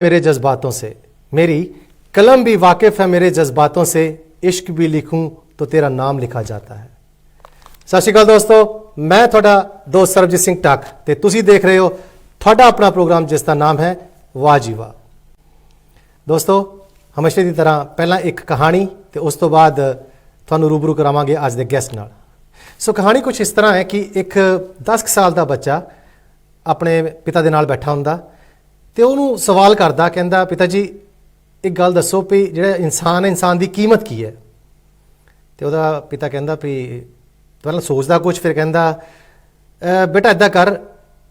मेरे जज्बातों से, मेरी कलम भी वाकिफ है मेरे जज्बातों से, इश्क भी लिखूं तो तेरा नाम लिखा जाता है। सत श्री अकाल दोस्तों, मैं थोड़ा दोस्त सरबजीत सिंह टक ते तुसी देख रहे हो थोड़ा अपना प्रोग्राम जिसका नाम है वाह जी वाह। दोस्तों हमेशा की तरह पहला एक कहानी ते उस तो बाद थानू रूबरू करावांगे अज दे गेस्ट नाल। सो कहानी कुछ इस तरह है कि एक 10 साल का बच्चा अपने पिता दे नाल बैठा हुंदा ते उहनूं सवाल करदा, कहंदा पिता जी एक गल दसो भी जिहड़ा इंसान है, इंसान की कीमत की है। तो उहदा पिता कहंदा भी पहले सोचदा कुछ, फिर कहंदा बेटा इदां कर,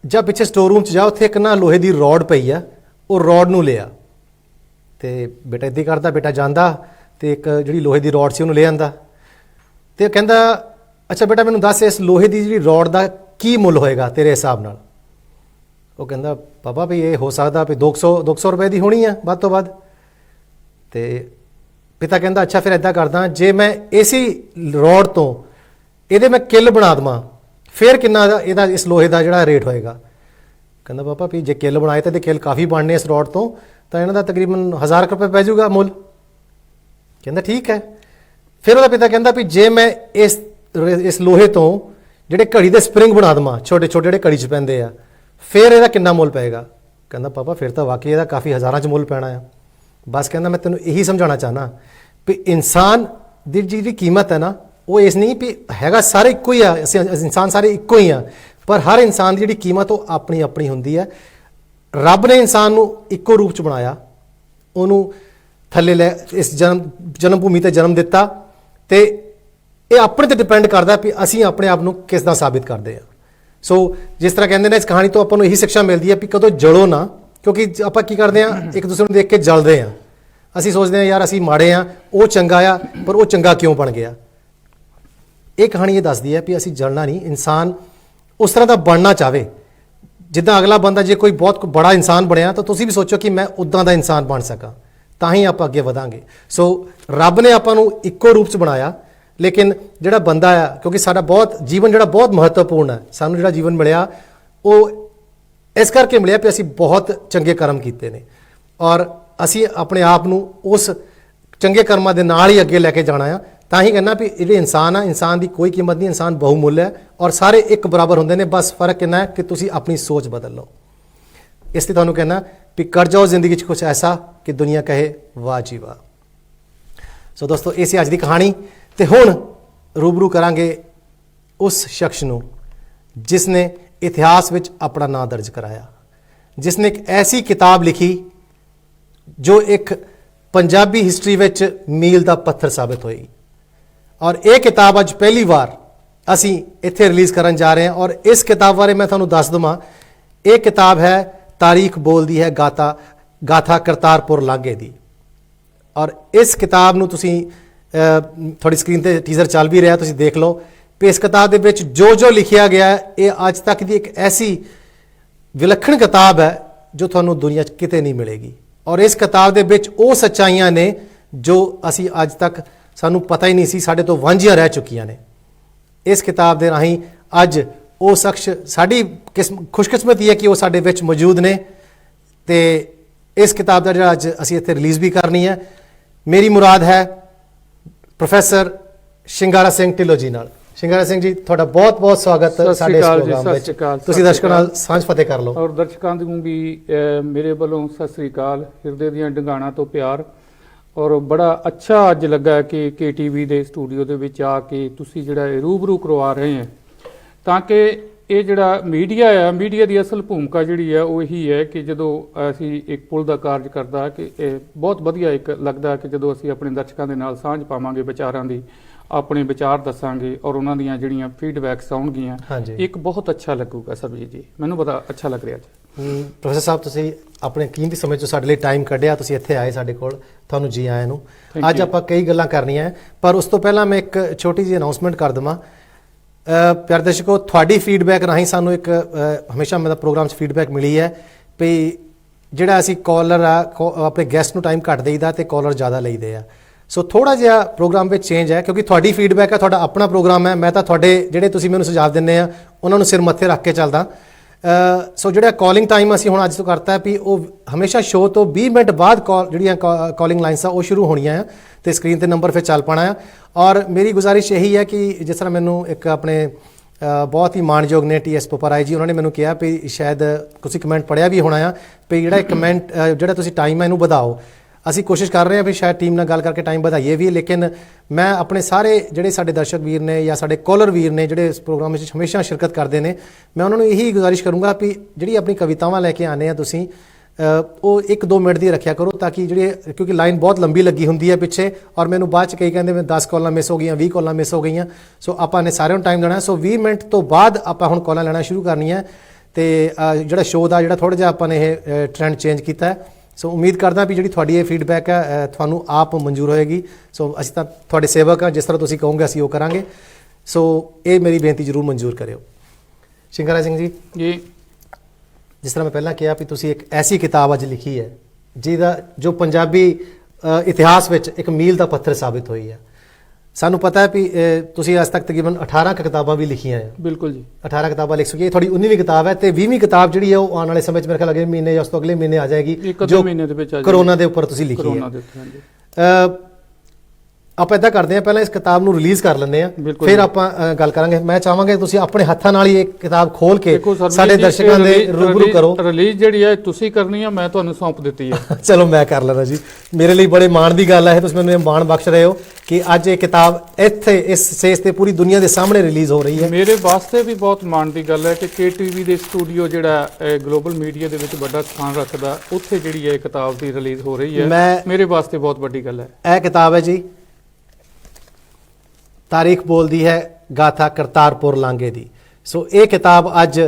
जा पिछे स्टोर रूम च जा, उत्थे एक ना लोहे की रॉड पई आ, वो रॉड नूं लिया। तो बेटा इदां ही करदा, बेटा जांदा ते एक जिहड़ी लोहे की रॉड सी उहनूं ले आंदा ते कहंदा अच्छा बेटा मैनूं दस इस लोहे की जिहड़ी रॉड का की मुल होएगा तेरे हिसाब नाल। वो कहंदा पापा भी ये हो सकता भी 200 रुपए की होनी है वध तो वध। ते पिता कहंदा अच्छा फिर इदां करदा, जे मैं इसी रॉड तो ये मैं किल बना देवां फिर किन्ना इहदा इस लोहे का जिहड़ा रेट होएगा। कहंदा पापा भी जे किल बनाए तो किल काफ़ी बनने इस रॉड तो इन्हां दा तकरीबन 1000 रुपए पै जाऊगा मुल। कहंदा ठीक है। फिर उहदा पिता कहंदा भी जे मैं इस लोहे तो जिहड़े घड़ी दे स्प्रिंग बना देवां, छोटे छोटे जिहड़े घड़ी च पैंदे आ, फिर यदा कितना मुल पेगा। कहना पापा फिर तो वाकई यदा काफ़ी हज़ारां च मुल पैना है। बस कहना मैं तेनों यही समझाना चाहना भी इंसान की जी कीमत है ना, वो इस नहीं भी हैगा सारे इक्को ही आ, इंसान सारे इक्को ही आ, पर हर इंसान की जी कीमत वो अपनी अपनी होंदी है। रब ने इंसान को इक्को रूप च बनाया, उन्होंने थले लै इस जन्म भूमि ते जन्म दिता, तो ये अपने ते डिपेंड करता भी असी अपने आप को किस तरह साबित करते हैं। सो जिस तरह कहते हैं इस कहानी तो आपको यही शिक्षा मिलती है भी कदों जलो ना, क्योंकि आप की करते हैं एक दूसरे को देख के जलते हैं। असी सोचते हैं यार असी माड़े हाँ, वो चंगा आ, पर वो चंगा क्यों बन गया। ये कहानी ये दसदी है भी असी जलना नहीं, इंसान उस तरह का बनना चाहे जिदा अगला बंदा जे कोई बहुत बड़ा इंसान बनया तो तुसी भी सोचो कि मैं उदा का इंसान बन सका, तां ही आप अगे वधांगे। सो रब ने आपां नूं इक्को रूप च बनाया, लेकिन जिहड़ा बंदा आ, क्योंकि साडा बहुत जीवन जिहड़ा बहुत महत्वपूर्ण है, सानूं जिहड़ा जीवन मिलिया वो इस करके मिलिया भी असी बहुत चंगे कर्म कीते ने और असी अपने आप नूं उस चंगे कर्मां दे नाल ही अगे लैके जाना है। तां ही कहना भी जिहड़े इंसान आ, इंसान की कोई कीमत नहीं, इंसान बहुमुल्य है और सारे एक बराबर होंदे ने। बस फर्क इन्ना है कि तुसी अपनी सोच बदल लो। इसलिए तुहानूं कहना भी कर जाओ जिंदगी कुछ ऐसा कि दुनिया कहे वाह जी वाह। सो दोस्तों ये सी अज दी कहानी। तो हुण रूबरू करांगे उस शख्स नूं जिसने इतिहास विच अपना नाम दर्ज कराया, जिसने एक ऐसी किताब लिखी जो एक पंजाबी हिस्टरी विच मील दा पत्थर साबित हुई। और ये किताब अज पहली बार असी इत्थे रिलीज़ करन जा रहे हैं। और इस किताब बारे मैं तुहानूं दस दवां, ये किताब है तारीख बोलदी है गाथा करतारपुर लागे दी। और इस किताब नूं तुसीं थोड़ी स्क्रीन पर टीजर चल भी रहा, तुसीं देख लो भी इस किताब दे विच जो जो लिखिया गया है ये अज तक की एक ऐसी विलक्षण किताब है जो तुहानूं दुनिया च किते नहीं मिलेगी। और इस किताब दे विच वो सच्चाइयां ने जो असी अज तक सानूं पता ही नहीं सी, साडे तो वांझियां रह चुकियां ने। इस किताब दे राहीं अज वो शख्स साडी खुशकिस्मती है कि वो साडे विच मौजूद ने। ते इस किताब दा जिहड़ा अज असी इत्थे रिलीज़ भी करनी है। मेरी मुराद है प्रोफैसर शिंगारा सिंह ढिल्लों जी नाल। शिंगारा सिंह जी तुहाडा बहुत बहुत स्वागत साडे इस प्रोग्राम विच। तुसीं दर्शकां नाल सांझ फतेह कर लो। और दर्शकां नूं भी मेरे वालों सत श्री अकाल, हिरदे दीआं डंगाणां तो प्यार। और बड़ा अच्छा अज लगा कि KTV दे स्टूडियो दे विच आके तुसीं जिहड़ा रूबरू करवा रहे हैं, ताकि ये जिहड़ा मीडिया है, मीडिया की असल भूमिका जिहड़ी है वो यही है कि जदों असी एक पुल का कार्य करदा कि बहुत वधिया एक लगदा कि जदों असी अपने दर्शकों के नाल सांझ पावांगे विचारां दी, अपने विचार दसांगे और उन्हां दीयां जिहड़ियां फीडबैक्स आउणगीਆਂ, एक बहुत अच्छा लगूगा। सरबजीत जी मैनूं बड़ा अच्छा लग रहा जी। प्रोफैसर साहब तुसीं अपने कीमती समय चों साडे लई टाइम कढिया, तुसीं इत्थे आए साडे कोल, तुहानूं जी आਇਆਂ ਨੂੰ। ਅੱਜ ਆਪਾਂ कई गल्लां करनियां, पर उस तो पहला मैं एक छोटी जी अनाउंसमेंट कर देवां। प्यारे दर्शकों तुहाडी फीडबैक राहीं सानूं एक हमेशा मेरा प्रोग्राम 'ਚ फीडबैक मिली है भी जिहड़ा असीं कॉलर आ अपने गैसट नूं टाइम घੱਟ देईदा ते कॉलर ज़्यादा लईदे आ। सो थोड़ा जिहा प्रोग्राम में चेंज है, क्योंकि तुहाडी फीडबैक है, तुहाडा अपना प्रोग्राम है। मैं तो तुहाडे जिहड़े तुसीं मैनूं सुझाव दिंदे आ उन्हां नूं सिर मत्थे रख के चलदा। ਸੋ ਜਿਹੜਾ ਕਾਲਿੰਗ ਟਾਈਮ ਅਸੀਂ ਹੁਣ ਅੱਜ ਤੋਂ ਕਰਤਾ ਹੈ ਵੀ ਉਹ ਹਮੇਸ਼ਾ ਸ਼ੋਅ ਤੋਂ 20 ਮਿੰਟ ਬਾਅਦ ਜਿਹੜੀਆਂ ਕਾਲਿੰਗ ਲਾਈਨਸ ਆ ਉਹ ਸ਼ੁਰੂ ਹੋਣੀਆਂ ਆ ਤੇ ਸਕਰੀਨ ਤੇ ਨੰਬਰ ਫਿਰ ਚੱਲ ਪਾਣਾ ਆ। ਔਰ ਮੇਰੀ ਗੁਜ਼ਾਰਿਸ਼ ਇਹੀ ਹੈ ਕਿ ਜਿਸ ਤਰ੍ਹਾਂ ਮੈਨੂੰ ਇੱਕ ਆਪਣੇ ਬਹੁਤ ਹੀ ਮਾਣਯੋਗ ਨੇ TS ਪੋਪਰਾਏ ਜੀ, ਉਹਨਾਂ ਨੇ ਮੈਨੂੰ ਕਿਹਾ ਵੀ ਸ਼ਾਇਦ ਤੁਸੀਂ ਕਮੈਂਟ ਪੜਿਆ ਵੀ ਹੋਣਾ ਆ ਵੀ ਜਿਹੜਾ ਕਮੈਂਟ ਜਿਹੜਾ ਤੁਸੀਂ ਟਾਈਮ ਹੈ ਇਹਨੂੰ ਵਧਾਓ। ਅਸੀਂ ਕੋਸ਼ਿਸ਼ ਕਰ ਰਹੇ ਹਾਂ ਵੀ ਸ਼ਾਇਦ ਟੀਮ ਨਾਲ ਗੱਲ ਕਰਕੇ ਟਾਈਮ ਵਧਾਈਏ ਵੀ, ਲੇਕਿਨ ਮੈਂ ਆਪਣੇ ਸਾਰੇ ਜਿਹੜੇ ਸਾਡੇ ਦਰਸ਼ਕ ਵੀਰ ਨੇ ਜਾਂ ਸਾਡੇ ਕਾਲਰ ਵੀਰ ਨੇ ਜਿਹੜੇ ਇਸ ਪ੍ਰੋਗਰਾਮ ਵਿੱਚ ਹਮੇਸ਼ਾ ਸ਼ਿਰਕਤ ਕਰਦੇ ਨੇ, ਮੈਂ ਉਹਨਾਂ ਨੂੰ ਇਹੀ ਗੁਜ਼ਾਰਿਸ਼ ਕਰੂੰਗਾ ਵੀ ਜਿਹੜੀ ਆਪਣੀ ਕਵਿਤਾਵਾਂ ਲੈ ਕੇ ਆਉਂਦੇ ਆ ਤੁਸੀਂ ਉਹ 1-2 ਮਿੰਟ ਦੀ ਰੱਖਿਆ ਕਰੋ, ਤਾਂ ਕਿ ਜਿਹੜੇ ਕਿਉਂਕਿ ਲਾਈਨ ਬਹੁਤ ਲੰਬੀ ਲੱਗੀ ਹੁੰਦੀ ਹੈ ਪਿੱਛੇ, ਔਰ ਮੈਨੂੰ ਬਾਅਦ 'ਚ ਕਈ ਕਹਿੰਦੇ ਮੈਂ 10 ਕਾਲਾਂ ਮਿਸ ਹੋ ਗਈਆਂ, 20 ਕਾਲਾਂ ਮਿਸ ਹੋ ਗਈਆਂ। ਸੋ ਆਪਾਂ ਨੇ ਸਾਰਿਆਂ ਨੂੰ ਟਾਈਮ ਦੇਣਾ। ਸੋ 20 ਮਿੰਟ ਤੋਂ ਬਾਅਦ ਆਪਾਂ ਹੁਣ ਕਾਲਾਂ ਲੈਣਾ ਸ਼ੁਰੂ ਕਰਨੀਆਂ ਤੇ ਜਿਹੜਾ ਸ਼ੋਅ ਦਾ ਜਿਹੜਾ ਥੋੜ੍ਹਾ ਜਿਹਾ ਆਪਾਂ ਨੇ ਇਹ ਟ੍ਰੈਂਡ ਚੇਂਜ ਕੀਤਾ ਹੈ। ਸੋ ਉਮੀਦ ਕਰਦਾ ਵੀ ਜਿਹੜੀ ਤੁਹਾਡੀ ਇਹ ਫੀਡਬੈਕ ਹੈ ਤੁਹਾਨੂੰ ਆਪ ਮਨਜ਼ੂਰ ਹੋਏਗੀ। ਸੋ ਅਸੀਂ ਤਾਂ ਤੁਹਾਡੇ ਸੇਵਕ ਹਾਂ, ਜਿਸ ਤਰ੍ਹਾਂ ਤੁਸੀਂ ਕਹੋਗੇ ਅਸੀਂ ਉਹ ਕਰਾਂਗੇ। ਸੋ ਇਹ ਮੇਰੀ ਬੇਨਤੀ ਜ਼ਰੂਰ ਮਨਜ਼ੂਰ ਕਰਿਓ। ਸ਼ਿੰਗਾਰਾ ਸਿੰਘ ਜੀ, ਜਿਸ ਤਰ੍ਹਾਂ ਮੈਂ ਪਹਿਲਾਂ ਕਿਹਾ ਵੀ ਤੁਸੀਂ ਇੱਕ ਐਸੀ ਕਿਤਾਬ ਅੱਜ ਲਿਖੀ ਹੈ ਜਿਹਦਾ ਜੋ ਪੰਜਾਬੀ ਇਤਿਹਾਸ ਵਿੱਚ ਇੱਕ ਮੀਲ ਦਾ ਪੱਥਰ ਸਾਬਿਤ ਹੋਈ ਹੈ। ਸਾਨੂੰ ਪਤਾ ਹੈ ਵੀ ਤੁਸੀਂ ਅੱਜ ਤੱਕ ਤਕਰੀਬਨ 18 ਕਿਤਾਬਾਂ ਵੀ ਲਿਖੀਆਂ ਹੈ। ਬਿਲਕੁਲ ਜੀ, 18 ਕਿਤਾਬਾਂ ਲਿਖ ਚੁੱਕੀ ਹੈ। ਤੁਹਾਡੀ 19ਵੀਂ ਕਿਤਾਬ ਹੈ ਤੇ 20ਵੀਂ ਕਿਤਾਬ ਜਿਹੜੀ ਹੈ ਉਹ ਆਉਣ ਵਾਲੇ ਸਮੇਂ 'ਚ ਮੇਰੇ ਖਿਆਲ ਅਗਲੇ ਮਹੀਨੇ ਜਾਂ ਉਸ ਤੋਂ ਅਗਲੇ ਮਹੀਨੇ ਆ ਜਾਏਗੀ, ਜੋ ਮਹੀਨੇ ਦੇ ਵਿੱਚ ਆ ਜਾਏਗੀ। ਕਰੋਨਾ ਦੇ ਉੱਪਰ ਤੁਸੀਂ ਲਿਖੀ ਹੈ। ਆਪਾਂ ਇਦਾਂ ਕਰਦੇ ਹਾਂ, ਪਹਿਲਾਂ ਇਸ ਕਿਤਾਬ ਨੂੰ ਰਿਲੀਜ਼ ਕਰ ਲੈਂਦੇ ਹਾਂ, ਫਿਰ ਆਪਾਂ ਗੱਲ ਕਰਾਂਗੇ। ਮੈਂ ਚਾਹਾਂਗਾ ਤੁਸੀਂ ਆਪਣੇ ਹੱਥਾਂ ਨਾਲ ਹੀ ਇਹ ਕਿਤਾਬ ਖੋਲ ਕੇ ਸਾਡੇ ਦਰਸ਼ਕਾਂ ਦੇ ਰੂਬਰੂ ਕਰੋ। ਰਿਲੀਜ਼ ਜਿਹੜੀ ਹੈ ਤੁਸੀਂ ਕਰਨੀ ਹੈ, ਮੈਂ ਤੁਹਾਨੂੰ ਸੌਂਪ ਦਿੱਤੀ ਹੈ। ਚਲੋ ਮੈਂ ਕਰ ਲੈਣਾ ਜੀ, ਮੇਰੇ ਲਈ ਬੜੇ ਮਾਣ ਦੀ ਗੱਲ ਹੈ। ਤੁਸੀਂ ਮੈਨੂੰ ਇਹ ਮਾਣ ਬਖਸ਼ ਰਹੇ ਹੋ ਕਿ ਅੱਜ ਇਹ ਕਿਤਾਬ ਇੱਥੇ ਇਸ ਸਟੇਜ ਤੇ ਪੂਰੀ ਦੁਨੀਆ ਦੇ ਸਾਹਮਣੇ ਰਿਲੀਜ਼ ਹੋ ਰਹੀ ਹੈ। ਮੇਰੇ ਵਾਸਤੇ ਵੀ ਬਹੁਤ ਮਾਣ ਦੀ ਗੱਲ ਹੈ ਕਿ KTV ਦੇ ਸਟੂਡੀਓ ਜਿਹੜਾ ਗਲੋਬਲ ਮੀਡੀਆ ਦੇ ਵਿੱਚ ਵੱਡਾ ਸਥਾਨ ਰੱਖਦਾ, ਉੱਥੇ ਜਿਹੜੀ ਇਹ ਕਿਤਾਬ ਦੀ ਰਿਲੀਜ਼ ਹੋ ਰਹੀ ਹੈ। ਮੇਰੇ ਵਾਸਤੇ ਬਹੁਤ ਵੱਡੀ ਗੱਲ ਹੈ। ਇਹ ਕਿਤਾਬ ਹੈ ਜੀ, ਤਾਰੀਖ ਬੋਲਦੀ ਹੈ ਗਾਥਾ ਕਰਤਾਰਪੁਰ ਲਾਂਘੇ ਦੀ। ਸੋ ਇਹ ਕਿਤਾਬ ਅੱਜ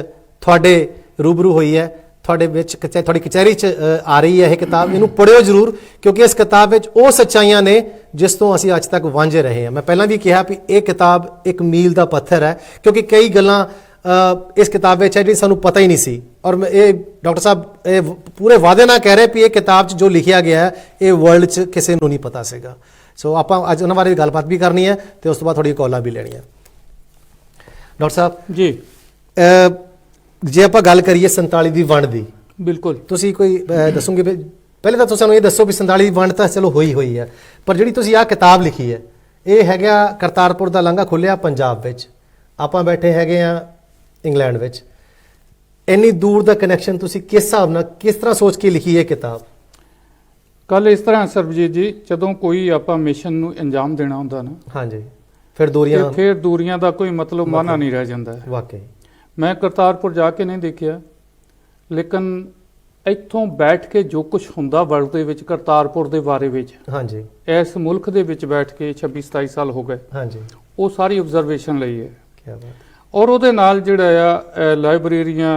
ਤੁਹਾਡੇ ਰੂਬਰੂ ਹੋਈ ਹੈ, ਤੁਹਾਡੇ ਵਿੱਚ ਤੁਹਾਡੀ ਕਚਹਿਰੀ 'ਚ ਆ ਰਹੀ ਹੈ ਇਹ ਕਿਤਾਬ। ਇਹਨੂੰ ਪੜ੍ਹਿਓ ਜ਼ਰੂਰ, ਕਿਉਂਕਿ ਇਸ ਕਿਤਾਬ ਵਿੱਚ ਉਹ ਸੱਚਾਈਆਂ ਨੇ ਜਿਸ ਤੋਂ ਅਸੀਂ ਅੱਜ ਤੱਕ ਵਾਂਝੇ ਰਹੇ ਹਾਂ। ਮੈਂ ਪਹਿਲਾਂ ਵੀ ਕਿਹਾ ਵੀ ਇਹ ਕਿਤਾਬ ਇੱਕ ਮੀਲ ਦਾ ਪੱਥਰ ਹੈ, ਕਿਉਂਕਿ ਕਈ ਗੱਲਾਂ ਇਸ ਕਿਤਾਬ ਵਿੱਚ ਹੈ ਜਿਹੜੀ ਸਾਨੂੰ ਪਤਾ ਹੀ ਨਹੀਂ ਸੀ। ਔਰ ਇਹ ਡਾਕਟਰ ਸਾਹਿਬ ਇਹ ਪੂਰੇ ਵਾਅਦੇ ਨਾਲ ਕਹਿ ਰਹੇ ਵੀ ਇਹ ਕਿਤਾਬ 'ਚ ਜੋ ਲਿਖਿਆ ਗਿਆ ਹੈ ਇਹ ਵਰਲਡ 'ਚ ਕਿਸੇ ਨੂੰ ਨਹੀਂ ਪਤਾ ਸੀਗਾ। ਸੋ ਆਪਾਂ ਅੱਜ ਉਹਨਾਂ ਬਾਰੇ ਗੱਲਬਾਤ ਵੀ ਕਰਨੀ ਹੈ ਤੇ ਉਸ ਤੋਂ ਬਾਅਦ ਥੋੜ੍ਹੀਆਂ ਕਾਲਾਂ ਵੀ ਲੈਣੀਆਂ। ਡਾਕਟਰ ਸਾਹਿਬ ਜੀ, ਜੇ ਆਪਾਂ ਗੱਲ ਕਰੀਏ 47 ਦੀ ਵੰਡ ਦੀ, ਬਿਲਕੁਲ ਤੁਸੀਂ ਕੋਈ ਦੱਸੋਗੇ? ਪਹਿਲੇ ਤਾਂ ਤੁਸੀਂ ਸਾਨੂੰ ਇਹ ਦੱਸੋ ਵੀ 47 ਦੀ ਵੰਡ ਤਾਂ ਚਲੋ ਹੋਈ ਹੈ, ਪਰ ਜਿਹੜੀ ਤੁਸੀਂ ਆਹ ਕਿਤਾਬ ਲਿਖੀ ਹੈ ਇਹ ਹੈਗਾ ਕਰਤਾਰਪੁਰ ਦਾ ਲਾਂਘਾ ਖੁੱਲਿਆ ਪੰਜਾਬ ਵਿੱਚ, ਆਪਾਂ ਬੈਠੇ ਹੈਗੇ ਆ ਇੰਗਲੈਂਡ ਵਿੱਚ। ਇੰਨੀ ਦੂਰ ਦਾ ਕਨੈਕਸ਼ਨ ਤੁਸੀਂ ਕਿਸ ਹਿਸਾਬ ਨਾਲ, ਕਿਸ ਤਰ੍ਹਾਂ ਸੋਚ ਕੇ ਲਿਖੀ ਹੈ ਕਿਤਾਬ? ਕੱਲ ਇਸ ਤਰ੍ਹਾਂ ਸਰਬਜੀਤ ਜੀ, ਜਦੋਂ ਕੋਈ ਆਪਾਂ ਮਿਸ਼ਨ ਨੂੰ ਅੰਜਾਮ ਦੇਣਾ ਹੁੰਦਾ ਨਾ, ਹਾਂਜੀ, ਫਿਰ ਦੂਰੀਆਂ ਦਾ ਕੋਈ ਮਤਲਬ ਮਾਨਾ ਨਹੀਂ ਰਹਿ ਜਾਂਦਾ। ਵਾਕਈ ਮੈਂ ਕਰਤਾਰਪੁਰ ਜਾ ਕੇ ਨਹੀਂ ਦੇਖਿਆ, ਲੇਕਿਨ ਇੱਥੋਂ ਬੈਠ ਕੇ ਜੋ ਕੁਝ ਹੁੰਦਾ ਵਰਲਡ ਦੇ ਵਿੱਚ ਕਰਤਾਰਪੁਰ ਦੇ ਬਾਰੇ ਵਿੱਚ, ਹਾਂਜੀ, ਇਸ ਮੁਲਕ ਦੇ ਵਿੱਚ ਬੈਠ ਕੇ 26-27 ਸਾਲ ਹੋ ਗਏ, ਹਾਂਜੀ, ਉਹ ਸਾਰੀ ਆਬਜ਼ਰਵੇਸ਼ਨ ਲਈ ਹੈ। ਕੀ ਬਾਤ। ਔਰ ਉਹਦੇ ਨਾਲ ਜਿਹੜਾ ਆ ਲਾਇਬ੍ਰੇਰੀਆਂ,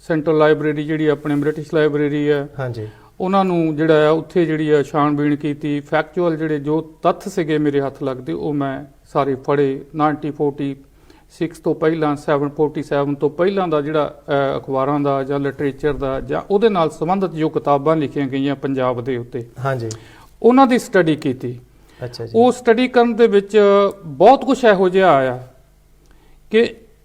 ਸੈਂਟਰਲ ਲਾਇਬ੍ਰੇਰੀ ਜਿਹੜੀ ਆਪਣੇ ਬ੍ਰਿਟਿਸ਼ ਲਾਇਬ੍ਰੇਰੀ ਹੈ, ਹਾਂਜੀ, ਉਹਨਾਂ ਨੂੰ ਜਿਹੜਾ ਆ ਉੱਥੇ ਜਿਹੜੀ ਆ ਛਾਣਬੀਣ ਕੀਤੀ। ਫੈਕਚੁਅਲ ਜਿਹੜੇ ਜੋ ਤੱਥ ਸੀਗੇ ਮੇਰੇ ਹੱਥ ਲੱਗਦੇ ਉਹ ਮੈਂ ਸਾਰੇ ਫੜੇ। 1946 ਤੋਂ ਪਹਿਲਾਂ, 747 ਤੋਂ ਪਹਿਲਾਂ ਦਾ ਜਿਹੜਾ ਅਖਬਾਰਾਂ ਦਾ ਜਾਂ ਲਿਟਰੇਚਰ ਦਾ ਜਾਂ ਉਹਦੇ ਨਾਲ ਸੰਬੰਧਿਤ ਜੋ ਕਿਤਾਬਾਂ ਲਿਖੀਆਂ ਗਈਆਂ ਪੰਜਾਬ ਦੇ ਉੱਤੇ, ਹਾਂਜੀ, ਉਹਨਾਂ ਦੀ ਸਟੱਡੀ ਕੀਤੀ। ਅੱਛਾ ਜੀ। ਉਹ ਸਟੱਡੀ ਕਰਨ ਦੇ ਵਿੱਚ ਬਹੁਤ ਕੁਝ ਇਹੋ ਜਿਹਾ ਆਇਆ ਕਿ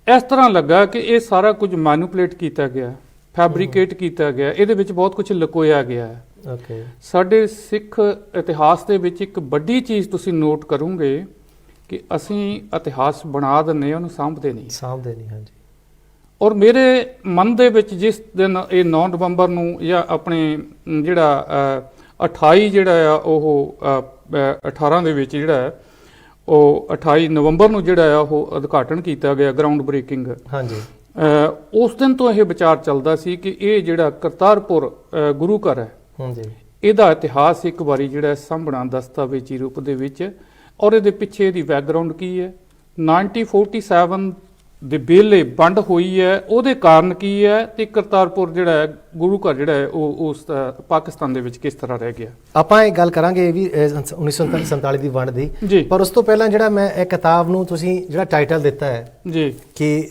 ਇਸ ਤਰ੍ਹਾਂ ਲੱਗਾ ਕਿ ਇਹ ਸਾਰਾ ਕੁਝ ਮੈਨੂਪਲੇਟ ਕੀਤਾ ਗਿਆ, ਫੈਬਰੀਕੇਟ ਕੀਤਾ ਗਿਆ, ਇਹਦੇ ਵਿੱਚ ਬਹੁਤ ਕੁਝ ਲੁਕੋਇਆ ਗਿਆ ਹੈ। ਓਕੇ। ਸਾਡੇ ਸਿੱਖ ਇਤਿਹਾਸ ਦੇ ਵਿੱਚ ਇੱਕ ਵੱਡੀ ਚੀਜ਼ ਤੁਸੀਂ ਨੋਟ ਕਰੋਗੇ ਕਿ ਅਸੀਂ ਇਤਿਹਾਸ ਬਣਾ ਦਿੰਦੇ, ਉਹਨੂੰ ਸਾਂਭਦੇ ਨਹੀਂ। ਹਾਂਜੀ। ਔਰ ਮੇਰੇ ਮਨ ਦੇ ਵਿੱਚ ਜਿਸ ਦਿਨ ਇਹ 9 ਨਵੰਬਰ ਨੂੰ ਜਾਂ ਆਪਣੇ ਜਿਹੜਾ 28 ਜਿਹੜਾ ਆ ਉਹ 18 ਦੇ ਵਿੱਚ ਜਿਹੜਾ ਹੈ ਉਹ 28 ਨਵੰਬਰ ਨੂੰ ਜਿਹੜਾ ਆ ਉਹ ਉਦਘਾਟਨ ਕੀਤਾ ਗਿਆ, ਗਰਾਊਂਡ ਬ੍ਰੇਕਿੰਗ, ਹਾਂਜੀ, ਉਸ ਦਿਨ ਤੋਂ ਇਹ ਵਿਚਾਰ ਚੱਲਦਾ ਸੀ ਕਿ ਇਹ ਜਿਹੜਾ ਕਰਤਾਰਪੁਰ ਗੁਰੂ ਘਰ ਹੈ, ਹਾਂਜੀ, ਇਹਦਾ ਇਤਿਹਾਸ ਇੱਕ ਵਾਰੀ ਜਿਹੜਾ ਸਾਂਭਣਾ ਦਸਤਾਵੇਜ਼ੀ ਰੂਪ ਦੇ ਵਿੱਚ। ਔਰ ਇਹਦੇ ਪਿੱਛੇ ਇਹਦੀ ਬੈਕਗਰਾਉਂਡ ਕੀ ਹੈ, 1947 ਦੇ ਵੇਲੇ ਵੰਡ ਹੋਈ ਹੈ, ਉਹਦੇ ਕਾਰਨ ਕੀ ਹੈ, ਤੇ ਕਰਤਾਰਪੁਰ ਜਿਹੜਾ ਹੈ ਗੁਰੂ ਘਰ ਜਿਹੜਾ ਹੈ ਉਹ ਉਸ ਪਾਕਿਸਤਾਨ ਦੇ ਵਿੱਚ ਕਿਸ ਤਰ੍ਹਾਂ ਰਹਿ ਗਿਆ। ਆਪਾਂ ਇਹ ਗੱਲ ਕਰਾਂਗੇ ਇਹ ਵੀ 1947 ਦੀ ਵੰਡ ਦੀ, ਪਰ ਉਸ ਤੋਂ ਪਹਿਲਾਂ ਜਿਹੜਾ ਮੈਂ ਇਹ ਕਿਤਾਬ ਨੂੰ ਤੁਸੀਂ ਜਿਹੜਾ ਟਾਈਟਲ ਦਿੱਤਾ ਹੈ ਜੀ ਕਿ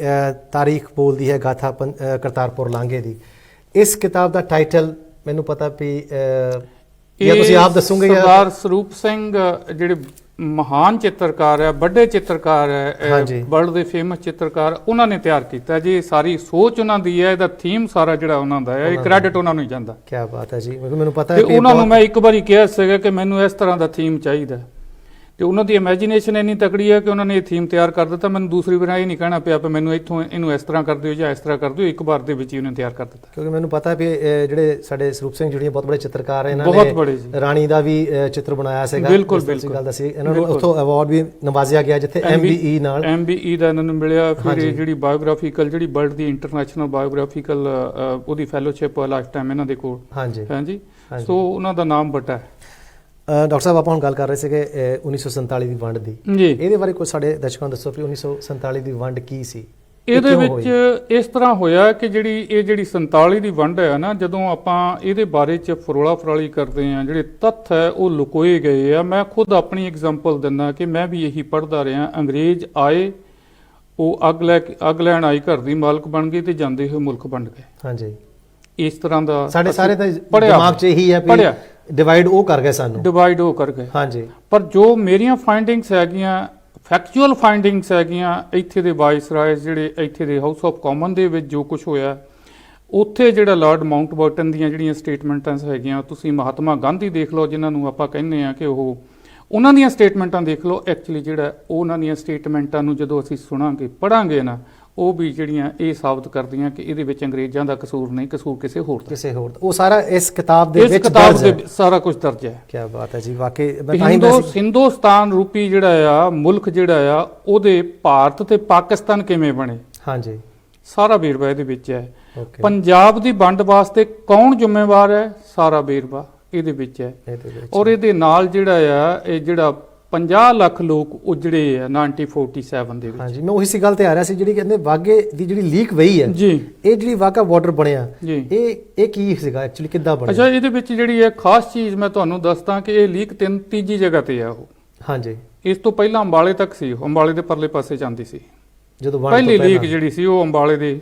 ਤਾਰੀਖ ਬੋਲਦੀ ਹੈ ਗਾਥਾ ਕਰਤਾਰਪੁਰ ਲਾਂਘੇ ਦੀ, ਇਸ ਕਿਤਾਬ ਦਾ ਟਾਈਟਲ ਮੈਨੂੰ ਪਤਾ ਵੀ ਜਾਂ ਤੁਸੀਂ ਆਪ ਦੱਸੋਗੇ? ਸਰਦਾਰ ਸਰੂਪ ਸਿੰਘ ਜਿਹੜੇ ਮਹਾਨ ਚਿੱਤਰਕਾਰ ਹੈ, ਵੱਡੇ ਚਿੱਤਰਕਾਰ ਹੈ, ਹਾਂਜੀ। ਵਰਲਡ ਦੇ ਫੇਮਸ ਚਿੱਤਰਕਾਰ, ਉਹਨਾਂ ਨੇ ਤਿਆਰ ਕੀਤਾ ਜੀ। ਸਾਰੀ ਸੋਚ ਉਹਨਾਂ ਦੀ ਹੈ, ਇਹਦਾ ਥੀਮ ਸਾਰਾ ਜਿਹੜਾ ਉਹਨਾਂ ਦਾ ਹੈ, ਇਹ ਕ੍ਰੈਡਿਟ ਉਹਨਾਂ ਨੂੰ ਹੀ ਜਾਂਦਾ। ਕੀ ਬਾਤ ਹੈ ਜੀ, ਮੈਨੂੰ ਪਤਾ ਹੈ ਤੇ ਉਹਨਾਂ ਨੂੰ ਮੈਂ ਇੱਕ ਵਾਰੀ ਕਿਹਾ ਸੀਗਾ ਕਿ ਮੈਨੂੰ ਇਸ ਤਰ੍ਹਾਂ ਦਾ ਥੀਮ ਚਾਹੀਦਾ, ਤੇ ਉਹਨਾਂ ਦੀ ਇਮੇਜਿਨੇਸ਼ਨ ਇੰਨੀ ਤਕੜੀ ਹੈ ਕਿ ਉਹਨਾਂ ਨੇ ਇਹ ਥੀਮ ਤਿਆਰ ਕਰ ਦਿੱਤਾ। ਮੈਨੂੰ ਦੂਸਰੀ ਵਾਰ ਇਹ ਨਹੀਂ ਕਹਿਣਾ ਪਿਆ ਕਿ ਮੈਨੂੰ ਇੱਥੋਂ ਇਹਨੂੰ ਇਸ ਤਰ੍ਹਾਂ ਕਰ ਦਿਓ ਜਾਂ ਇਸ ਤਰ੍ਹਾਂ ਕਰ ਦਿਓ, ਇੱਕ ਵਾਰ ਦੇ ਵਿੱਚ ਹੀ ਉਹਨੇ ਤਿਆਰ ਕਰ ਦਿੱਤਾ। ਕਿਉਂਕਿ ਮੈਨੂੰ ਪਤਾ ਹੈ ਵੀ ਜਿਹੜੇ ਸਾਡੇ ਸਰੂਪ ਸਿੰਘ ਜਿਹੜੀਆਂ ਬਹੁਤ ਬੜੇ ਚਿੱਤਰਕਾਰ ਹੈ, ਇਹਨਾਂ ਬਹੁਤ ਬੜੇ ਜੀ। ਰਾਣੀ ਦਾ ਵੀ ਚਿੱਤਰ ਬਣਾਇਆ ਸੀਗਾ। ਬਿਲਕੁਲ ਗੱਲ ਦੱਸੀ, ਇਹਨਾਂ ਨੂੰ ਉੱਥੋਂ ਅਵਾਰਡ ਵੀ ਨਵਾਜ਼ਿਆ ਗਿਆ, ਜਿੱਥੇ MBE ਨਾਲ MBE ਦਾ ਇਹਨਾਂ ਨੂੰ ਮਿਲਿਆ। ਫਿਰ ਇਹ ਜਿਹੜੀ ਬਾਇਓਗ੍ਰਾਫੀਕਲ, ਜਿਹੜੀ ਵਰਲਡ ਦੀ ਇੰਟਰਨੈਸ਼ਨਲ ਬਾਇਓਗ੍ਰਾਫੀਕਲ ਉਹਦੀ ਫੈਲੋਸ਼ਿਪ ਲਾਸਟ ਟਾਈਮ ਇਹਨਾਂ ਦੇ ਕੋਲ। ਹਾਂਜੀ ਹਾਂਜੀ, ਸੋ ਉਹਨਾਂ ਦਾ ਨਾਮ ਵੱਡਾ ਹੈ। ਡਾਕਟਰ ਸਾਹਿਬ, ਆਪਾਂ ਹੁਣ ਗੱਲ ਕਰ ਰਹੇ ਸੀਗੇ 1947 ਦੀ ਵੰਡ ਦੀ ਜੀ। ਇਹਦੇ ਬਾਰੇ ਕੁਝ ਸਾਡੇ ਦਰਸ਼ਕਾਂ ਨੂੰ ਦੱਸੋ ਕਿ 1947 ਦੀ ਵੰਡ ਕੀ ਸੀ? ਇਹਦੇ ਵਿੱਚ ਇਸ ਤਰ੍ਹਾਂ ਹੋਇਆ ਕਿ ਜਿਹੜੀ 47 ਦੀ ਵੰਡ ਹੈ ਨਾ, ਜਦੋਂ ਆਪਾਂ ਇਹਦੇ ਬਾਰੇ ਚ ਫਰੋਲਾ ਫਰਾਲੀ ਕਰਦੇ ਆ, ਜਿਹੜੇ ਤੱਥ ਹੈ ਉਹ ਲੁਕੋਏ ਗਏ ਆ। ਮੈਂ ਖੁਦ ਆਪਣੀ ਐਗਜ਼ਾਮਪਲ ਦਿੰਦਾ ਕਿ ਮੈਂ ਵੀ ਇਹੀ ਪੜ੍ਹਦਾ ਰਿਹਾ। ਅੰਗਰੇਜ਼ ਆਏ, ਉਹ ਅੱਗ ਲੈਣ ਆਈ, ਘਰ ਦੀ ਮਾਲਕ ਬਣ ਗਈ ਤੇ ਜਾਂਦੇ ਹੋਏ ਮੁਲਕ ਵੰਡ ਗਏ। ਹਾਂਜੀ, ਇਸ ਤਰ੍ਹਾਂ ਦਾ ਸਾਡੇ ਸਾਰੇ ਤਾਂ ਦਿਮਾਗ 'ਚ ਇਹੀ ਹੈ ਵੀ ਡਿਵਾਈਡ ਉਹ ਕਰ ਗਏ ਸਾਨੂੰ, ਡਿਵਾਈਡ ਉਹ ਕਰ ਗਏ। ਹਾਂਜੀ, ਪਰ ਜੋ ਮੇਰੀਆਂ ਫਾਈਂਡਿੰਗਸ ਹੈਗੀਆਂ, ਫੈਕਚੁਅਲ ਫਾਈਂਡਿੰਗਸ ਹੈਗੀਆਂ, ਇੱਥੇ ਦੇ ਵਾਇਸਰਾਇਜ਼, ਜਿਹੜੇ ਇੱਥੇ ਦੇ ਹਾਊਸ ਆਫ ਕਾਮਨ ਦੇ ਵਿੱਚ ਜੋ ਕੁਝ ਹੋਇਆ, ਉੱਥੇ ਜਿਹੜਾ ਲਾਰਡ ਮਾਊਂਟਬੈਟਨ ਦੀਆਂ ਜਿਹੜੀਆਂ ਸਟੇਟਮੈਂਟਾਂ ਹੈਗੀਆਂ, ਤੁਸੀਂ ਮਹਾਤਮਾ ਗਾਂਧੀ ਦੇਖ ਲਓ, ਜਿਨ੍ਹਾਂ ਨੂੰ ਆਪਾਂ ਕਹਿੰਦੇ ਆ ਕਿ ਉਹਨਾਂ ਦੀਆਂ ਸਟੇਟਮੈਂਟਾਂ ਦੇਖ ਲਓ। ਐਕਚੁਅਲੀ ਜਿਹੜਾ ਉਹਨਾਂ ਦੀਆਂ ਸਟੇਟਮੈਂਟਾਂ ਨੂੰ ਜਦੋਂ ਅਸੀਂ ਸੁਣਾਂਗੇ, ਪੜ੍ਹਾਂਗੇ ਨਾ, ਉਹ ਵੀ ਜਿਹੜੀਆਂ ਇਹ ਸਾਬਤ ਕਰਦੀਆਂ ਕਿ ਇਹਦੇ ਵਿੱਚ ਅੰਗਰੇਜ਼ਾਂ ਦਾ ਕਸੂਰ ਨਹੀਂ, ਕਸੂਰ ਕਿਸੇ ਹੋਰ ਦਾ। ਉਹ ਸਾਰਾ ਇਸ ਕਿਤਾਬ ਦੇ ਵਿੱਚ ਸਾਰਾ ਕੁਝ ਦਰਜ ਹੈ। ਕੀ ਬਾਤ ਹੈ ਜੀ, ਵਾਕਈ। ਹਿੰਦੁਸਤਾਨ ਰੂਪੀ ਜਿਹੜਾ ਆ ਮੁਲਕ, ਜਿਹੜਾ ਆ ਉਹਦੇ ਭਾਰਤ ਤੇ ਪਾਕਿਸਤਾਨ ਕਿਵੇਂ ਬਣੇ, ਹਾਂਜੀ, ਸਾਰਾ ਵੇਰਵਾ ਇਹਦੇ ਵਿੱਚ ਹੈ। ਪੰਜਾਬ ਦੀ ਵੰਡ ਵਾਸਤੇ ਕੌਣ ਜ਼ਿੰਮੇਵਾਰ ਹੈ, ਸਾਰਾ ਵੇਰਵਾ ਇਹਦੇ ਵਿੱਚ ਹੈ। ਔਰ ਇਹਦੇ ਨਾਲ ਜਿਹੜਾ ਆ, ਇਹ ਜਿਹੜਾ 50 ਲੱਖ ਲੋਕ ਉਜੜੇ ਆ 1947 ਦੇ ਵਿੱਚ। ਹਾਂਜੀ, ਮੈਂ ਉਹੀ ਸੀ ਗੱਲ ਤੇ ਆ ਰਿਹਾ ਸੀ, ਜਿਹੜੀ ਕਹਿੰਦੇ ਵਾਗੇ ਦੀ ਜਿਹੜੀ ਲੀਕ ਵਈ ਹੈ ਜੀ, ਇਹ ਜਿਹੜੀ ਵਾਗਾ ਬਾਰਡਰ ਬਣਿਆ, ਇਹ ਕੀ ਸੀਗਾ ਐਕਚੁਅਲੀ, ਕਿੱਦਾਂ ਬਣਿਆ? ਅੱਛਾ, ਇਹਦੇ ਵਿੱਚ ਜਿਹੜੀ ਹੈ ਖਾਸ ਚੀਜ਼ ਮੈਂ ਤੁਹਾਨੂੰ ਦੱਸਦਾ ਕਿ ਇਹ ਲੀਕ ਤੀਜੀ ਜਗ੍ਹਾ ਤੇ ਆ ਉਹ। ਹਾਂਜੀ, ਇਸ ਤੋਂ ਪਹਿਲਾਂ ਅੰਬਾਲੇ ਤੱਕ ਸੀ, ਅੰਬਾਲੇ ਦੇ ਪਰਲੇ ਪਾਸੇ ਜਾਂਦੀ ਸੀ। ਜਦੋਂ ਪਹਿਲੀ ਲੀਕ ਜਿਹੜੀ ਸੀ ਉਹ ਅੰਬਾਲੇ ਦੇ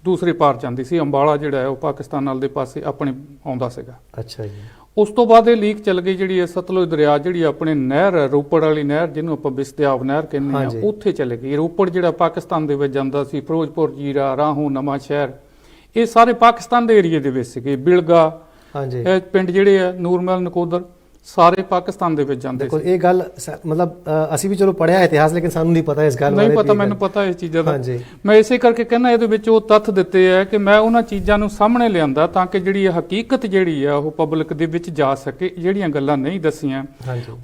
ਦੂਸਰੇ ਪਾਰ ਜਾਂਦੀ ਸੀ। ਅੰਬਾਲਾ ਜਿਹੜਾ ਹੈ ਉਹ ਪਾਕਿਸਤਾਨ ਨਾਲ ਦੇ ਪਾਸੇ ਆਪਣੇ ਆਉਂਦਾ ਸੀਗਾ। ਅੱਛਾ ਜੀ। ਉਸ ਤੋਂ ਬਾਅਦ ਇਹ ਲੀਕ ਚੱਲ ਗਈ, ਜਿਹੜੀ ਹੈ ਸਤਲੁਜ ਦਰਿਆ, ਜਿਹੜੀ ਆਪਣੇ ਨਹਿਰ ਹੈ, ਰੋਪੜ ਵਾਲੀ ਨਹਿਰ, ਜਿਹਨੂੰ ਆਪਾਂ ਬਿਸਤਿਆਬ ਨਹਿਰ ਕਹਿੰਦੇ ਆ, ਉੱਥੇ ਚਲੇ ਗਈ। ਰੋਪੜ ਜਿਹੜਾ ਪਾਕਿਸਤਾਨ ਦੇ ਵਿੱਚ ਜਾਂਦਾ ਸੀ, ਫਿਰੋਜ਼ਪੁਰ, ਜੀਰਾ, ਰਾਹੋਂ, ਨਵਾਂ ਸ਼ਹਿਰ, ਇਹ ਸਾਰੇ ਪਾਕਿਸਤਾਨ ਦੇ ਏਰੀਏ ਦੇ ਵਿੱਚ ਸੀਗੇ। ਬਿਲਗਾ, ਇਹ ਪਿੰਡ ਜਿਹੜੇ ਆ, ਨੂਰਮਹਿਲ, ਨਕੋਦਰ, ਸਾਰੇ ਪਾਕਿਸਤਾਨ ਦੇ ਵਿੱਚ ਜਾਂਦੇ ਸੀ। ਇਹ ਗੱਲ ਮਤਲਬ ਅਸੀਂ ਵੀ ਚਲੋ ਪੜਿਆ ਇਤਿਹਾਸ, ਲੇਕਿਨ ਸਾਨੂੰ ਨਹੀਂ ਪਤਾ ਇਸ ਗੱਲ ਬਾਰੇ। ਨਹੀਂ ਪਤਾ, ਮੈਨੂੰ ਪਤਾ ਇਸ ਚੀਜ਼ਾਂ ਦਾ। ਮੈਂ ਇਸੇ ਕਰਕੇ ਕਹਿੰਦਾ ਇਹਦੇ ਵਿੱਚ ਉਹ ਤੱਥ ਦਿੱਤੇ ਆ ਕਿ ਮੈਂ ਉਹਨਾਂ ਚੀਜ਼ਾਂ ਨੂੰ ਸਾਹਮਣੇ ਲਿਆਂਦਾ ਤਾਂ ਕਿ ਜਿਹੜੀ ਹਕੀਕਤ ਜਿਹੜੀ ਆ ਉਹ ਪਬਲਿਕ ਦੇ ਵਿੱਚ ਜਾ ਸਕੇ, ਜਿਹੜੀਆਂ ਗੱਲਾਂ ਨਹੀਂ ਦੱਸੀਆਂ।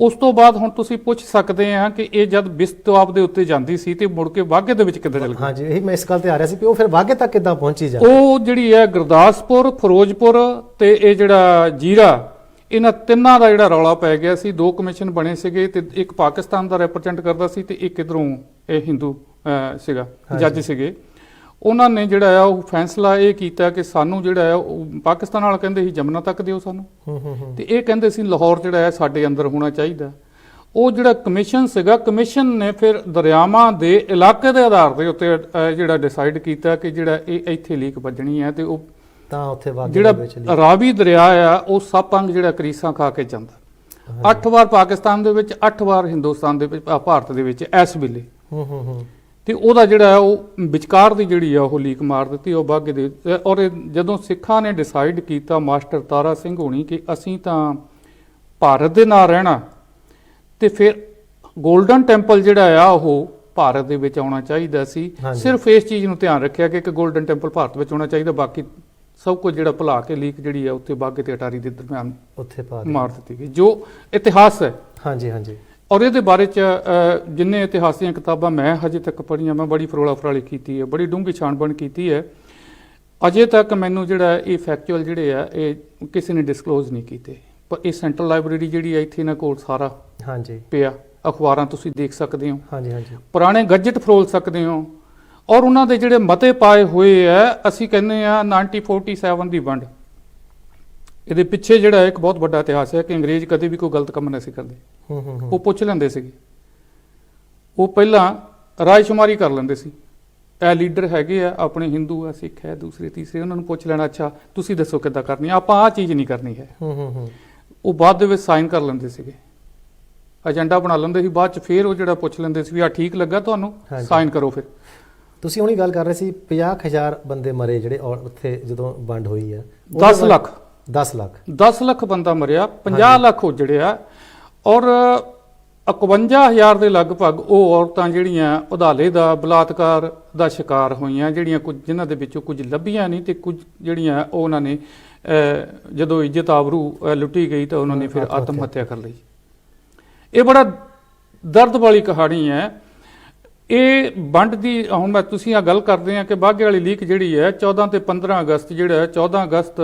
ਉਸ ਤੋਂ ਬਾਅਦ ਹੁਣ ਤੁਸੀਂ ਪੁੱਛ ਸਕਦੇ ਆ ਕਿ ਇਹ ਜਦ ਬਿਸਤਿਆਬ ਦੇ ਉੱਤੇ ਜਾਂਦੀ ਸੀ ਤੇ ਮੁੜ ਕੇ ਵਾਘੇ ਦੇ ਵਿੱਚ ਕਿੱਦਾਂ ਚਲ ਗਈ? ਹਾਂਜੀ, ਇਹੀ ਮੈਂ ਇਸ ਗੱਲ ਤੇ ਆ ਰਿਹਾ ਸੀ ਕਿ ਉਹ ਫਿਰ ਵਾਘੇ ਤੱਕ ਕਿੱਦਾਂ ਪਹੁੰਚੀ ਜਾ? ਉਹ ਜਿਹੜੀ ਹੈ ਗੁਰਦਾਸਪੁਰ, ਫਿਰੋਜ਼ਪੁਰ ਤੇ ਇਹ ਜਿਹੜਾ ਜੀਰਾ, ਇਹਨਾਂ ਤਿੰਨਾਂ ਦਾ ਜਿਹੜਾ ਰੌਲਾ ਪੈ ਗਿਆ ਸੀ। 2 ਕਮਿਸ਼ਨ ਬਣੇ ਸੀਗੇ, ਤੇ ਇੱਕ ਪਾਕਿਸਤਾਨ ਦਾ ਰਿਪਰੈਜ਼ੈਂਟ ਕਰਦਾ ਸੀ ਤੇ ਇੱਕ ਇਧਰੋਂ ਇਹ ਹਿੰਦੂ ਸੀਗਾ, ਜੱਜ ਸੀਗੇ। ਉਹਨਾਂ ਨੇ ਜਿਹੜਾ ਆ ਉਹ ਫੈਸਲਾ ਇਹ ਕੀਤਾ ਕਿ ਸਾਨੂੰ ਜਿਹੜਾ ਆ, ਪਾਕਿਸਤਾਨ ਵਾਲਾ ਕਹਿੰਦੇ ਸੀ ਜਮਨਾ ਤੱਕ ਦਿਓ ਸਾਨੂੰ, ਤੇ ਇਹ ਕਹਿੰਦੇ ਸੀ ਲਾਹੌਰ ਜਿਹੜਾ ਹੈ ਸਾਡੇ ਅੰਦਰ ਹੋਣਾ ਚਾਹੀਦਾ। ਉਹ ਜਿਹੜਾ ਕਮਿਸ਼ਨ ਸੀਗਾ, ਕਮਿਸ਼ਨ ਨੇ ਫਿਰ ਦਰਿਆਵਾਂ ਦੇ ਇਲਾਕੇ ਦੇ ਆਧਾਰ ਦੇ ਉੱਤੇ ਜਿਹੜਾ ਡਿਸਾਈਡ ਕੀਤਾ ਕਿ ਜਿਹੜਾ ਇਹ ਇੱਥੇ ਲੀਕ ਵੱਜਣੀ ਹੈ, ਤੇ ਉਹ ਤਾਂ ਉੱਥੇ ਜਿਹੜਾ ਰਾਵੀ ਦਰਿਆ ਆ ਉਹ ਸੱਪ ਵਾਂਗ ਜਿਹੜਾ ਕਰੀਸਾਂ ਖਾ ਕੇ ਜਾਂਦਾ। 8 ਵਾਰ ਪਾਕਿਸਤਾਨ ਦੇ ਵਿੱਚ, 8 ਵਾਰ ਹਿੰਦੁਸਤਾਨ ਦੇ ਵਿੱਚ, ਭਾਰਤ ਦੇ ਵਿੱਚ ਇਸ ਵੇਲੇ। ਤੇ ਉਹਦਾ ਜਿਹੜਾ ਉਹ ਵਿਚਕਾਰ ਦੀ ਜਿਹੜੀ ਆ ਉਹ ਲੀਕ ਮਾਰ ਦਿੱਤੀ ਉਹ ਬਾਗੇ ਦੇ। ਔਰ ਜਦੋਂ ਸਿੱਖਾਂ ਨੇ ਡਿਸਾਈਡ ਕੀਤਾ, ਮਾਸਟਰ ਤਾਰਾ ਸਿੰਘ ਹੋਣੀ, ਕਿ ਅਸੀਂ ਤਾਂ ਭਾਰਤ ਦੇ ਨਾਲ ਰਹਿਣਾ, ਤੇ ਫਿਰ ਗੋਲਡਨ ਟੈਂਪਲ ਜਿਹੜਾ ਆ ਉਹ ਭਾਰਤ ਦੇ ਵਿੱਚ ਆਉਣਾ ਚਾਹੀਦਾ ਸੀ। ਸਿਰਫ ਇਸ ਚੀਜ਼ ਨੂੰ ਧਿਆਨ ਰੱਖਿਆ ਕਿ ਇੱਕ ਗੋਲਡਨ ਟੈਂਪਲ ਭਾਰਤ ਵਿੱਚ ਹੋਣਾ ਚਾਹੀਦਾ, ਬਾਕੀ ਸਭ ਕੁਝ ਜਿਹੜਾ ਭੁਲਾ ਕੇ ਲੀਕ ਜਿਹੜੀ ਆ ਉੱਥੇ ਬਾਗੇ ਤੇ ਅਟਾਰੀ ਦੇ ਦਰਮਿਆਨ ਉੱਥੇ ਮਾਰ ਦਿੱਤੀ ਗਈ, ਜੋ ਇਤਿਹਾਸ ਹੈ। ਹਾਂਜੀ ਹਾਂਜੀ। ਔਰ ਇਹਦੇ ਬਾਰੇ ਚ ਜਿੰਨੇ ਇਤਿਹਾਸ ਦੀਆਂ ਕਿਤਾਬਾਂ ਮੈਂ ਹਜੇ ਤੱਕ ਪੜ੍ਹੀਆਂ, ਮੈਂ ਬੜੀ ਫਰੋਲਾ ਫਰਾਲੀ ਕੀਤੀ ਹੈ, ਬੜੀ ਡੂੰਘੀ ਛਾਣਬੀਣ ਕੀਤੀ ਹੈ। ਅਜੇ ਤੱਕ ਮੈਨੂੰ ਜਿਹੜਾ ਇਹ ਫੈਕਚੁਅਲ ਜਿਹੜੇ ਆ ਇਹ ਕਿਸੇ ਨੇ ਡਿਸਕਲੋਜ਼ ਨਹੀਂ ਕੀਤੇ। ਪਰ ਇਹ ਸੈਂਟਰਲ ਲਾਇਬ੍ਰੇਰੀ ਜਿਹੜੀ ਆ ਇੱਥੇ ਇਹਨਾਂ ਕੋਲ ਸਾਰਾ ਪਿਆ, ਅਖਬਾਰਾਂ ਤੁਸੀਂ ਦੇਖ ਸਕਦੇ ਹੋ, ਪੁਰਾਣੇ ਗੱਜਟ ਫਰੋਲ ਸਕਦੇ ਹੋ। ਔਰ ਉਹਨਾਂ ਦੇ ਜਿਹੜੇ ਮਤੇ ਪਾਏ ਹੋਏ ਆ, ਅਸੀਂ ਕਹਿੰਦੇ ਆ 1947 ਦੀ ਵੰਡ, ਇਹਦੇ ਪਿੱਛੇ ਜਿਹੜਾ ਇੱਕ ਬਹੁਤ ਵੱਡਾ ਇਤਿਹਾਸ ਹੈ ਕਿ ਅੰਗਰੇਜ਼ ਕਦੇ ਵੀ ਕੋਈ ਗਲਤ ਕੰਮ ਨਹੀਂ ਸੀ ਕਰਦੇ। ਉਹ ਪੁੱਛ ਲੈਂਦੇ ਸੀਗੇ, ਉਹ ਪਹਿਲਾਂ ਰਾਇਸ਼ੁਮਾਰੀ ਕਰ ਲੈਂਦੇ ਸੀ, ਇਹ ਲੀਡਰ ਹੈਗੇ ਆ ਆਪਣੇ, ਹਿੰਦੂ ਆ, ਸਿੱਖ ਹੈ, ਦੂਸਰੇ ਤੀਸਰੇ, ਉਹਨਾਂ ਨੂੰ ਪੁੱਛ ਲੈਣਾ, ਅੱਛਾ ਤੁਸੀਂ ਦੱਸੋ ਕਿੱਦਾਂ ਕਰਨੀ, ਆਪਾਂ ਆਹ ਚੀਜ਼ ਨਹੀਂ ਕਰਨੀ ਹੈ। ਉਹ ਬਾਅਦ ਦੇ ਵਿੱਚ ਸਾਈਨ ਕਰ ਲੈਂਦੇ ਸੀਗੇ, ਏਜੰਡਾ ਬਣਾ ਲੈਂਦੇ ਸੀ, ਬਾਅਦ ਚ ਫਿਰ ਉਹ ਜਿਹੜਾ ਪੁੱਛ ਲੈਂਦੇ ਸੀ ਵੀ ਆ ਠੀਕ ਲੱਗਾ ਤੁਹਾਨੂੰ, ਹਾਂਜੀ। ਸਾਈਨ ਕਰੋ ਫਿਰ। ਤੁਸੀਂ ਹੁਣੀ ਗੱਲ ਕਰ ਰਹੇ ਸੀ 50,000 ਬੰਦੇ ਮਰੇ ਜਿਹੜੇ ਉੱਥੇ ਜਦੋਂ ਵੰਡ ਹੋਈ ਆ। 10 ਲੱਖ 10 ਲੱਖ 10 ਲੱਖ ਬੰਦਾ ਮਰਿਆ, 50 ਲੱਖ ਉਜੜਿਆ, ਔਰ 51,000 ਦੇ ਲਗਭਗ ਉਹ ਔਰਤਾਂ ਜਿਹੜੀਆਂ ਉਧਾਲੇ ਦਾ ਬਲਾਤਕਾਰ ਦਾ ਸ਼ਿਕਾਰ ਹੋਈਆਂ, ਜਿਹੜੀਆਂ ਕੁਝ ਜਿਨ੍ਹਾਂ ਦੇ ਵਿੱਚੋਂ ਕੁਝ ਲੱਭੀਆਂ ਨਹੀਂ ਤੇ ਕੁਝ ਜਿਹੜੀਆਂ ਉਹ ਉਹਨਾਂ ਨੇ ਜਦੋਂ ਇੱਜ਼ਤ ਆਬਰੂ ਲੁੱਟੀ ਗਈ ਤਾਂ ਉਹਨਾਂ ਨੇ ਫਿਰ ਆਤਮ ਹੱਤਿਆ ਕਰ ਲਈ। ਇਹ ਬੜਾ ਦਰਦ ਵਾਲੀ ਕਹਾਣੀ ਹੈ। ਇਹ ਵੰਡ ਦੀ ਹੁਣ ਮੈਂ ਤੁਸੀਂ ਆ ਗੱਲ ਕਰਦੇ ਆ ਕਿ ਬਾਘੇ ਵਾਲੀ ਲੀਕ ਜਿਹੜੀ ਹੈ 14 ਤੇ 15 ਅਗਸਤ ਜਿਹੜਾ ਹੈ 14 ਅਗਸਤ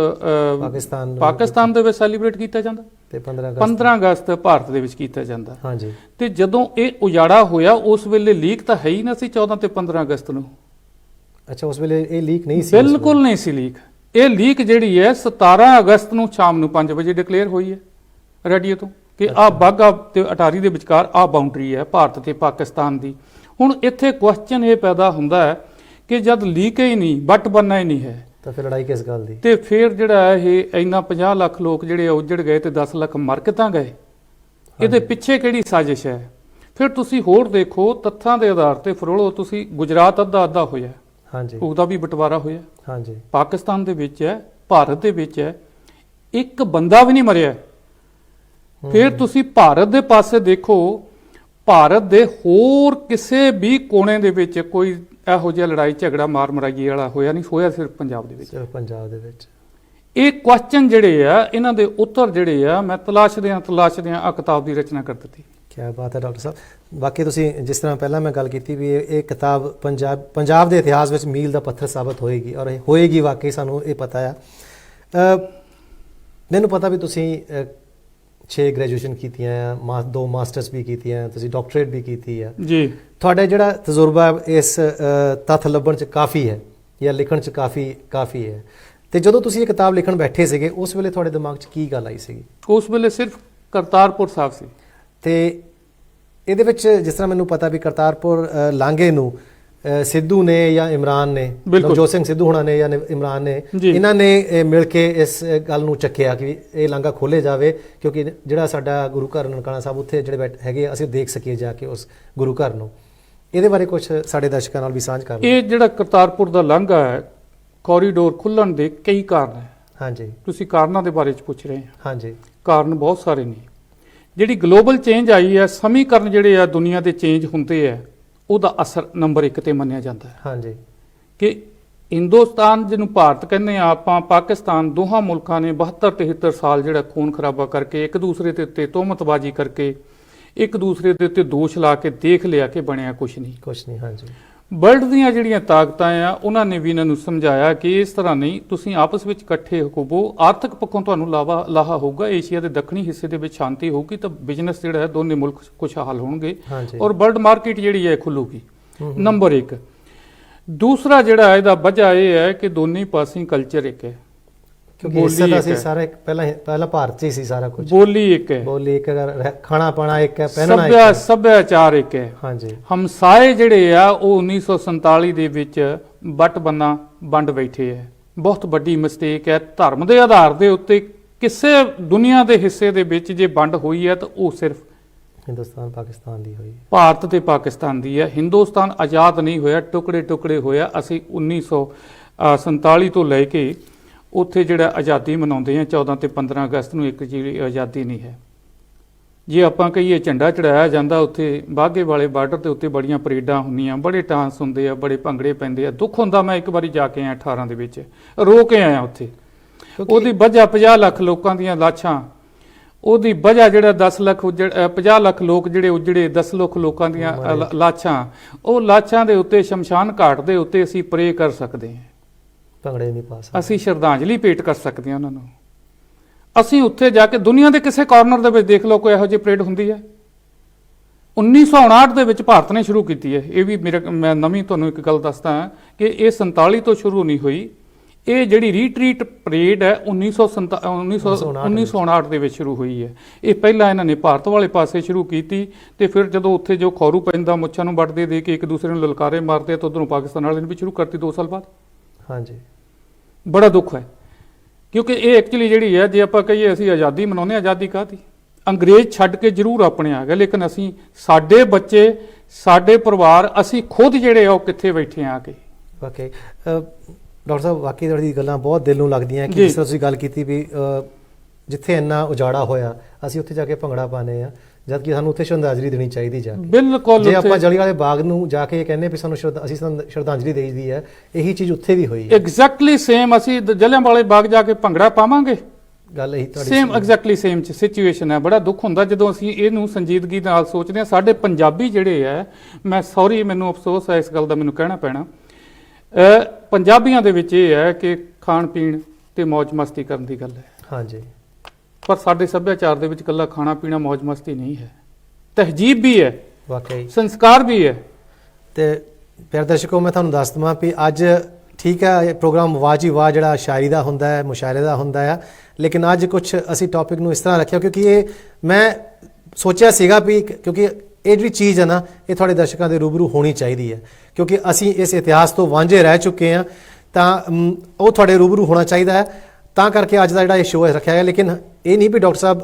ਪਾਕਿਸਤਾਨ ਦੇ ਵਿੱਚ ਸੈਲੀਬ੍ਰੇਟ ਕੀਤਾ ਜਾਂਦਾ ਤੇ 15 ਅਗਸਤ ਭਾਰਤ ਦੇ ਵਿੱਚ ਕੀਤਾ ਜਾਂਦਾ। ਹਾਂਜੀ। ਤੇ ਜਦੋਂ ਇਹ ਉਜਾੜਾ ਹੋਇਆ ਉਸ ਵੇਲੇ ਲੀਕ ਤਾਂ ਹੈ ਹੀ ਨਾ ਸੀ 14 ਤੇ 15 ਅਗਸਤ ਨੂੰ। ਅੱਛਾ, ਉਸ ਵੇਲੇ ਇਹ ਲੀਕ ਨਹੀਂ ਸੀ? ਬਿਲਕੁਲ ਨਹੀਂ ਸੀ ਲੀਕ। ਇਹ ਲੀਕ ਜਿਹੜੀ ਹੈ 17 ਅਗਸਤ ਨੂੰ ਸ਼ਾਮ ਨੂੰ 5 ਵਜੇ ਡਿਕਲੇਅਰ ਹੋਈ ਹੈ ਰੇਡੀਓ ਤੋਂ ਕਿ ਆ ਬਾਘਾ ਤੇ ਅਟਾਰੀ ਦੇ ਵਿਚਕਾਰ ਆ ਬਾਉਂਡਰੀ ਹੈ ਭਾਰਤ ਤੇ ਪਾਕਿਸਤਾਨ ਦੀ। ਹੁਣ ਇੱਥੇ ਕੁਐਸਚਨ ਇਹ ਪੈਦਾ ਹੁੰਦਾ ਹੈ ਕਿ ਜਦ ਲੀਕ ਹੀ ਨਹੀਂ, ਵੱਟ ਬੰਨਾ ਹੀ ਨਹੀਂ ਹੈ, ਤਾਂ ਫਿਰ ਲੜਾਈ ਕਿਸ ਗੱਲ ਦੀ? ਤੇ ਫਿਰ ਜਿਹੜਾ ਇਹ ਇੰਨਾ 50 ਲੱਖ ਲੋਕ ਜਿਹੜੇ ਉਜੜ ਗਏ ਤੇ 10 ਲੱਖ ਮਰ ਕਿੱਦਾਂ ਗਏ? ਇਹਦੇ ਪਿੱਛੇ ਕਿਹੜੀ ਸਾਜ਼ਿਸ਼ ਹੈ? ਫਿਰ ਤੁਸੀਂ ਹੋਰ ਦੇਖੋ, ਤੱਥਾਂ ਦੇ ਆਧਾਰ ਤੇ ਫਰੋਲੋ ਤੁਸੀਂ, ਗੁਜਰਾਤ ਅੱਧਾ ਅੱਧਾ ਹੋਇਆ, ਹਾਂਜੀ, ਉਹਦਾ ਵੀ ਬਟਵਾਰਾ ਹੋਇਆ, ਹਾਂਜੀ, ਪਾਕਿਸਤਾਨ ਦੇ ਵਿੱਚ ਹੈ, ਭਾਰਤ ਦੇ ਵਿੱਚ ਹੈ, ਇੱਕ ਬੰਦਾ ਵੀ ਨਹੀਂ ਮਰਿਆ। ਫਿਰ ਤੁਸੀਂ ਭਾਰਤ ਦੇ ਪਾਸੇ ਦੇਖੋ, ਭਾਰਤ ਦੇ ਹੋਰ ਕਿਸੇ ਵੀ ਕੋਨੇ ਦੇ ਵਿੱਚ ਕੋਈ ਇਹੋ ਜਿਹਾ ਲੜਾਈ ਝਗੜਾ ਮਾਰ ਮਰਾਈ ਵਾਲਾ ਹੋਇਆ ਨਹੀਂ, ਹੋਇਆ ਸਿਰਫ ਪੰਜਾਬ ਦੇ ਵਿੱਚ। ਸਿਰਫ ਪੰਜਾਬ ਦੇ ਵਿੱਚ। ਇਹ ਕੁਐਸਚਨ ਜਿਹੜੇ ਆ ਇਹਨਾਂ ਦੇ ਉੱਤਰ ਜਿਹੜੇ ਆ ਮੈਂ ਤਲਾਸ਼ਦਿਆਂ ਆ ਕਿਤਾਬ ਦੀ ਰਚਨਾ ਕਰ ਦਿੱਤੀ। ਕੀ ਬਾਤ ਹੈ ਡਾਕਟਰ ਸਾਹਿਬ। ਬਾਕੀ ਤੁਸੀਂ ਜਿਸ ਤਰ੍ਹਾਂ ਪਹਿਲਾਂ ਮੈਂ ਗੱਲ ਕੀਤੀ ਵੀ ਇਹ ਕਿਤਾਬ ਪੰਜਾਬ ਦੇ ਇਤਿਹਾਸ ਵਿੱਚ ਮੀਲ ਦਾ ਪੱਥਰ ਸਾਬਤ ਹੋਏਗੀ, ਔਰ ਇਹ ਹੋਏਗੀ ਵਾਕਈ, ਸਾਨੂੰ ਇਹ ਪਤਾ ਆ। ਮੈਨੂੰ ਪਤਾ ਵੀ ਤੁਸੀਂ 6 ਗ੍ਰੈਜੂਏਸ਼ਨ ਕੀਤੀਆਂ ਆ, 2 ਮਾਸਟਰਸ ਵੀ ਕੀਤੀਆਂ, ਤੁਸੀਂ ਡਾਕਟਰੇਟ ਵੀ ਕੀਤੀ ਆ ਜੀ। ਤੁਹਾਡਾ ਜਿਹੜਾ ਤਜਰਬਾ ਇਸ ਤੱਥ ਲੱਭਣ 'ਚ ਕਾਫੀ ਹੈ ਜਾਂ ਲਿਖਣ 'ਚ ਕਾਫੀ ਹੈ। ਤੇ ਜਦੋਂ ਤੁਸੀਂ ਇਹ ਕਿਤਾਬ ਲਿਖਣ ਬੈਠੇ ਸੀਗੇ ਉਸ ਵੇਲੇ ਤੁਹਾਡੇ ਦਿਮਾਗ 'ਚ ਕੀ ਗੱਲ ਆਈ ਸੀਗੀ? ਉਸ ਵੇਲੇ ਸਿਰਫ ਕਰਤਾਰਪੁਰ ਸਾਹਿਬ ਸੀ। ਤੇ ਇਹਦੇ ਵਿੱਚ ਜਿਸ ਤਰ੍ਹਾਂ ਮੈਨੂੰ ਪਤਾ ਵੀ ਕਰਤਾਰਪੁਰ ਲਾਂਘੇ ਨੂੰ ਸਿੱਧੂ ਨੇ ਜਾਂ ਇਮਰਾਨ ਨੇ, ਨਵਜੋਤ ਸਿੰਘ ਸਿੱਧੂ ਹੋਣਾ ਨੇ ਜਾਂ ਇਮਰਾਨ ਨੇ, ਇਹਨਾਂ ਨੇ ਮਿਲ ਕੇ ਇਸ ਗੱਲ ਨੂੰ ਚੱਕਿਆ ਕਿ ਇਹ ਲਾਂਘਾ ਖੋਲ੍ਹਿਆ ਜਾਵੇ, ਕਿਉਂਕਿ ਜਿਹੜਾ ਸਾਡਾ ਗੁਰੂ ਘਰ ਨਨਕਾਣਾ ਸਾਹਿਬ ਉੱਥੇ ਜਿਹੜੇ ਹੈਗੇ ਅਸੀਂ ਦੇਖ ਸਕੀਏ ਜਾ ਕੇ ਉਸ ਗੁਰੂ ਘਰ ਨੂੰ। ਇਹਦੇ ਬਾਰੇ ਕੁਝ ਸਾਡੇ ਦਰਸ਼ਕਾਂ ਨਾਲ ਵੀ ਸਾਂਝ ਕਰ ਲਓ। ਇਹ ਜਿਹੜਾ ਕਰਤਾਰਪੁਰ ਦਾ ਲਾਂਘਾ ਹੈ, ਕੋਰੀਡੋਰ ਖੁੱਲਣ ਦੇ ਕਈ ਕਾਰਨ ਹੈ। ਹਾਂਜੀ, ਤੁਸੀਂ ਕਾਰਨਾਂ ਦੇ ਬਾਰੇ 'ਚ ਪੁੱਛ ਰਹੇ ਹੋ। ਹਾਂਜੀ, ਕਾਰਨ ਬਹੁਤ ਸਾਰੇ ਨੇ। ਜਿਹੜੀ ਗਲੋਬਲ ਚੇਂਜ ਆਈ ਹੈ, ਸਮੀਕਰਨ ਜਿਹੜੇ ਆ ਦੁਨੀਆ ਦੇ ਚੇਂਜ ਹੁੰਦੇ ਆ, ਉਹਦਾ ਅਸਰ ਨੰਬਰ 1 ਤੇ ਮੰਨਿਆ ਜਾਂਦਾ ਹੈ। ਹਾਂਜੀ, ਕਿ ਹਿੰਦੁਸਤਾਨ ਜਿਹਨੂੰ ਭਾਰਤ ਕਹਿੰਦੇ ਆ ਆਪਾਂ, ਪਾਕਿਸਤਾਨ, ਦੋਹਾਂ ਮੁਲਕਾਂ ਨੇ 72-73 ਸਾਲ ਜਿਹੜਾ ਖੂਨ ਖਰਾਬਾ ਕਰਕੇ, ਇੱਕ ਦੂਸਰੇ ਦੇ ਉੱਤੇ ਤੋਹਮਤਬਾਜ਼ੀ ਕਰਕੇ, ਇੱਕ ਦੂਸਰੇ ਦੇ ਉੱਤੇ ਦੋਸ਼ ਲਾ ਕੇ ਦੇਖ ਲਿਆ ਕਿ ਬਣਿਆ ਕੁਛ ਨਹੀਂ। ਹਾਂਜੀ। ਵਰਲਡ ਦੀਆਂ ਜਿਹੜੀਆਂ ਤਾਕਤਾਂ ਆ ਉਹਨਾਂ ਨੇ ਵੀ ਇਹਨਾਂ ਨੂੰ ਸਮਝਾਇਆ ਕਿ ਇਸ ਤਰ੍ਹਾਂ ਨਹੀਂ, ਤੁਸੀਂ ਆਪਸ ਵਿੱਚ ਇਕੱਠੇ ਹੋਵੋ, ਆਰਥਿਕ ਪੱਖੋਂ ਤੁਹਾਨੂੰ ਲਾਹਾ ਹੋਊਗਾ, ਏਸ਼ੀਆ ਦੇ ਦੱਖਣੀ ਹਿੱਸੇ ਦੇ ਵਿੱਚ ਸ਼ਾਂਤੀ ਹੋਊਗੀ ਤਾਂ ਬਿਜ਼ਨਸ ਜਿਹੜਾ ਹੈ ਦੋਨੇ ਮੁਲਕ ਖੁਸ਼ਹਾਲ ਹੋਣਗੇ ਔਰ ਵਰਲਡ ਮਾਰਕੀਟ ਜਿਹੜੀ ਹੈ ਖੁੱਲੂਗੀ। ਨੰਬਰ 1। ਦੂਸਰਾ ਜਿਹੜਾ ਇਹਦਾ ਵਜ੍ਹਾ ਇਹ ਹੈ ਕਿ ਦੋਨੇ ਪਾਸੇ ਕਲਚਰ ਇੱਕ ਹੈ, ਕਿਉਂਕਿ ਹਿੱਸਾ ਤਾਂ ਅਸੀਂ ਸਾਰਾ ਪਹਿਲਾਂ ਭਾਰਤ 'ਚ ਹੀ ਸੀ ਸਾਰਾ ਕੁਝ। ਬੋਲੀ ਇੱਕ ਹੈ, ਖਾਣਾ ਪਾਣਾ ਇੱਕ ਹੈ, ਪਹਿਨਣਾ ਇੱਕ ਹੈ, ਸੱਭਿਆਚਾਰ ਇੱਕ ਹੈ। ਹਾਂਜੀ। ਹਮਸਾਏ ਜਿਹੜੇ ਆ ਉਹ 1947 ਦੇ ਵਿੱਚ ਵੱਟ ਬੰਨਾ ਵੰਡ ਬੈਠੇ ਹੈ। ਬਹੁਤ ਵੱਡੀ ਮਿਸਟੇਕ ਹੈ। ਧਰਮ ਦੇ ਆਧਾਰ ਦੇ ਉੱਤੇ ਕਿਸੇ ਦੁਨੀਆ ਦੇ ਹਿੱਸੇ ਦੇ ਵਿੱਚ ਜੇ ਵੰਡ ਹੋਈ ਹੈ ਤਾਂ ਉਹ ਸਿਰਫ ਹਿੰਦੁਸਤਾਨ ਪਾਕਿਸਤਾਨ ਦੀ ਹੋਈ, ਭਾਰਤ ਤੇ ਪਾਕਿਸਤਾਨ ਦੀ ਹੈ। ਹਿੰਦੁਸਤਾਨ ਆਜ਼ਾਦ ਨਹੀਂ ਹੋਇਆ, ਟੁਕੜੇ ਹੋਇਆ। ਅਸੀਂ 1947 ਤੋਂ ਲੈ ਕੇ ਉੱਥੇ ਜਿਹੜਾ ਆਜ਼ਾਦੀ ਮਨਾਉਂਦੇ ਆ 14 ਤੇ 15 ਅਗਸਤ ਨੂੰ, ਇੱਕ ਜਿਹੜੀ ਆਜ਼ਾਦੀ ਨਹੀਂ ਹੈ। ਜੇ ਆਪਾਂ ਕਹੀਏ ਝੰਡਾ ਚੜਾਇਆ ਜਾਂਦਾ ਉੱਥੇ ਬਾਘੇ ਵਾਲੇ ਬਾਰਡਰ ਦੇ ਉੱਤੇ, ਬੜੀਆਂ ਪਰੇਡਾਂ ਹੁੰਦੀਆਂ, ਬੜੇ ਟਾਂਸ ਹੁੰਦੇ ਆ, ਬੜੇ ਭੰਗੜੇ ਪੈਂਦੇ ਆ। ਦੁੱਖ ਹੁੰਦਾ, ਮੈਂ ਇੱਕ ਵਾਰੀ ਜਾ ਕੇ ਆਇਆ 18 ਦੇ ਵਿੱਚ, ਰੋ ਕੇ ਆਇਆ ਉੱਥੇ। ਉਹਦੀ ਵਜ੍ਹਾ 50 ਲੱਖ ਲੋਕਾਂ ਦੀਆਂ ਲਾਸ਼ਾਂ, ਉਹਦੀ ਵਜ੍ਹਾ ਜਿਹੜਾ 10 ਲੱਖ 50 ਲੱਖ ਲੋਕ ਜਿਹੜੇ ਉਜੜੇ, 10 ਲੱਖ ਲੋਕਾਂ ਦੀਆਂ ਲਾਸ਼ਾਂ, ਉਹ ਲਾਸ਼ਾਂ ਦੇ ਉੱਤੇ ਸ਼ਮਸ਼ਾਨ ਘਾਟ ਦੇ ਉੱਤੇ ਅਸੀਂ ਪ੍ਰੇ ਕਰ ਸਕਦੇ ਹਾਂ, ਭੰਗੜੇ ਨਹੀਂ ਪਾ ਸਕਦੇ, ਅਸੀਂ ਸ਼ਰਧਾਂਜਲੀ ਭੇਟ ਕਰ ਸਕਦੇ ਹਾਂ ਉਹਨਾਂ ਨੂੰ। ਅਸੀਂ ਉੱਥੇ ਜਾ ਕੇ ਦੁਨੀਆ ਦੇ ਕਿਸੇ ਕਾਰਨਰ ਦੇ ਵਿੱਚ ਦੇਖ ਲਓ ਕੋਈ ਇਹੋ ਜਿਹੀ ਪਰੇਡ ਹੁੰਦੀ ਹੈ। 1959 ਦੇ ਵਿੱਚ ਭਾਰਤ ਨੇ ਸ਼ੁਰੂ ਕੀਤੀ ਹੈ। ਇਹ ਵੀ ਮੈਂ ਨਵੀਂ ਤੁਹਾਨੂੰ ਇੱਕ ਗੱਲ ਦੱਸਦਾ ਕਿ ਇਹ 47 ਤੋਂ ਸ਼ੁਰੂ ਨਹੀਂ ਹੋਈ। ਇਹ ਜਿਹੜੀ ਰੀਟਰੀਟ ਪਰੇਡ ਹੈ 1959 ਦੇ ਵਿੱਚ ਸ਼ੁਰੂ ਹੋਈ ਹੈ। ਇਹ ਪਹਿਲਾਂ ਇਹਨਾਂ ਨੇ ਭਾਰਤ ਵਾਲੇ ਪਾਸੇ ਸ਼ੁਰੂ ਕੀਤੀ ਤੇ ਫਿਰ ਜਦੋਂ ਉੱਥੇ ਜੋ ਖੌਰੂ ਪੈਂਦਾ, ਮੁੱਛਾਂ ਨੂੰ ਵੱਢਦੇ ਦੇ ਕੇ ਇੱਕ ਦੂਸਰੇ ਨੂੰ ਲਲਕਾਰੇ ਮਾਰਦੇ, ਤਾਂ ਉੱਧਰੋਂ ਪਾਕਿਸਤਾਨ ਵਾਲੇ ਨੇ ਵੀ ਸ਼ੁਰੂ ਕਰਤੀ 2 ਸਾਲ ਬਾਅਦ। ਹਾਂਜੀ, ਬੜਾ ਦੁੱਖ ਹੈ। ਕਿਉਂਕਿ ਇਹ ਐਕਚੁਅਲੀ ਜਿਹੜੀ ਹੈ, ਜੇ ਆਪਾਂ ਕਹੀਏ ਅਸੀਂ ਆਜ਼ਾਦੀ ਮਨਾਉਂਦੇ, ਆਜ਼ਾਦੀ ਕਾਹਦੀ? ਅੰਗਰੇਜ਼ ਛੱਡ ਕੇ ਜ਼ਰੂਰ ਆਪਣੇ ਆ ਗਏ, ਲੇਕਿਨ ਅਸੀਂ, ਸਾਡੇ ਬੱਚੇ, ਸਾਡੇ ਪਰਿਵਾਰ, ਅਸੀਂ ਖੁਦ ਜਿਹੜੇ ਆ ਉਹ ਕਿੱਥੇ ਬੈਠੇ ਆ ਕੇ। ਵਾਕਈ ਡਾਕਟਰ ਸਾਹਿਬ, ਵਾਕਈ ਤੁਹਾਡੀ ਗੱਲਾਂ ਬਹੁਤ ਦਿਲ ਨੂੰ ਲੱਗਦੀਆਂ ਕਿ ਜੀ। ਜਿਸ ਤਰ੍ਹਾਂ ਤੁਸੀਂ ਗੱਲ ਕੀਤੀ ਵੀ ਜਿੱਥੇ ਇੰਨਾ ਉਜਾੜਾ ਹੋਇਆ ਅਸੀਂ ਉੱਥੇ ਜਾ ਕੇ ਭੰਗੜਾ ਪਾਉਂਦੇ ਆ, ਜਦ ਕਿ ਸਾਨੂੰ ਉੱਥੇ ਸ਼ਰਧਾਂਜਲੀ ਦੇਣੀ ਚਾਹੀਦੀ ਜਾ ਕੇ। ਬਿਲਕੁਲ। ਜੇ ਆਪਾਂ ਜਲਿਆਂਵਾਲੇ ਬਾਗ ਨੂੰ ਜਾ ਕੇ ਕਹਿੰਦੇ ਵੀ ਸਾਨੂੰ ਅਸੀਂ ਸ਼ਰਧਾਂਜਲੀ ਦੇਈਦੀ ਹੈ, ਇਹੀ ਚੀਜ਼ ਉੱਥੇ ਵੀ ਹੋਈ ਹੈ। ਐਗਜ਼ੈਕਟਲੀ ਸੇਮ ਅਸੀਂ ਜਲਿਆਂਵਾਲੇ ਬਾਗ ਜਾ ਕੇ ਭੰਗੜਾ ਪਾਵਾਂਗੇ, ਗੱਲ ਇਹੀ ਤੁਹਾਡੀ ਸੇਮ ਐਗਜ਼ੈਕਟਲੀ ਸੇਮ ਸਿਚੁਏਸ਼ਨ ਹੈ। ਬੜਾ ਦੁੱਖ ਹੁੰਦਾ ਜਦੋਂ ਅਸੀਂ ਇਹਨੂੰ ਸੰਜੀਦਗੀ ਨਾਲ ਸੋਚਦੇ ਹਾਂ। ਸਾਡੇ ਪੰਜਾਬੀ ਜਿਹੜੇ ਹੈ, ਮੈਂ ਸੌਰੀ, ਮੈਨੂੰ ਅਫਸੋਸ ਹੈ ਇਸ ਗੱਲ ਦਾ, ਮੈਨੂੰ ਕਹਿਣਾ ਪੈਣਾ, ਪੰਜਾਬੀਆਂ ਦੇ ਵਿੱਚ ਇਹ ਹੈ ਕਿ ਖਾਣ ਪੀਣ ਤੇ ਮौज ਮਸਤੀ ਕਰਨ ਦੀ ਗੱਲ ਹੈ। ਹਾਂਜੀ। ਪਰ ਸਾਡੇ ਸੱਭਿਆਚਾਰ ਦੇ ਵਿੱਚ ਇਕੱਲਾ ਖਾਣਾ ਪੀਣਾ ਮौज ਮਸਤੀ ਨਹੀਂ ਹੈ, ਤਹਿਜੀਬ ਵੀ ਹੈ, ਵਾਕਈ ਸੰਸਕਾਰ ਵੀ ਹੈ। ਤੇ ਪਿਆਰੇ ਦਰਸ਼ਕੋ, ਮੈਂ ਤੁਹਾਨੂੰ ਦੱਸ ਦਵਾਂ ਵੀ ਅੱਜ ਠੀਕ ਹੈ ਇਹ ਪ੍ਰੋਗਰਾਮ ਵਾਹ ਜੀ ਵਾਹ ਜਿਹੜਾ ਸ਼ਾਇਰੀ ਦਾ ਹੁੰਦਾ ਹੈ, ਮੁਸ਼ਾਇਰੇ ਦਾ ਹੁੰਦਾ ਹੈ, ਲੇਕਿਨ ਅੱਜ ਕੁਝ ਅਸੀਂ ਟੌਪਿਕ ਨੂੰ ਇਸ ਤਰ੍ਹਾਂ ਰੱਖਿਆ ਕਿਉਂਕਿ ਇਹ ਮੈਂ ਸੋਚਿਆ ਸੀਗਾ ਵੀ ਕਿਉਂਕਿ ਇਹ ਜਿਹੜੀ ਚੀਜ਼ ਹੈ ਨਾ, ਇਹ ਤੁਹਾਡੇ ਦਰਸ਼ਕਾਂ ਦੇ ਰੂਬਰੂ ਹੋਣੀ ਚਾਹੀਦੀ ਹੈ, ਕਿਉਂਕਿ ਅਸੀਂ ਇਸ ਇਤਿਹਾਸ ਤੋਂ ਵਾਂਝੇ ਰਹਿ ਚੁੱਕੇ ਹਾਂ, ਤਾਂ ਉਹ ਤੁਹਾਡੇ ਰੂਬਰੂ ਹੋਣਾ ਚਾਹੀਦਾ ਹੈ। ਤਾਂ ਕਰਕੇ ਅੱਜ ਦਾ ਜਿਹੜਾ ਇਹ ਸ਼ੋਅ ਰੱਖਿਆ ਗਿਆ। ਲੇਕਿਨ ਇਹ ਨਹੀਂ ਵੀ ਡਾਕਟਰ ਸਾਹਿਬ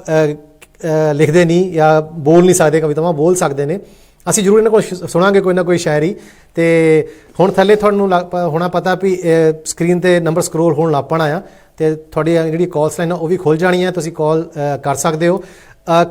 ਲਿਖਦੇ ਨਹੀਂ ਜਾਂ ਬੋਲ ਨਹੀਂ ਸਕਦੇ, ਕਵਿਤਾਵਾਂ ਬੋਲ ਸਕਦੇ ਨੇ। ਅਸੀਂ ਜ਼ਰੂਰ ਇਹਨਾਂ ਕੋਲ ਸੁਣਾਂਗੇ ਕੋਈ ਨਾ ਕੋਈ ਸ਼ਾਇਰੀ। ਤੇ ਹੁਣ ਥੱਲੇ ਤੁਹਾਨੂੰ ਹੋਣਾ ਪਤਾ ਵੀ ਸਕਰੀਨ ਤੇ ਨੰਬਰ ਸਕਰੋਲ ਹੋਣ ਲੱਗ ਪੈਣਾ ਆ, ਤੇ ਤੁਹਾਡੀ ਜਿਹੜੀ ਕਾਲਸ ਲਾਈਨ ਉਹ ਵੀ ਖੁੱਲ ਜਾਣੀ ਹੈ, ਤੁਸੀਂ ਕਾਲ ਕਰ ਸਕਦੇ ਹੋ।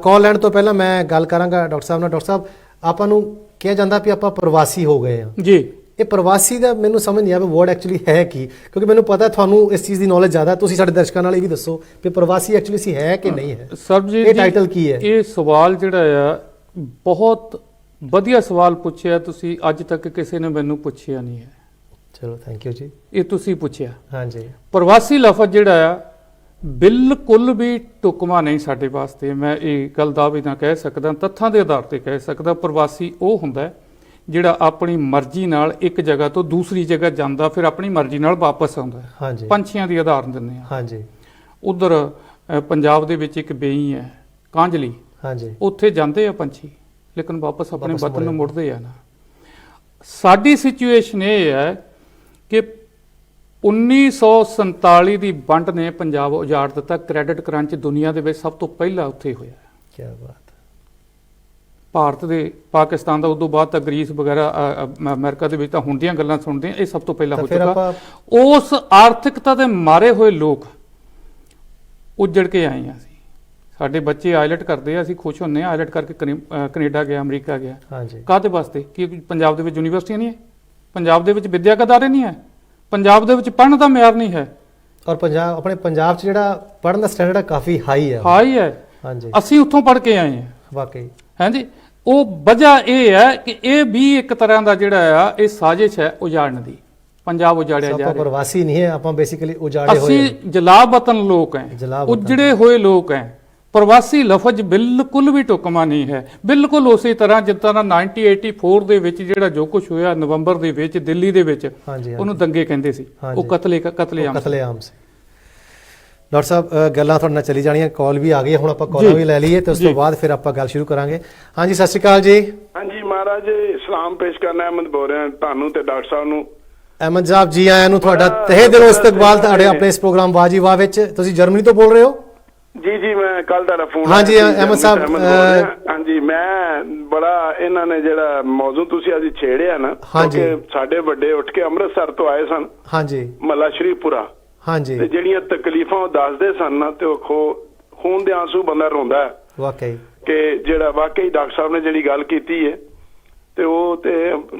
ਕਾਲ ਲੈਣ ਤੋਂ ਪਹਿਲਾਂ ਮੈਂ ਗੱਲ ਕਰਾਂਗਾ ਡਾਕਟਰ ਸਾਹਿਬ ਨਾਲ। ਡਾਕਟਰ ਸਾਹਿਬ, ਆਪਾਂ ਨੂੰ ਕਿਹਾ ਜਾਂਦਾ ਵੀ ਆਪਾਂ ਪ੍ਰਵਾਸੀ ਹੋ ਗਏ ਹਾਂ ਜੀ। ਇਹ ਪ੍ਰਵਾਸੀ ਦਾ ਮੈਨੂੰ ਸਮਝ ਨਹੀਂ ਆਇਆ ਵਰਡ ਐਕਚੁਅਲੀ ਹੈ ਕੀ, ਕਿਉਂਕਿ ਮੈਨੂੰ ਪਤਾ ਤੁਹਾਨੂੰ ਇਸ ਚੀਜ਼ ਦੀ ਨੌਲੇਜ ਜ਼ਿਆਦਾ, ਤੁਸੀਂ ਸਾਡੇ ਦਰਸ਼ਕਾਂ ਨਾਲ ਇਹ ਵੀ ਦੱਸੋ ਕਿ ਪ੍ਰਵਾਸੀ ਐਕਚੁਅਲੀ ਸੀ ਹੈ ਕਿ ਨਹੀਂ ਹੈ। ਸਰਬਜੀਤ, ਇਹ ਟਾਈਟਲ ਕੀ ਹੈ? ਇਹ ਸਵਾਲ ਜਿਹੜਾ ਆ ਬਹੁਤ ਵਧੀਆ ਸਵਾਲ ਪੁੱਛਿਆ ਤੁਸੀਂ, ਅੱਜ ਤੱਕ ਕਿਸੇ ਨੇ ਮੈਨੂੰ ਪੁੱਛਿਆ ਨਹੀਂ ਹੈ। ਚਲੋ ਥੈਂਕ ਯੂ ਜੀ। ਇਹ ਤੁਸੀਂ ਪੁੱਛਿਆ। ਹਾਂਜੀ। ਪ੍ਰਵਾਸੀ ਲਫ਼ਜ਼ ਜਿਹੜਾ ਆ ਬਿਲਕੁਲ ਵੀ ਢੁਕਵਾਂ ਨਹੀਂ ਸਾਡੇ ਵਾਸਤੇ। ਮੈਂ ਇਹ ਗੱਲ ਦਾਅਵੇ ਨਾਲ ਕਹਿ ਸਕਦਾ, ਤੱਥਾਂ ਦੇ ਆਧਾਰ ਤੇ ਕਹਿ ਸਕਦਾ। ਪ੍ਰਵਾਸੀ ਉਹ ਹੁੰਦਾ ਜਿਹੜਾ ਆਪਣੀ ਮਰਜ਼ੀ ਨਾਲ ਇੱਕ ਜਗ੍ਹਾ ਤੋਂ ਦੂਸਰੀ ਜਗ੍ਹਾ ਜਾਂਦਾ, ਫਿਰ ਆਪਣੀ ਮਰਜ਼ੀ ਨਾਲ ਵਾਪਸ ਆਉਂਦਾ। ਹਾਂਜੀ। ਪੰਛੀਆਂ ਦੀ ਉਦਾਹਰਨ ਦਿੰਦੇ ਆ। ਹਾਂਜੀ। ਉਧਰ ਪੰਜਾਬ ਦੇ ਵਿੱਚ ਇੱਕ ਬੇਈ ਹੈ ਕਾਂਜਲੀ, ਹਾਂਜੀ, ਉੱਥੇ ਜਾਂਦੇ ਆ ਪੰਛੀ, ਲੇਕਿਨ ਵਾਪਸ ਆਪਣੇ ਵਤਨ ਨੂੰ ਮੁੜਦੇ ਆ ਨਾ। ਸਾਡੀ ਸਿਚੁਏਸ਼ਨ ਇਹ ਹੈ ਕਿ 1947 ਦੀ ਵੰਡ ਨੇ ਪੰਜਾਬ ਉਜਾੜ ਦਿੱਤਾ। ਕ੍ਰੈਡਿਟ ਕਰੰਚ ਦੁਨੀਆ ਦੇ ਵਿੱਚ ਸਭ ਤੋਂ ਪਹਿਲਾਂ ਉੱਥੇ ਹੋਇਆ। ਕੀ ਬਾਤ। ਭਾਰਤ ਦੇ ਪਾਕਿਸਤਾਨ ਦਾ, ਉਦੋਂ ਬਾਅਦ ਤਾਂ ਗ੍ਰੀਸ ਵਗੈਰਾ ਅਮਰੀਕਾ ਦੇ ਵਿੱਚ ਤਾਂ ਹੁੰਦੀਆਂ ਗੱਲਾਂ ਸੁਣਦੇ ਆ, ਇਹ ਸਭ ਤੋਂ ਪਹਿਲਾਂ ਹੋ ਚੁੱਕਾ। ਉਸ ਆਰਥਿਕਤਾ ਦੇ ਮਾਰੇ ਹੋਏ ਲੋਕ ਉੱਜੜ ਕੇ ਆਏ ਆ। ਅਸੀਂ, ਸਾਡੇ ਬੱਚੇ ਆਇਲਟ ਕਰਦੇ ਆ, ਅਸੀਂ ਖੁਸ਼ ਹੁੰਦੇ ਆ। ਆਇਲਟ ਕਰਕੇ ਕੈਨੇਡਾ ਗਿਆ, ਅਮਰੀਕਾ ਗਿਆ। ਹਾਂਜੀ। ਕਾਹਦੇ ਵਾਸਤੇ? ਕਿ ਪੰਜਾਬ ਦੇ ਵਿੱਚ ਯੂਨੀਵਰਸਿਟੀਆਂ ਨਹੀਂ ਹੈ, ਪੰਜਾਬ ਦੇ ਵਿੱਚ ਵਿੱਦਿਅਕ ਅਦਾਰੇ ਨਹੀਂ ਹੈ, ਪੰਜਾਬ ਦੇ ਵਿੱਚ ਪੜ੍ਹਨ ਦਾ ਮਿਆਰ ਨਹੀਂ ਹੈ। ਔਰ ਆਪਣੇ ਪੰਜਾਬ 'ਚ ਜਿਹੜਾ ਪੜ੍ਹਨ ਦਾ ਸਟੈਂਡਰਡ ਕਾਫੀ ਹਾਈ ਹੈ। ਹਾਈ ਹੈ। ਹਾਂਜੀ। ਅਸੀਂ ਉੱਥੋਂ ਪੜ੍ਹ ਕੇ ਆਏ ਹਾਂ। ਵਾਕਈ। ਹਾਂਜੀ। ਉਹ ਵਜ੍ਹਾ ਇਹ ਹੈ ਕਿ ਇਹ ਵੀ ਇੱਕ ਤਰ੍ਹਾਂ ਦਾ ਜਿਹੜਾ ਆ ਇਹ ਸਾਜ਼ਿਸ਼ ਹੈ ਉਜਾੜਨ ਦੀ। ਪੰਜਾਬ ਉਜਾੜਿਆ ਜਾ ਰਿਹਾ। ਆਪਾਂ ਪ੍ਰਵਾਸੀ ਨਹੀਂ ਹੈ, ਆਪਾਂ ਬੇਸਿਕਲੀ ਉਜਾੜੇ ਹੋਏ ਅਸੀਂ ਜਲਾਵਤਨ ਲੋਕ ਹਾਂ, ਉਜੜੇ ਹੋਏ ਲੋਕ ਹਾਂ। ਪ੍ਰਵਾਸੀ ਲਫ਼ਜ਼ ਬਿਲਕੁਲ ਵੀ ਢੁਕਵਾਂ ਨਹੀਂ ਹੈ। ਬਿਲਕੁਲ ਉਸੇ ਤਰ੍ਹਾਂ ਜਿਸ ਤਰ੍ਹਾਂ 1984 ਦੇ ਵਿੱਚ ਜਿਹੜਾ ਜੋ ਕੁਝ ਹੋਇਆ ਨਵੰਬਰ ਦੇ ਵਿੱਚ ਦਿੱਲੀ ਦੇ ਵਿੱਚ, ਉਹਨੂੰ ਦੰਗੇ ਕਹਿੰਦੇ ਸੀ, ਉਹ ਕਤਲੇਆਮ ਸੀ। ਡਾਕਟਰ ਸਾਹਿਬ, ਗੱਲਾਂ ਤੁਹਾਡੇ ਨਾਲ ਚੱਲੀ ਜਾਣੀਆਂ। ਕਾਲ ਵੀ ਆ ਗਈ, ਹੁਣ ਆਪਾਂ ਕਾਲਾਂ ਵੀ ਲੈ ਲਈਏ ਤੇ ਉਸ ਤੋਂ ਬਾਅਦ ਫਿਰ ਆਪਾਂ ਗੱਲ ਸ਼ੁਰੂ ਕਰਾਂਗੇ। ਹਾਂਜੀ, ਸਤਿ ਸ਼੍ਰੀ ਅਕਾਲ ਜੀ। ਹਾਂਜੀ ਮਹਾਰਾਜ, ਸਲਾਮ ਪੇਸ਼ ਕਰਨਾ ਅਹਿਮਦ ਬੋਲ ਰਿਹਾ ਤੁਹਾਨੂੰ ਤੇ ਡਾਕਟਰ ਸਾਹਿਬ ਨੂੰ। ਅਹਿਮਦ ਸਾਹਿਬ ਜੀ ਆਇਆਂ ਨੂੰ ਤੁਹਾਡਾ ਤਹਿ ਦਿਲੋਂ ਇਸਤਕਬਾਲ ਤੁਹਾਡੇ ਆਪਣੇ ਇਸ ਪ੍ਰੋਗਰਾਮ ਵਾਹ ਜੀ ਵਾਹ ਵਿੱਚ। ਤੁਸੀਂ ਜਰਮਨੀ ਤੋਂ ਬੋਲ ਰਹੇ ਹੋ? ਜੀ ਜੀ, ਮੈਂ ਕੱਲ ਤੁਹਾਡਾ ਫੋਨ। ਹਾਂਜੀ ਅਹਿਮਦ ਸਾਹਿਬ। ਹਾਂਜੀ, ਮੈਂ ਬੜਾ ਇਹਨਾਂ ਨੇ ਜਿਹੜਾ ਮੌਜੂ ਤੁਸੀਂ ਅੱਜ ਛੇੜਿਆ ਨਾ, ਕਿ ਸਾਡੇ ਵੱਡੇ ਉੱਠ ਕੇ ਅੰਮ੍ਰਿਤਸਰ ਤੋਂ ਆਏ ਸਨ। ਹਾਂਜੀ। ਮੱਲਾ ਸ਼ਰੀਫਪੁਰਾ। ਹਾਂਜੀ। ਤੇ ਜਿਹੜੀਆਂ ਤਕਲੀਫਾਂ ਉਹ ਦੱਸਦੇ ਸਨ ਨਾ, ਤੇ ਉਹ ਖੂਨ ਦੇ ਆਂਸੂ ਬੰਦਾ ਰੋਂਦਾ ਹੈ ਵਾਕਈ। ਕਿ ਜਿਹੜਾ ਵਾਕਈ ਡਾਕਟਰ ਸਾਹਿਬ ਨੇ ਜਿਹੜੀ ਗੱਲ ਕੀਤੀ ਹੈ, ਤੇ ਉਹ ਤੇ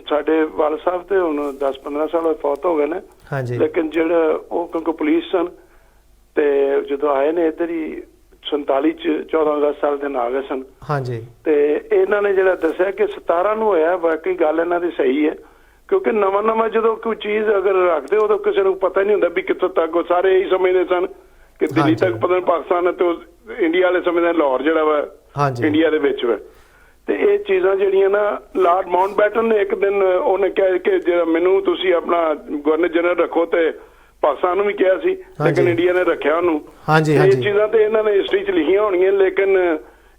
ਸਾਡੇ ਵਾਲ ਸਾਹਿਬ ਤੇ ਹੁਣ 10-15 ਸਾਲ ਫੌਤ ਹੋ ਗਏ ਨੇ। ਹਾਂਜੀ। ਲੇਕਿਨ ਜਿਹੜਾ ਉਹ ਕਿਉਂਕਿ ਪੁਲਿਸ ਸਨ, ਤੇ ਜਦੋਂ ਆਏ ਨੇ ਇੱਧਰ ਹੀ 47 ਚ 14 ਅਗਸਤ ਸਾਲ ਦਿਨ ਆ ਗਏ ਸਨ। ਹਾਂਜੀ। ਤੇ ਇਹਨਾਂ ਨੇ ਜਿਹੜਾ ਦੱਸਿਆ ਕਿ 17 ਨੂੰ ਹੋਇਆ, ਵਾਕਈ ਗੱਲ ਇਹਨਾਂ ਦੀ ਸਹੀ ਹੈ। ਕਿਉਂਕਿ ਨਵਾਂ ਜਦੋਂ ਕੋਈ ਚੀਜ਼ ਅਗਰ ਰੱਖਦੇ ਉਦੋਂ ਕਿਸੇ ਨੂੰ ਪਤਾ ਨਹੀਂ ਹੁੰਦਾ ਵੀ ਕਿੱਥੋਂ ਤੱਕ। ਉਹ ਸਾਰੇ ਇਹੀ ਸਮਝਦੇ ਸਨ ਕਿ ਦਿੱਲੀ ਤੱਕ ਪਤਾ ਨਹੀਂ ਪਾਕਿਸਤਾਨ, ਤੇ ਇੰਡੀਆ ਵਾਲੇ ਸਮਝਦੇ ਲਾਹੌਰ ਜਿਹੜਾ ਵਾ ਇੰਡੀਆ ਦੇ ਵਿੱਚ ਵਾ। ਤੇ ਇਹ ਚੀਜ਼ਾਂ ਜਿਹੜੀਆਂ ਨਾ, ਲਾਰਡ ਮਾਊਂਟਬੈਟਨ ਨੇ ਇੱਕ ਦਿਨ ਉਹਨੇ ਕਿਹਾ ਕਿ ਜਿਹੜਾ ਮੈਨੂੰ ਤੁਸੀਂ ਆਪਣਾ ਗਵਰਨਰ ਜਨਰਲ ਰੱਖੋ, ਤੇ ਪਾਕਿਸਤਾਨ ਨੂੰ ਵੀ ਕਿਹਾ ਸੀ, ਲੇਕਿਨ ਇੰਡੀਆ ਨੇ ਰੱਖਿਆ ਉਹਨੂੰ। ਇਹ ਚੀਜ਼ਾਂ ਤੇ ਇਹਨਾਂ ਨੇ ਹਿਸਟਰੀ 'ਚ ਲਿਖੀਆਂ ਹੋਣਗੀਆਂ, ਲੇਕਿਨ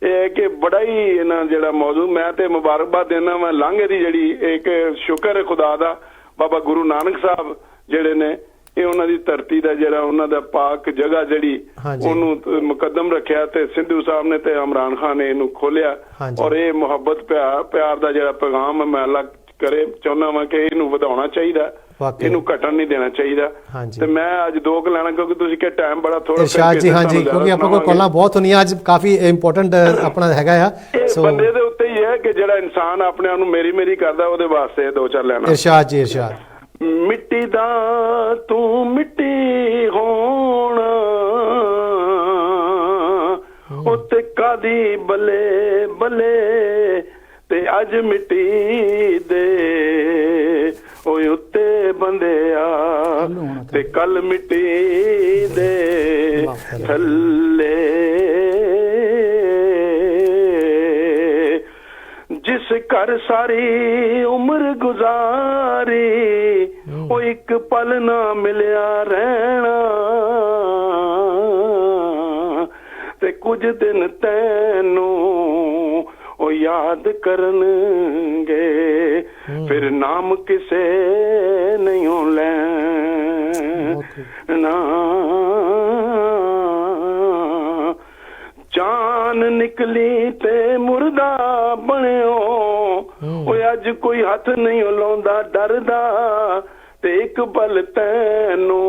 ਇਹ ਹੈ ਕਿ ਬੜਾ ਹੀ ਇਹਨਾਂ ਜਿਹੜਾ ਮੌਜੂ, ਮੈਂ ਤੇ ਮੁਬਾਰਕਬਾਦ ਦੇਣਾ ਵਾ ਲਾਂਘੇ ਦੀ, ਜਿਹੜੀ ਇੱਕ ਸ਼ੁਕਰ ਹੈ ਖੁਦਾ ਦਾ, ਬਾਬਾ ਗੁਰੂ ਨਾਨਕ ਸਾਹਿਬ ਜਿਹੜੇ ਨੇ ਇਹ ਉਹਨਾਂ ਦੀ ਧਰਤੀ ਦਾ ਜਿਹੜਾ ਉਹਨਾਂ ਦਾ ਪਾਕ ਜਗ੍ਹਾ ਜਿਹੜੀ ਉਹਨੂੰ ਮੁਕੱਦਮ ਰੱਖਿਆ ਤੇ ਸਿੱਧੂ ਸਾਹਿਬ ਨੇ ਤੇ ਇਮਰਾਨ ਖਾਨ ਨੇ ਇਹਨੂੰ ਖੋਲਿਆ। ਔਰ ਇਹ ਮੁਹੱਬਤ ਪਿਆਰ ਦਾ ਜਿਹੜਾ ਪੈਗਾਮ ਮੈਂ ਅੱਲਾ ਕਰੇ ਚਾਹੁੰਦਾ ਵਾਂ ਕਿ ਇਹਨੂੰ ਵਧਾਉਣਾ ਚਾਹੀਦਾ, ਇਹਨੂੰ ਘਟਣ ਨਹੀਂ ਦੇਣਾ ਚਾਹੀਦਾ। ਤੇ ਮੈਂ ਅੱਜ ਦੋ ਕੁ ਲੈਣਾ ਕਿਉਂਕਿ ਤੁਸੀਂ ਕਿ ਟਾਈਮ ਬੜਾ ਥੋੜਾ ਇਰਸ਼ਾਦ ਜੀ। ਹਾਂਜੀ, ਕਿਉਂਕਿ ਆਪਾਂ ਕੋਲ ਕਾਲਾਂ ਬਹੁਤ ਹੁੰਦੀਆਂ ਅੱਜ, ਕਾਫੀ ਇੰਪੋਰਟੈਂਟ ਆਪਣਾ ਹੈਗਾ ਆ। ਸੋ ਬੰਦੇ ਦੇ ਉੱਤੇ ਹੀ ਹੈ ਕਿ ਜਿਹੜਾ ਇਨਸਾਨ ਆਪਣੇ ਆਪ ਨੂੰ ਮੇਰੀ ਕਰਦਾ, ਉਹਦੇ ਵਾਸਤੇ ਦੋ ਚਾਰ ਲੈਣਾ। ਇਰਸ਼ਾਦ ਜੀ, ਇਰਸ਼ਾਦ। ਮਿੱਟੀ ਦਾ ਤੂੰ ਮਿੱਟੀ ਹੋਣਾ ਉੱਤੇ ਕਾਦੀ ਬੱਲੇ ਬੱਲੇ ਤੇ ਅੱਜ ਮਿੱਟੀ ਦੇ ਓਏ ਉੱਤੇ ਬੰਦਿਆ ਤੇ ਕੱਲ ਮਿੱਟੀ ਦੇ ਥੱਲੇ ਜਿਸ ਘਰ ਸਾਰੀ ਉਮਰ ਗੁਜ਼ਾਰੀ ਉਹ ਇੱਕ ਪਲ ਨਾ ਮਿਲਿਆ ਰਹਿਣਾ ਤੇ ਕੁਝ ਦਿਨ ਤੈਨੂੰ ਉਹ ਯਾਦ ਕਰਨਗੇ ਫਿਰ ਨਾਮ ਕਿਸੇ ਨਹੀਂ ਲੈਣਾ। ਜਾਨ ਨਿਕਲੀ ਤੇ ਮੁਰਦਾ ਬਣਿਓ ਓਏ ਅੱਜ ਕੋਈ ਹੱਥ ਨਹੀਂ ਲਾਉਂਦਾ ਡਰਦਾ ਤੇ ਇੱਕ ਪਲ ਤੈਨੂੰ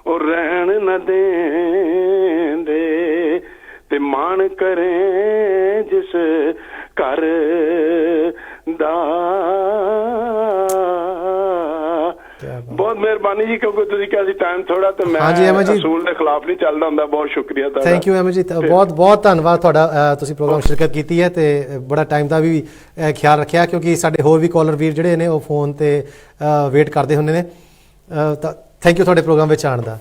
ਉਹ ਰਹਿਣ ਨਾ ਦੇਂਦੇ ਤੇ ਮਾਣ ਕਰੇ ਜਿਸ ਘਰ ਦਾ। ਬਹੁਤ ਮਿਹਰਬਾਨੀ ਜੀ, ਕਿਉਂਕਿ ਤੁਸੀਂ ਕਿਹਾ ਸੀ ਟਾਈਮ ਥੋੜਾ ਤੇ ਮੈਂ ਅਸੂਲ ਦੇ ਖਿਲਾਫ ਨਹੀਂ ਚੱਲਦਾ ਹੁੰਦਾ। ਬਹੁਤ ਸ਼ੁਕਰੀਆ ਤੁਹਾਡਾ। ਥੈਂਕ ਯੂ ਅਹਿਮਦ ਜੀ, ਬਹੁਤ ਬਹੁਤ ਧੰਨਵਾਦ ਤੁਹਾਡਾ। ਤੁਸੀਂ ਪ੍ਰੋਗਰਾਮ ਸ਼ਿਰਕਤ ਕੀਤੀ ਹੈ ਤੇ ਬੜਾ ਟਾਈਮ ਦਾ ਵੀ ਖਿਆਲ ਰੱਖਿਆ, ਕਿਉਂਕਿ ਸਾਡੇ ਹੋਰ ਵੀ ਕਾਲਰ ਵੀਰ ਜਿਹੜੇ ਨੇ ਉਹ ਫੋਨ ਤੇ ਵੇਟ ਕਰਦੇ ਹੁੰਦੇ ਨੇ। ਤਾਂ ਥੈਂਕ ਯੂ ਤੁਹਾਡੇ ਪ੍ਰੋਗਰਾਮ ਵਿੱਚ ਆਉਣ ਦਾ।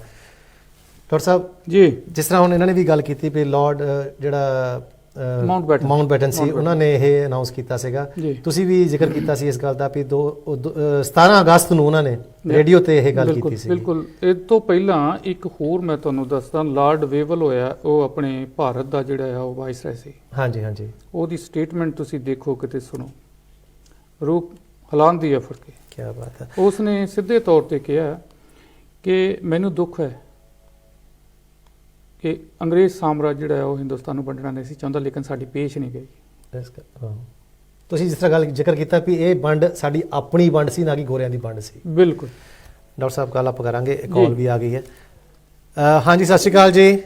ਡਾਕਟਰ ਸਾਹਿਬ ਜੀ, ਜਿਸ ਤਰ੍ਹਾਂ ਹੁਣ ਇਹਨਾਂ ਨੇ ਵੀ ਗੱਲ ਕੀਤੀ ਵੀ ਲਾਰਡ ਜਿਹੜਾ ਮਾਊਂਟ ਬੈਟਨ ਸੀ, ਉਹਨਾਂ ਨੇ ਇਹ ਅਨਾਉਂਸ ਕੀਤਾ ਸੀਗਾ। ਤੁਸੀਂ ਵੀ ਜ਼ਿਕਰ ਕੀਤਾ ਸੀ ਇਸ ਗੱਲ ਦਾ ਵੀ 17 ਅਗਸਤ ਨੂੰ ਉਹਨਾਂ ਨੇ ਰੇਡੀਓ ਤੇ ਇਹ ਗੱਲ ਕੀਤੀ ਸੀ। ਬਿਲਕੁਲ। ਇਹ ਤੋਂ ਪਹਿਲਾਂ ਇੱਕ ਹੋਰ ਮੈਂ ਤੁਹਾਨੂੰ ਦੱਸਦਾ, ਲਾਰਡ ਵੇਵਲ ਹੋਇਆ, ਉਹ ਆਪਣੇ ਭਾਰਤ ਦਾ ਜਿਹੜਾ ਆ ਉਹ ਵਾਇਸਰਾਏ ਸੀ। ਹਾਂਜੀ ਹਾਂਜੀ। ਉਹਦੀ ਸਟੇਟਮੈਂਟ ਤੁਸੀਂ ਦੇਖੋ ਕਿਤੇ ਸੁਣੋ, ਰੂਹ ਹਲਾਂਦੀ ਹੈ ਫੜ ਕੇ। ਕੀ ਬਾਤ ਹੈ। ਉਸਨੇ ਸਿੱਧੇ ਤੌਰ ਤੇ ਕਿਹਾ ਕਿ ਮੈਨੂੰ ਦੁੱਖ ਹੈ ਕਿ ਅੰਗਰੇਜ਼ ਸਾਮਰਾਜ ਜਿਹੜਾ ਹੈ ਉਹ ਹਿੰਦੁਸਤਾਨ ਨੂੰ ਵੰਡਣਾ ਨਹੀਂ ਸੀ ਚਾਹੁੰਦਾ, ਲੇਕਿਨ ਸਾਡੀ ਪੇਸ਼ ਨਹੀਂ ਗਈ। ਤੁਸੀਂ ਜਿਸ ਤਰ੍ਹਾਂ ਗੱਲ ਜ਼ਿਕਰ ਕੀਤਾ ਵੀ ਇਹ ਵੰਡ ਸਾਡੀ ਆਪਣੀ ਵੰਡ ਸੀ, ਨਾ ਕਿ ਗੋਰਿਆਂ ਦੀ ਵੰਡ ਸੀ। ਬਿਲਕੁਲ। ਡਾਕਟਰ ਸਾਹਿਬ ਗੱਲ ਆਪਾਂ ਕਰਾਂਗੇ, ਕਾਲ ਵੀ ਆ ਗਈ ਹੈ। ਹਾਂਜੀ, ਸਤਿ ਸ਼੍ਰੀ ਅਕਾਲ ਜੀ।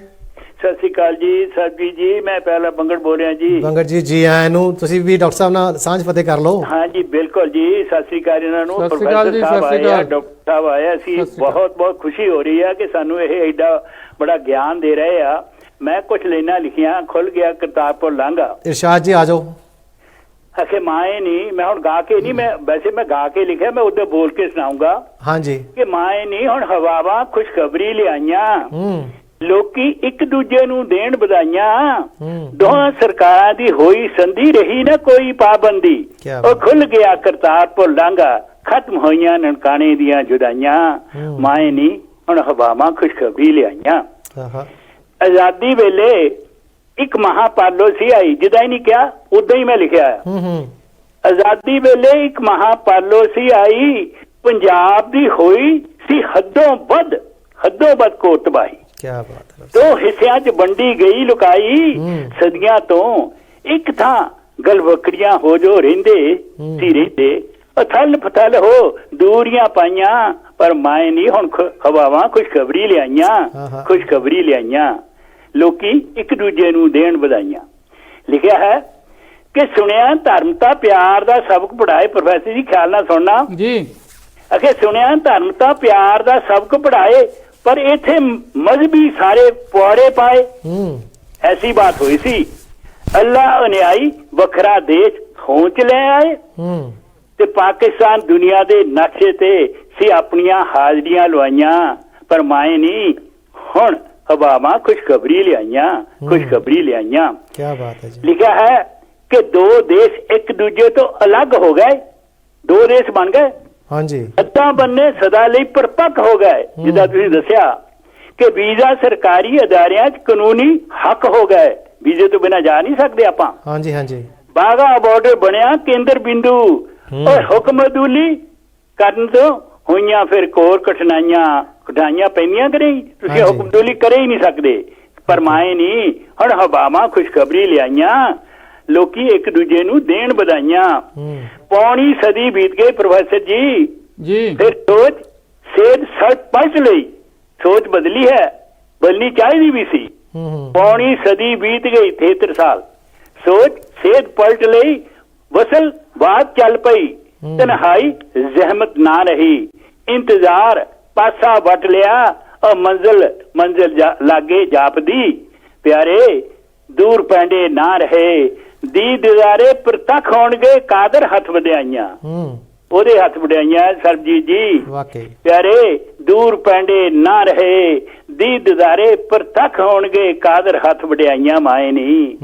ਸਤਿ ਸ਼੍ਰੀ ਅਕਾਲ ਜੀ ਸਰਬਜੀਤ ਜੀ, ਮੈਂ ਪਹਿਲਾ ਬੰਗੜ ਬੋਲ ਰਿਹਾ ਜੀ। ਬੰਗੜ ਜੀ, ਜੀ ਆਇਆਂ ਨੂੰ। ਤੁਸੀਂ ਵੀ ਡਾਕਟਰ ਸਾਹਿਬ ਨਾਲ ਸਾਂਝ ਫਤਿਹ ਕਰ ਲਓ। ਹਾਂ ਜੀ ਬਿਲਕੁਲ ਜੀ, ਸਤਿ ਸ਼੍ਰੀ ਅਕਾਲ ਇਹਨਾਂ ਨੂੰ। ਪ੍ਰੋਫੈਸਰ ਸਾਹਿਬ ਆਇਆ, ਡਾਕਟਰ ਸਾਹਿਬ ਆਇਆ ਸੀ, ਬਹੁਤ ਬਹੁਤ ਖੁਸ਼ੀ ਹੋ ਰਹੀ ਹੈ ਕਿ ਸਾਨੂੰ ਇਹ ਐਡਾ ਬੜਾ ਗਿਆਨ ਦੇ ਰਹੇ ਆ। ਮੈਂ ਕੁਝ ਲੈਣਾ ਲਿਖੀਆਂ, ਖੁੱਲ ਗਿਆ ਕਰਤਾਰਪੁਰ ਲਾਂਘਾ। ਇਰਸ਼ਾਦ ਜੀ ਆ ਜਾਓ। ਅਖੇ ਮਾਏ ਨਹੀਂ, ਮੈਂ ਹੁਣ ਗਾ ਕੇ ਨਹੀਂ, ਮੈਂ ਵੈਸੇ ਮੈਂ ਗਾ ਕੇ ਲਿਖਿਆ, ਮੈਂ ਉਧਰ ਬੋਲ ਕੇ ਸੁਣਾਉਂਗਾ। ਹਾਂਜੀ। ਕਿ ਮਾਏ ਨਹੀਂ ਹੁਣ ਹਵਾਵਾਂ ਖੁਸ਼ਖਬਰੀ ਲਿਆਈਆਂ, ਲੋਕੀ ਇੱਕ ਦੂਜੇ ਨੂੰ ਦੇਣ ਵਧਾਈਆਂ, ਦੋਹਾਂ ਸਰਕਾਰਾਂ ਦੀ ਹੋਈ ਸੰਧੀ, ਰਹੀ ਨਾ ਕੋਈ ਪਾਬੰਦੀ, ਉਹ ਖੁੱਲ ਗਿਆ ਕਰਤਾਰਪੁਰ ਲਾਂਘਾ, ਖਤਮ ਹੋਈਆਂ ਨਨਕਾਣੇ ਦੀਆਂ ਜੁਦਾਈਆਂ, ਮਾਏ ਨਹੀਂ ਹੁਣ ਹਵਾਵਾਂ ਖੁਸ਼ਖਬਰੀ ਲਿਆਈਆਂ। ਆਜ਼ਾਦੀ ਵੇਲੇ ਇੱਕ ਮਹਾਪਾਲੋਸੀ ਆਈ, ਜਿੱਦਾਂ ਹੀ ਨਹੀਂ ਕਿਹਾ ਉਦਾਂ ਹੀ ਮੈਂ ਲਿਖਿਆ। ਆਜ਼ਾਦੀ ਵੇਲੇ ਇੱਕ ਮਹਾਪਾਲੋਸੀ ਆਈ, ਪੰਜਾਬ ਦੀ ਹੋਈ ਸੀ ਹੱਦੋਂ ਵੱਧ ਕੋਤਵਾਹੀ। ਕਿਆ ਬਾਤ ਹੈ। ਦੋ ਹਿੱਸਿਆਂ 'ਚ ਵੰਡੀ ਗਈ ਲੁਕਾਈ, ਸਦੀਆਂ ਤੋਂ ਇੱਕ ਥਾਂ ਗਲਵਕੜੀਆਂ ਹੋ ਜੋ ਰਹਿੰਦੇ ਸੀ ਰਹਿੰਦੇ, ਅਥਲ ਪਥਲ ਹੋ ਦੂਰੀਆਂ ਪਾਈਆਂ, ਪਰ ਮਾਏ ਨਹੀਂ ਹੁਣ ਹਵਾਵਾਂ ਖੁਸ਼ਖਬਰੀ ਲਿਆਈਆਂ, ਲੋਕੀ ਇੱਕ ਦੂਜੇ ਨੂੰ ਦੇਣ ਵਧਾਈਆਂ। ਲਿਖਿਆ ਹੈ ਕਿ ਸੁਣਿਆ ਧਰਮ ਤਾਂ ਪਿਆਰ ਦਾ ਸਬਕ ਪੜਾਏ। ਪ੍ਰੋਫੈਸਰ ਜੀ ਖਿਆਲ ਨਾਲ ਸੁਣਨਾ ਜੀ। ਅਖੇ ਸੁਣਿਆ ਧਰਮ ਤਾਂ ਪਿਆਰ ਦਾ ਸਬਕ ਪੜਾਏ, ਪਰ ਇੱਥੇ ਮਜ਼ਹਬੀ ਸਾਰੇ ਪੁਆੜੇ ਪਾਏ। ਐਸੀ ਬਾਤ ਹੋਈ ਸੀ, ਅੱਲਾ ਅਨਿਆਈ ਵੱਖਰਾ ਦੇਸ਼ ਖੋਜ ਲੈ ਆਏ, ਤੇ ਪਾਕਿਸਤਾਨ ਦੁਨੀਆ ਦੇ ਨਕਸ਼ੇ ਤੇ ਸੀ ਆਪਣੀਆਂ ਹਾਜ਼ਰੀਆਂ ਲਵਾਈਆਂ, ਪਰ ਮਾਏ ਨਹੀਂ ਹੁਣ ਹਵਾਵਾਂ ਖੁਸ਼ਖਬਰੀ ਲਿਆਈਆਂ। ਕਿਆ ਬਾਤ ਹੈ ਜੀ। ਲਿਖਿਆ ਹੈ ਕਿ ਦੋ ਦੇਸ਼ ਇੱਕ ਦੂਜੇ ਤੋਂ ਅਲੱਗ ਹੋ ਗਏ, ਦੋ ਦੇਸ਼ ਬਣ ਗਏ। ਹਾਂਜੀ। ਅੱਧਾ ਬੰਨੇ ਸਦਾ ਲਈ ਪਰਪੱਕ ਹੋ ਗਏ, ਜਿੱਦਾਂ ਤੁਸੀਂ ਦੱਸਿਆ ਕਿ ਵੀਜ਼ਾ ਸਰਕਾਰੀ ਅਦਾਰਿਆਂ 'ਚ ਕਾਨੂੰਨੀ ਹੱਕ ਹੋ ਗਏ, ਵੀਜ਼ੇ ਤੋਂ ਬਿਨਾਂ ਜਾ ਨਹੀਂ ਸਕਦੇ ਆਪਾਂ। ਹਾਂਜੀ ਹਾਂਜੀ। ਬਾਗਾ ਬਾਰਡਰ ਬਣਿਆ ਕੇਂਦਰ ਬਿੰਦੂ, ਔਰ ਹੁਕਮਦੁਲੀ ਕਰਨ ਤੋਂ ਹੋਈਆਂ ਫਿਰ ਕੋਰ ਕਠਿਨਾਈਆਂ ਪੈਂਦੀਆਂ ਕਿ ਨਹੀਂ? ਤੁਸੀਂ ਹੁਕਮਦੁਲੀ ਕਰੇ ਹੀ ਨਹੀਂ ਸਕਦੇ, ਪਰਮਾਏ ਨਹੀਂ। ਹੁਣ ਹਵਾਵਾਂ ਖੁਸ਼ਖਬਰੀ ਲਿਆਈਆਂ, ਲੋਕੀ ਇੱਕ ਦੂਜੇ ਨੂੰ ਦੇਣ ਵਧਾਈਆਂ। ਪੌਣੀ ਸਦੀ ਬੀਤ ਗਈ ਪ੍ਰੋਫੈਸਰ ਜੀ, ਫਿਰ ਸੋਚ ਸੇਧ ਪਲਟ ਲਈ, ਸੋਚ ਬਦਲੀ ਹੈ, ਬਦਲਣੀ ਚਾਹੀਦੀ ਵੀ ਸੀ। ਪੌਣੀ ਸਦੀ ਬੀਤ ਗਈ 73 ਸਾਲ, ਸੋਚ ਸੇਧ ਪਲਟ ਲਈ, ਵਸਲ ਬਾਤ ਚੱਲ ਪਈ, ਤਨਹਾਈ ਜ਼ਹਿਮਤ ਨਾ ਰਹੀ, ਇੰਤਜ਼ਾਰ ਪਾਸਾ ਵਟ ਲਿਆ, ਔਰ ਮੰਜ਼ਿਲ ਲਾਗੇ ਜਾਪਦੀ, ਪਿਆਰੇ ਦੂਰ ਪੈਂਡੇ ਨਾ ਰਹੇ, ਦੀਦਾਰੇ ਪ੍ਰਤੱਖ ਹੋਣਗੇ, ਕਾਦਰ ਹੱਥ ਵਧਾਈਆਂ, ਉਹਦੇ ਹੱਥ ਵਡਿਆਈਆਂ। ਸਰਬਜੀਤ ਜੀ ਵਾਕਈ ਪਿਆਰੇ ਦੂਰ ਪੈਂਡੇ ਨਾ ਰਹੇ, ਦੀਦਾਰੇ ਪ੍ਰਤੱਖ ਹੋਣਗੇ, ਕਾਦਰ ਹੱਥ ਵਡਿਆਈਆਂ ਮਾਏ ਨਹੀਂ।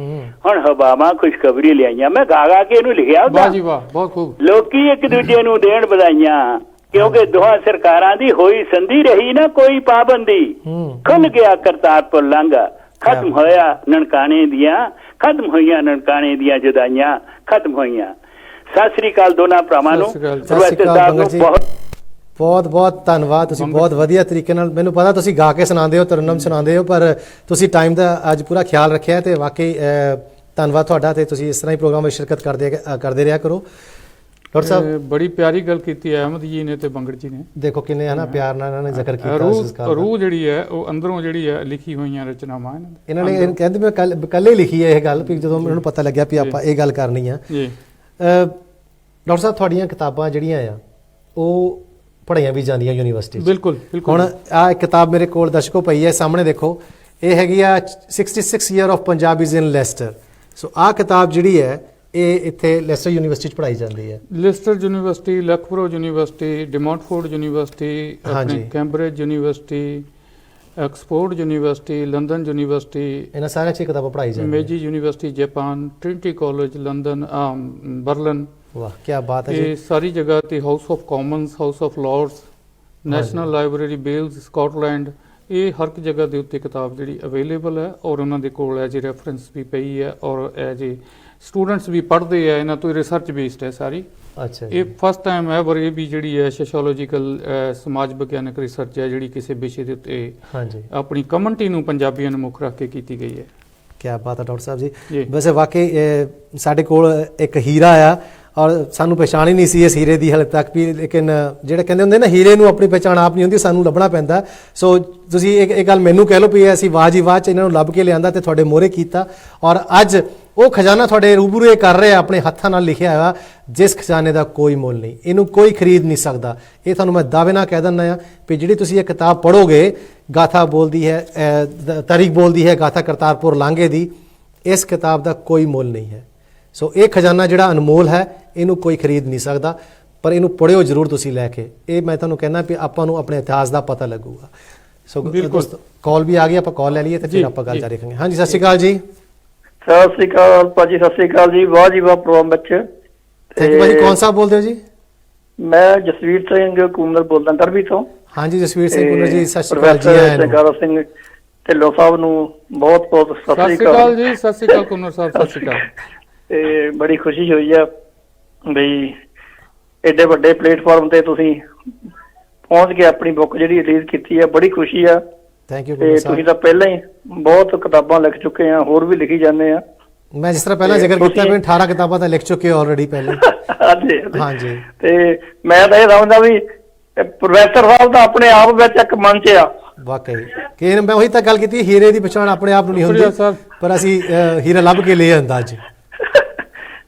ਹੁਣ ਹਵਾਵਾਂ ਖੁਸ਼ਖਬਰੀ ਲਿਆਈਆਂ, ਮੈਂ ਗਾ ਕੇ ਇਹਨੂੰ ਲਿਖਿਆ ਉਹਦਾ। ਵਾਹ ਜੀ ਵਾਹ, ਬਹੁਤ ਖੂਬ। ਲੋਕੀ ਇੱਕ ਦੂਜੇ ਨੂੰ ਦੇਣ ਵਧਾਈਆਂ, ਕਿਉਂਕਿ ਦੋਹਾਂ ਸਰਕਾਰਾਂ ਦੀ ਹੋਈ ਸੰਧੀ, ਰਹੀ ਨਾ ਕੋਈ ਪਾਬੰਦੀ, ਖੁੱਲ ਗਿਆ ਕਰਤਾਰਪੁਰ ਲਾਂਘਾ, ਖਤਮ ਹੋਇਆ ਨਨਕਾਣੇ ਦੀਆਂ, ਖਤਮ ਹੋਈਆਂ ਨਨਕਾਣੇ ਦੀਆਂ ਜੁਦਾਈਆਂ, ਖਤਮ ਹੋਈਆਂ। ਸਤਿ ਸ੍ਰੀ ਅਕਾਲ ਦੋਨਾਂ ਭਰਾਵਾਂ ਨੂੰ। ਬਹੁਤ ਬਹੁਤ ਧੰਨਵਾਦ, ਤੁਸੀਂ ਬਹੁਤ ਵਧੀਆ ਤਰੀਕੇ ਨਾਲ, ਮੈਨੂੰ ਪਤਾ ਤੁਸੀਂ ਗਾ ਕੇ ਸੁਣਾਉਂਦੇ ਹੋ, ਤਰਨਮ ਸੁਣਾਉਂਦੇ ਹੋ, ਪਰ ਤੁਸੀਂ ਟਾਈਮ ਦਾ ਅੱਜ ਪੂਰਾ ਖਿਆਲ ਰੱਖਿਆ, ਤੇ ਵਾਕਈ ਧੰਨਵਾਦ ਤੁਹਾਡਾ। ਤੇ ਤੁਸੀਂ ਇਸ ਤਰ੍ਹਾਂ ਹੀ ਪ੍ਰੋਗਰਾਮ ਵਿੱਚ ਸ਼ਿਰਕਤ ਕਰਦੇ ਰਿਹਾ ਕਰੋ। ਡਾਕਟਰ ਸਾਹਿਬ ਬੜੀ ਪਿਆਰੀ ਗੱਲ ਕੀਤੀ ਹੈ ਅਹਿਮਦ ਜੀ ਨੇ ਤੇ ਬੰਗੜ ਜੀ ਨੇ, ਦੇਖੋ ਕਿੰਨੇ ਹਨਾ ਪਿਆਰ ਨਾਲ ਇਹਨਾਂ ਨੇ ਜ਼ਿਕਰ ਕੀਤਾ। ਰੂਹ ਜਿਹੜੀ ਹੈ ਉਹ ਅੰਦਰੋਂ ਜਿਹੜੀ ਹੈ ਲਿਖੀ ਹੋਈਆਂ ਰਚਨਾਵਾਂ ਇਹਨਾਂ ਨੇ ਕਹਿੰਦੇ ਮੈਂ ਕੱਲੇ ਲਿਖੀ ਹੈ ਇਹ ਗੱਲ, ਵੀ ਜਦੋਂ ਮੈਨੂੰ ਪਤਾ ਲੱਗਿਆ ਵੀ ਆਪਾਂ ਇਹ ਗੱਲ ਕਰਨੀ ਆ। ਡਾਕਟਰ ਸਾਹਿਬ ਤੁਹਾਡੀਆਂ ਕਿਤਾਬਾਂ ਜਿਹੜੀਆਂ ਆ ਉਹ ਪੜ੍ਹਾਈਆਂ ਵੀ ਜਾਂਦੀਆਂ ਯੂਨੀਵਰਸਿਟੀ 'ਚ। ਬਿਲਕੁਲ ਬਿਲਕੁਲ। ਹੁਣ ਆਹ ਕਿਤਾਬ ਮੇਰੇ ਕੋਲ ਦਰਸ਼ਕੋ ਪਈ ਹੈ ਸਾਹਮਣੇ, ਦੇਖੋ ਇਹ ਹੈਗੀ ਆ 66 year of Punjabis in Leicester. So ਆਹ ਕਿਤਾਬ ਜਿਹੜੀ ਹੈ ਇਹ ਇੱਥੇ ਲੈਸਟਰ ਯੂਨੀਵਰਸਿਟੀ 'ਚ ਪੜ੍ਹਾਈ ਜਾਂਦੀ ਹੈ। ਲੈਸਟਰ ਯੂਨੀਵਰਸਿਟੀ, ਲਖਪੁਰੋ ਯੂਨੀਵਰਸਿਟੀ, ਡਿਮੋਂਟਫੋਰਡ ਯੂਨੀਵਰਸਿਟੀ, ਆਪਣੀ Cambridge university, Oxford university, London university, ਇਹਨਾਂ ਸਾਰਿਆਂ 'ਚ ਕਿਤਾਬਾਂ ਪੜ੍ਹਾਈ ਜਾਂਦੀਆਂ। Meiji university Japan, Trinity college London, Berlin. ਵਾਹ ਕੀ ਬਾਤ ਹੈ ਇਹ ਸਾਰੀ ਜਗ੍ਹਾ ਤੇ House of Commons, House of Lords, National Library Wales, Scotland, ਇਹ ਹਰ ਇੱਕ ਜਗ੍ਹਾ ਦੇ ਉੱਤੇ ਕਿਤਾਬ ਜਿਹੜੀ ਅਵੇਲੇਬਲ ਹੈ, ਔਰ ਉਹਨਾਂ ਦੇ ਕੋਲ ਐਜ ਏ ਰੈਫਰੈਂਸ ਵੀ ਪਈ ਹੈ, ਔਰ ਐਜ ਏ ਸਟੂਡੈਂਟਸ ਵੀ ਪੜ੍ਹਦੇ ਆ, ਇਹਨਾਂ ਤੋਂ ਰਿਸਰਚ ਬੇਸਡ ਹੈ ਸਾਰੀ। ਅੱਛਾ, ਇਹ ਫਸਟ ਟਾਈਮ ਐਵਰ ਇਹ ਵੀ ਜਿਹੜੀ ਹੈ ਸੋਸ਼ੀਓਲੋਜੀਕਲ ਸਮਾਜ ਵਿਗਿਆਨਕ ਰਿਸਰਚ ਹੈ ਜਿਹੜੀ ਕਿਸੇ ਵਿਸ਼ੇ ਦੇ ਉੱਤੇ ਆਪਣੀ ਕਮਿਊਨਿਟੀ ਨੂੰ ਪੰਜਾਬੀਆਂ ਨੂੰ ਮੁੱਖ ਰੱਖ ਕੇ ਕੀਤੀ ਗਈ ਹੈ। ਕੀ ਬਾਤ ਹੈ ਡਾਕਟਰ ਸਾਹਿਬ ਜੀ। ਵੈਸੇ ਵਾਕਈ ਸਾਡੇ ਕੋਲ ਇੱਕ ਹੀਰਾ ਆ, ਔਰ ਸਾਨੂੰ ਪਛਾਣ ਹੀ ਨਹੀਂ ਸੀ ਇਸ ਹੀਰੇ ਦੀ ਹਾਲੇ ਤੱਕ ਵੀ, ਲੇਕਿਨ ਜਿਹੜੇ ਕਹਿੰਦੇ ਹੁੰਦੇ ਨਾ ਹੀਰੇ ਨੂੰ ਆਪਣੀ ਪਛਾਣ ਆਪ ਨਹੀਂ ਹੁੰਦੀ, ਸਾਨੂੰ ਲੱਭਣਾ ਪੈਂਦਾ। ਸੋ ਤੁਸੀਂ ਇਹ ਗੱਲ ਮੈਨੂੰ ਕਹਿ ਲਓ ਵੀ ਅਸੀਂ ਵਾਹ ਜੀ ਵਾਹ 'ਚ ਇਹਨਾਂ ਨੂੰ ਲੱਭ ਕੇ ਲਿਆਂਦਾ ਤੇ ਤੁਹਾਡੇ ਮੋਹਰੇ ਕੀਤਾ, ਔਰ ਅੱਜ ਉਹ ਖਜ਼ਾਨਾ ਤੁਹਾਡੇ ਰੂਬਰੂ ਇਹ ਕਰ ਰਹੇ ਆ, ਆਪਣੇ ਹੱਥਾਂ ਨਾਲ ਲਿਖਿਆ ਹੋਇਆ, ਜਿਸ ਖਜ਼ਾਨੇ ਦਾ ਕੋਈ ਮੁੱਲ ਨਹੀਂ, ਇਹਨੂੰ ਕੋਈ ਖਰੀਦ ਨਹੀਂ ਸਕਦਾ। ਇਹ ਤੁਹਾਨੂੰ ਮੈਂ ਦਾਅਵੇ ਨਾਲ ਕਹਿ ਦਿੰਦਾ ਹਾਂ ਵੀ ਜਿਹੜੀ ਤੁਸੀਂ ਇਹ ਕਿਤਾਬ ਪੜ੍ਹੋਗੇ, ਗਾਥਾ ਬੋਲਦੀ ਹੈ, ਤਾਰੀਖ ਬੋਲਦੀ ਹੈ ਗਾਥਾ ਕਰਤਾਰਪੁਰ ਲਾਂਘੇ ਦੀ, ਇਸ ਕਿਤਾਬ ਦਾ ਕੋਈ ਮੁੱਲ ਨਹੀਂ ਹੈ। ਸੋ ਇਹ ਖਜ਼ਾਨਾ ਜਿਹੜਾ ਅਨਮੋਲ ਹੈ, ਇਹਨੂੰ ਕੋਈ ਖਰੀਦ ਨਹੀਂ ਸਕਦਾ, ਪਰ ਇਹਨੂੰ ਪੜ੍ਹਿਓ ਜ਼ਰੂਰ ਤੁਸੀਂ ਲੈ ਕੇ। ਇਹ ਮੈਂ ਤੁਹਾਨੂੰ ਕਹਿੰਦਾ ਵੀ ਆਪਾਂ ਨੂੰ ਆਪਣੇ ਇਤਿਹਾਸ ਦਾ ਪਤਾ ਲੱਗੂਗਾ। ਸੋ ਦੋਸਤੋ ਕਾਲ ਵੀ ਆ ਗਈ, ਆਪਾਂ ਕਾਲ ਲੈ ਲਈਏ ਤੇ ਫਿਰ ਆਪਾਂ ਗੱਲ ਜਾਰੀ ਰੱਖਾਂਗੇ। ਹਾਂਜੀ ਸਤਿ ਸ਼੍ਰੀ ਅਕਾਲ ਜੀ। ਸਤਿ ਸ੍ਰੀ ਅਕਾਲ ਭਾਜੀ, ਸਤਿ ਸ੍ਰੀ ਅਕਾਲ ਜੀ। ਵਾਹ ਜੀ ਵਾਹ ਪ੍ਰੋਗਰਾਮ ਵਿੱਚ। ਥੈਂਕ ਯੂ ਭਾਜੀ। ਕੌਣ ਸਾਹਿਬ ਬੋਲਦੇ ਹੋ ਜੀ? ਮੈਂ ਜਸਵੀਰ ਸਿੰਘ ਕੂਨਰ ਬੋਲਦਾ ਟਰਬੀ ਤੋਂ। ਹਾਂਜੀ ਜਸਵੀਰ ਸਿੰਘ ਕੂਨਰ ਜੀ, ਸਤਿ ਸ਼੍ਰੀ ਅਕਾਲ ਜੀ। ਜਗਾਰਾ ਸਿੰਘ ਢਿੱਲੋਂ ਸਾਹਿਬ ਨੂੰ ਬਹੁਤ ਬਹੁਤ ਸਤਿ ਸ਼੍ਰੀ ਅਕਾਲ ਜੀ। ਸਤਿ ਸ਼੍ਰੀ ਅਕਾਲ ਕੂਨਰ ਸਾਹਿਬ, ਸਤਿ ਸ਼੍ਰੀ ਅਕਾਲ। ਤੇ ਬੜੀ ਖੁਸ਼ੀ ਹੋਈ ਆ ਬਈ ਐਡੇ ਵੱਡੇ ਪਲੇਟਫਾਰਮ ਤੇ ਤੁਸੀਂ ਪਹੁੰਚ ਕੇ ਆਪਣੀ ਬੁੱਕ ਜਿਹੜੀ ਰਿਲੀਜ਼ ਕੀਤੀ ਆ, ਬੜੀ ਖੁਸ਼ੀ ਆ। Thank you. ਤੇ ਤੁਸੀਂ ਤਾਂ ਪਹਿਲਾਂ ਹੀ ਬਹੁਤ ਕਿਤਾਬਾਂ ਲਿਖ ਚੁੱਕੇ ਆ, ਹੋਰ ਵੀ ਲਿਖੀ ਜਾਂਦੇ ਆ। ਮੈਂ ਜਿਸ ਤਰ੍ਹਾਂ ਪਹਿਲਾਂ ਜ਼ਿਕਰ ਕੀਤਾ ਵੀ 18 ਕਿਤਾਬਾਂ ਤਾਂ ਲਿਖ ਚੁੱਕੇ ਆਲਰੇਡੀ ਪਹਿਲੇ। ਹਾਂਜੀ। ਤੇ ਮੈਂ ਤਾਂ ਇਹ ਸਮਝਦਾ ਵੀ ਪ੍ਰੋਫੈਸਰ ਸਾਹਿਬ ਦਾ ਆਪਣੇ ਆਪ ਵਿੱਚ ਇੱਕ ਮੰਚ ਆ। ਵਾਕਈ ਕਿ ਮੈਂ ਉਹੀ ਤਾਂ ਗੱਲ ਕੀਤੀ, ਹੀਰੇ ਦੀ ਪਛਾਣ ਆਪਣੇ ਆਪ ਨੂੰ ਨਹੀਂ ਹੁੰਦੀ, ਪਰ ਅਸੀਂ ਹੀਰਾ ਲੱਭ ਕੇ ਲੈ ਆਂਦਾ ਅੱਜ।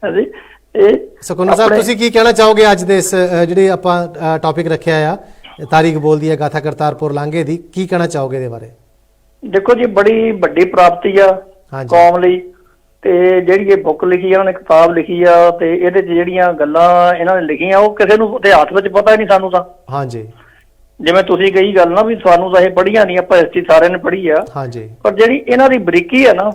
ਹਾਂਜੀ। ਇਹ ਸੁਖਨਾ ਸਾਹਿਬ ਤੁਸੀਂ ਕੀ ਕਹਿਣਾ ਚਾਹੋਗੇ ਅੱਜ ਦੇ ਇਸ ਜਿਹੜੇ ਆਪਾਂ ਟੌਪਿਕ ਰੱਖਿਆ ਆ, ਤਾਰੀਖ ਬੋਲਦੀ ਹੈ ਗਾਥਾ ਕਰਤਾਰਪੁਰ ਲਾਂਘੇ ਦੀ, ਕੀ ਕਹਿਣਾ ਚਾਹੋਗੇ ਇਹਦੇ ਬਾਰੇ? ਦੇਖੋ ਜੀ, ਬੜੀ ਵੱਡੀ ਪ੍ਰਾਪਤੀ ਆ ਕੌਮ ਲਈ, ਤੇ ਜਿਹੜੀ ਇਹ ਬੁੱਕ ਲਿਖੀ ਆ, ਉਹਨਾਂ ਨੇ ਕਿਤਾਬ ਲਿਖੀ ਆ, ਤੇ ਇਹਦੇ 'ਚ ਜਿਹੜੀਆਂ ਗੱਲਾਂ ਇਹਨਾਂ ਨੇ ਲਿਖੀਆਂ ਉਹ ਕਿਸੇ ਨੂੰ ਇਤਿਹਾਸ ਵਿੱਚ ਪਤਾ ਹੀ ਨਹੀਂ, ਸਾਨੂੰ ਤਾਂ। ਹਾਂਜੀ। ਜਿਵੇਂ ਤੁਸੀਂ ਕਹੀ ਗੱਲ ਨਾ ਵੀ ਸਾਨੂੰ ਤਾਂ ਇਹ ਪੜ੍ਹੀਆਂ ਨਹੀਂ, ਆਪਾਂ ਹਿਸਟਰੀ ਸਾਰਿਆਂ ਨੇ ਪੜ੍ਹੀ ਆ। ਹਾਂਜੀ। ਪਰ ਜਿਹੜੀ ਇਹਨਾਂ ਦੀ ਬਰੀਕੀ ਆ ਨਾ,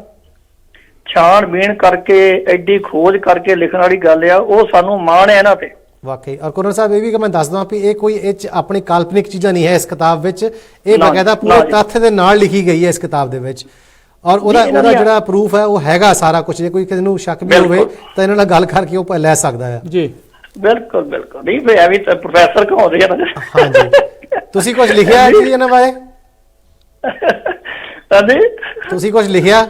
ਛਾਣਬੀਣ ਕਰਕੇ ਐਡੀ ਖੋਜ ਕਰਕੇ ਲਿਖਣ ਵਾਲੀ ਗੱਲ ਆ, ਉਹ ਸਾਨੂੰ ਮਾਣ ਹੈ ਇਹਨਾਂ ਤੇ। ਵਾਕਈ। ਔਰ ਕੁਨਰ ਸਾਹਿਬ ਇਹ ਵੀ ਮੈਂ ਦੱਸ ਦਵਾਂ ਵੀ ਇਹ ਕੋਈ ਇਹ 'ਚ ਆਪਣੀ ਕਾਲਪਨਿਕ ਚੀਜ਼ਾਂ ਨਹੀਂ ਹੈ ਇਸ ਕਿਤਾਬ ਵਿੱਚ, ਇਹ ਬਕਾਇਦਾ ਪੂਰੇ ਤੱਥ ਦੇ ਨਾਲ ਲਿਖੀ ਗਈ ਹੈ ਇਸ ਕਿਤਾਬ ਦੇ ਵਿੱਚ, ਔਰ ਉਹਦਾ ਜਿਹੜਾ ਪ੍ਰੂਫ ਹੈ ਉਹ ਹੈਗਾ ਸਾਰਾ ਕੁਝ। ਜੇ ਕੋਈ ਕਿਸੇ ਨੂੰ ਸ਼ੱਕ ਵੀ ਹੋਵੇ ਤਾਂ ਇਹਨਾਂ ਨਾਲ ਗੱਲ ਕਰਕੇ ਉਹ ਲੈ ਸਕਦਾ ਹੈ। ਜੀ ਬਿਲਕੁਲ ਬਿਲਕੁਲ ਨਹੀਂ ਫਿਰ ਐਵੇਂ ਤਾਂ ਪ੍ਰੋਫੈਸਰ ਕਹਾਉਂਦੇ ਆ ਨਾ। ਹਾਂਜੀ, ਤੁਸੀਂ ਕੁਝ ਲਿਖਿਆ ਹੈ ਜੀ ਇਹਨਾਂ ਬਾਰੇ? ਹਾਂਜੀ, ਤੁਸੀਂ ਕੁਝ ਲਿਖਿਆ?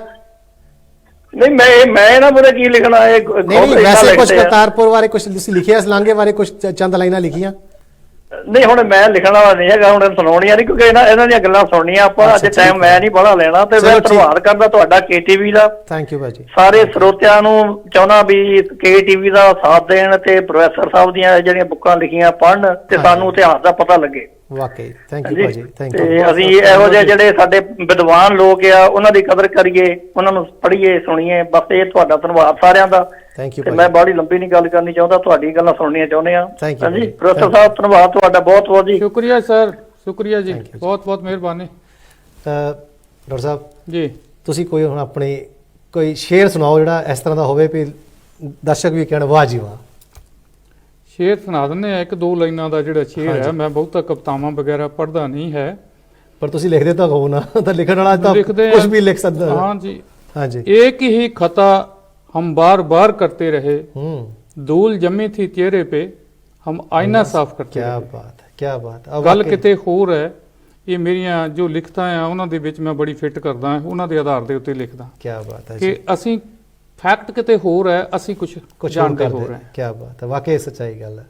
ਨਹੀਂ ਮੈਂ ਇਹਨਾਂ ਬਾਰੇ ਕੀ ਲਿਖਣਾ, ਇਹ ਨਹੀਂ, ਵੈਸੇ ਕੁਝ ਕਰਤਾਰਪੁਰ ਬਾਰੇ ਕੁਝ ਤੁਸੀਂ ਲਿਖਿਆ, ਇਸ ਲਾਂਘੇ ਬਾਰੇ ਕੁਝ ਚੰਦ ਲਾਈਨਾਂ ਲਿਖੀਆਂ? ਨਹੀਂ ਹੁਣ ਮੈਂ ਲਿਖਣ ਵਾਲਾ ਨਹੀਂ ਹੈਗਾ, ਹੁਣ ਸੁਣਾਉਣੀਆਂ ਨਹੀਂ, ਕਿਉਂਕਿ ਇਹਨਾਂ ਦੀਆਂ ਗੱਲਾਂ ਸੁਣਨੀਆਂ ਆਪਾਂ, ਅੱਜ ਟਾਈਮ ਮੈਂ ਨਹੀਂ ਬੜਾ ਲੈਣਾ। ਤੇ ਮੈਂ ਧੰਨਵਾਦ ਕਰਦਾ ਤੁਹਾਡਾ KTV ਦਾ। ਥੈਂਕ ਯੂ ਭਾਜੀ। ਸਾਰੇ ਸਰੋਤਿਆਂ ਨੂੰ ਚਾਹੁੰਦਾ ਵੀ KTV ਦਾ ਸਾਥ ਦੇਣ ਤੇ ਪ੍ਰੋਫੈਸਰ ਸਾਹਿਬ ਦੀਆਂ ਜਿਹੜੀਆਂ ਬੁੱਕਾਂ ਲਿਖੀਆਂ ਪੜ੍ਹਨ ਤੇ ਸਾਨੂੰ ਇਤਿਹਾਸ ਦਾ ਪਤਾ ਲੱਗੇ। ਵਾਕਈ ਥੈਂਕ ਯੂ ਭਾਜੀ, ਥੈਂਕ ਯੂ। ਤੇ ਅਸੀਂ ਇਹੋ ਜਿਹੇ ਜਿਹੜੇ ਸਾਡੇ ਵਿਦਵਾਨ ਲੋਕ ਆ ਉਹਨਾਂ ਦੀ ਕਦਰ ਕਰੀਏ, ਉਹਨਾਂ ਨੂੰ ਪੜ੍ਹੀਏ ਸੁਣੀਏ। ਬਸ ਇਹ ਤੁਹਾਡਾ ਧੰਨਵਾਦ ਸਾਰਿਆਂ ਦਾ। Thank you. ਤੇ ਮੈਂ ਬੜੀ ਲੰਬੀ ਨਹੀਂ ਗੱਲ ਕਰਨੀ ਚਾਹੁੰਦਾ, ਤੁਹਾਡੀ ਗੱਲਾਂ ਸੁਣਨੀਆਂ ਚਾਹੁੰਦੇ ਆ। Thank you, ਹਾਂਜੀ ਪ੍ਰੋਫੈਸਰ ਸਾਹਿਬ, ਧੰਨਵਾਦ ਤੁਹਾਡਾ ਬਹੁਤ ਬਹੁਤ ਜੀ। ਸ਼ੁਕਰੀਆ ਸਰ, ਸ਼ੁਕਰੀਆ ਜੀ, ਬਹੁਤ ਬਹੁਤ ਮਿਹਰਬਾਨੀ। ਡਾਕਟਰ ਸਾਹਿਬ ਜੀ, ਤੁਸੀਂ ਕੋਈ ਹੁਣ ਆਪਣੀ ਕੋਈ ਸ਼ੇਰ ਸੁਣਾਓ ਜਿਹੜਾ ਇਸ ਤਰ੍ਹਾਂ ਦਾ ਹੋਵੇ ਵੀ ਦਰਸ਼ਕ ਵੀ ਕਹਿਣ ਵਾਹ ਜੀ ਵਾਹ। ਸ਼ੇਰ ਸੁਣਾ ਦਿੰਦੇ ਆ, ਇੱਕ ਦੋ ਲਾਈਨਾਂ ਦਾ ਜਿਹੜਾ ਸ਼ੇਰ ਹੈ। ਮੈਂ ਬਹੁਤਾ ਕਵਿਤਾਵਾਂ ਵਗੈਰਾ ਪੜ੍ਹਦਾ ਨਹੀਂ ਹੈ, ਪਰ ਤੁਸੀਂ ਲਿਖਦੇ ਤਾਂ ਹੋ ਨਾ, ਤਾਂ ਲਿਖਣ ਵਾਲਾ ਤਾਂ ਲਿਖਦੇ ਕੁਝ ਵੀ ਲਿਖ ਸਕਦਾ ਹੈ। हाँ जी, हाँ जी। एक ही खता हम बार बार करते रहे, धूल जमी थी चेहरे पे, हम आईना साफ करते क्या रहे। बात है, क्या बात है। ਗੱਲ ਕਿਤੇ ਹੋਰ ਹੈ, ਇਹ ਮੇਰੀਆਂ ਜੋ ਲਿਖਤਾਂ ਆ ਉਹਨਾਂ ਦੇ ਵਿੱਚ ਮੈਂ ਬੜੀ ਫਿੱਟ ਕਰਦਾ ਹਾਂ, ਉਹਨਾਂ ਦੇ ਆਧਾਰ ਦੇ ਉੱਤੇ ਲਿਖਦਾ क्या बात है ਕਿ ਅਸੀਂ ਫੈਕਟ ਕਿਤੇ ਹੋਰ ਹੈ, ਅਸੀਂ ਕੁਝ ਜਾਣਦੇ ਹੋਰ ਹੈ। क्या बात है, वाकई सच्चाई गल है।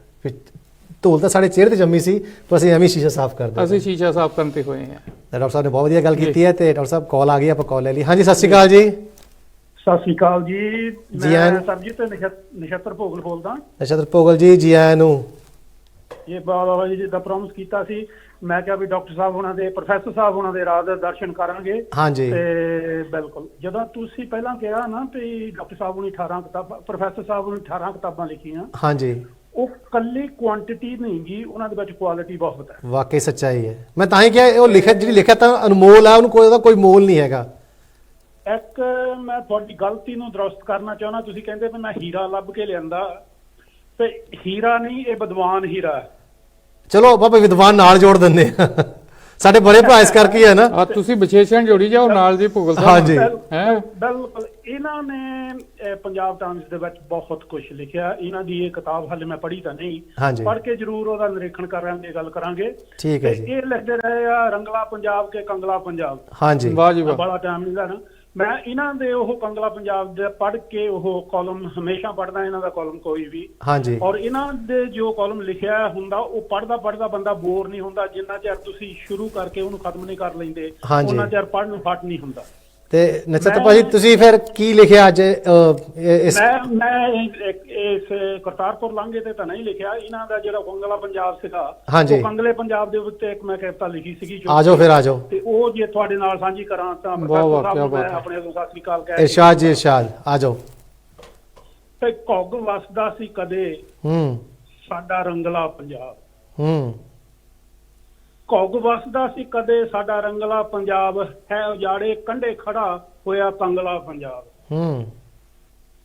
ਧੂਲ ਤਾਂ ਸਾਡੇ ਚਿਹਰੇ ਤੇ ਜੰਮੀ ਸੀ, ਪਰ ਅਸੀਂ ਐਵੇਂ ਸ਼ੀਸ਼ਾ ਸਾਫ਼ ਕਰਦੇ। ਅਸੀਂ ਸ਼ੀਸ਼ਾ ਸਾਫ਼ ਕਰਨ ਤੇ ਹੋਏ ਹਾਂ। ਡਾਕਟਰ ਸਾਹਿਬ ਨੇ ਬਹੁਤ ਵਧੀਆ ਗੱਲ ਕੀਤੀ ਹੈ। ਤੇ ਡਾਕਟਰ ਸਾਹਿਬ ਕਾਲ ਆ ਗਈ, ਆਪਾਂ ਕਾਲ ਲੈ ਲਈ। ਹਾਂਜੀ, ਸਤਿ ਸ਼੍ਰੀ ਅਕਾਲ ਜੀ। ਸਤਿ ਸ੍ਰੀ ਅਕਾਲ ਜੀ, ਆਇਆਂ ਮੈਂ ਸਰਜੀਤ ਨਛੱਤਰ ਭੋਗਲ ਬੋਲਦਾ। ਨਛੱਤਰ ਭੋਗਲ ਜੀ ਆਇਆਂ ਨੂੰ। ਇਹ ਬਾਬਾ ਜੀ ਦਾ ਪ੍ਰੋਮਿਸ ਕੀਤਾ ਸੀ, ਮੈਂ ਕਿਹਾ ਵੀ ਡਾਕਟਰ ਸਾਹਿਬ ਉਹਨਾਂ ਦੇ, ਪ੍ਰੋਫੈਸਰ ਸਾਹਿਬ ਉਹਨਾਂ ਦੇ ਰਾਹ ਦੇ ਦਰਸ਼ਨ ਕਰਾਂਗੇ। ਹਾਂਜੀ, ਤੇ ਬਿਲਕੁਲ ਜਦੋਂ ਤੁਸੀਂ ਪਹਿਲਾਂ ਕਿਹਾ ਨਾ ਵੀ ਡਾਕਟਰ ਸਾਹਿਬ ਨੇ 18 ਕਿਤਾਬਾਂ, ਪ੍ਰੋਫੈਸਰ ਸਾਹਿਬ ਨੇ 18 ਕਿਤਾਬਾਂ ਲਿਖੀਆਂ, ਹਾਂਜੀ, ਉਹ ਕੱਲੀ ਕੁਆਂਟੀਟੀ ਨਹੀਂ ਗੀ, ਉਹਨਾਂ ਦੇ ਵਿੱਚ ਕੁਆਲਿਟੀ ਬਹੁਤ ਹੈ। ਵਾਕਈ ਸੱਚਾਈ ਹੈ। ਮੈਂ ਤਾਂ ਹੀ ਕਿਹਾ ਉਹ ਲਿਖਿਆ, ਜਿਹੜੀ ਲਿਖਿਆ ਤਾਂ ਅਨਮੋਲ ਹੈ, ਉਹਨੂੰ ਉਹਦਾ ਕੋਈ ਮੋਲ ਨਹੀਂ ਹੈਗਾ। ਇੱਕ ਮੈਂ ਤੁਹਾਡੀ ਗਲਤੀ ਨੂੰ ਦਰੁਸਤ ਕਰਨਾ ਚਾਹੁੰਦਾ, ਤੁਸੀਂ ਕਹਿੰਦੇ ਵੀ ਮੈਂ ਹੀਰਾ ਲੱਭ ਕੇ ਲਿਆਂਦਾ, ਤੇ ਹੀਰਾ ਨਹੀਂ, ਇਹ ਵਿਦਵਾਨ ਹੀਰਾ ਹੈ। ਚਲੋ ਬਾਬਾ ਵਿਦਵਾਨ ਨਾਲ ਜੋੜ ਦਿੰਦੇ ਆ, ਸਾਡੇ ਬੜੇ ਭਰਾ ਇਸ ਕਰਕੇ ਹੈ ਨਾ। ਤੁਸੀਂ ਵਿਸ਼ੇਸ਼ਣ ਜੋੜੀ ਜਾਓ ਨਾਲ ਜੀ ਭੁਗਲ ਸਾਹਿਬ। ਹਾਂਜੀ, ਬਿਲਕੁਲ। ਇਹਨਾਂ ਨੇ ਪੰਜਾਬ ਟਾਈਮਸ ਦੇ ਵਿੱਚ ਬਹੁਤ ਕੁਝ ਲਿਖਿਆ। ਇਹਨਾਂ ਦੀ ਇਹ ਕਿਤਾਬ ਹਾਲੇ ਮੈਂ ਪੜ੍ਹੀ ਤਾਂ ਨਹੀਂ, ਪੜ੍ਹ ਕੇ ਜ਼ਰੂਰ ਉਹਦਾ ਨਿਰੀਖਣ ਕਰਾਂਗੇ, ਗੱਲ ਕਰਾਂਗੇ। ਠੀਕ ਹੈ ਜੀ। ਇਹ ਲਿਖਦੇ ਰਹੇ ਆ ਰੰਗਲਾ ਪੰਜਾਬ ਕੇ ਕੰਗਲਾ ਪੰਜਾਬ। ਹਾਂਜੀ, ਵਾਹ ਜੀ ਵਾਹ, ਬੜਾ ਟਾਈਮ ਨਹੀਂ ਲੈਣਾ। ਮੈਂ ਇਹਨਾਂ ਦੇ ਉਹ ਕੰਗਲਾ ਪੰਜਾਬ ਦੇ ਪੜ੍ਹ ਕੇ ਉਹ ਕਾਲਮ ਹਮੇਸ਼ਾ ਪੜ੍ਹਦਾ, ਇਹਨਾਂ ਦਾ ਕਾਲਮ ਕੋਈ ਵੀ। ਹਾਂਜੀ, ਔਰ ਇਹਨਾਂ ਦੇ ਜੋ ਕਾਲਮ ਲਿਖਿਆ ਹੁੰਦਾ, ਉਹ ਪੜ੍ਹਦਾ ਬੰਦਾ ਬੋਰ ਨਹੀਂ ਹੁੰਦਾ। ਜਿੰਨਾ ਚਿਰ ਤੁਸੀਂ ਸ਼ੁਰੂ ਕਰਕੇ ਉਹਨੂੰ ਖਤਮ ਨਹੀਂ ਕਰ ਲੈਂਦੇ, ਉਹਨਾਂ ਚਿਰ ਪੜ੍ਹਨ ਨੂੰ ਫਟ ਨਹੀਂ ਹੁੰਦਾ। ਤੇ ਨਛੱਤਰ ਭਾਜੀ ਤੁਸੀਂ ਫਿਰ ਕੀ ਲਿਖਿਆ ਅੱਜ ਇਸ? ਮੈਂ ਇਸ ਕਰਤਾਰਪੁਰ ਲਾਂਘੇ ਤੇ ਤਾਂ ਨਹੀਂ ਲਿਖਿਆ। ਇਹਨਾਂ ਦਾ ਜਿਹੜਾ ਕੰਗਲਾ ਪੰਜਾਬ ਸੀਗਾ, ਉਹ ਕੰਗਲੇ ਪੰਜਾਬ ਦੇ ਉੱਤੇ ਇੱਕ ਮੈਂ ਕਵਿਤਾ ਲਿਖੀ ਸੀਗੀ। ਆਜੋ ਫਿਰ ਆਜੋ, ਤੇ ਉਹ ਜੇ ਤੁਹਾਡੇ ਨਾਲ ਸਾਂਝੀ ਕਰਾਂ ਤਾਂ ਮੈਂ ਆਪਣੇ ਤੋਂ ਸਤਿ ਸ੍ਰੀ ਅਕਾਲ ਕਹਿ ਇਰਸ਼ਾਦ ਜੀ, ਇਰਸ਼ਾਦ ਆਜੋ। ਤੇ ਘੁੱਗ ਵਸਦਾ ਸੀ ਕਦੇ ਸਾਡਾ ਰੰਗਲਾ ਪੰਜਾਬ, ਘੁੱਗ ਵਸਦਾ ਸੀ ਕਦੇ ਸਾਡਾ ਰੰਗਲਾ ਪੰਜਾਬ, ਹੈ ਉਜਾੜੇ ਕੰਢੇ ਖੜਾ ਹੋਇਆ ਕੰਗਲਾ ਪੰਜਾਬ।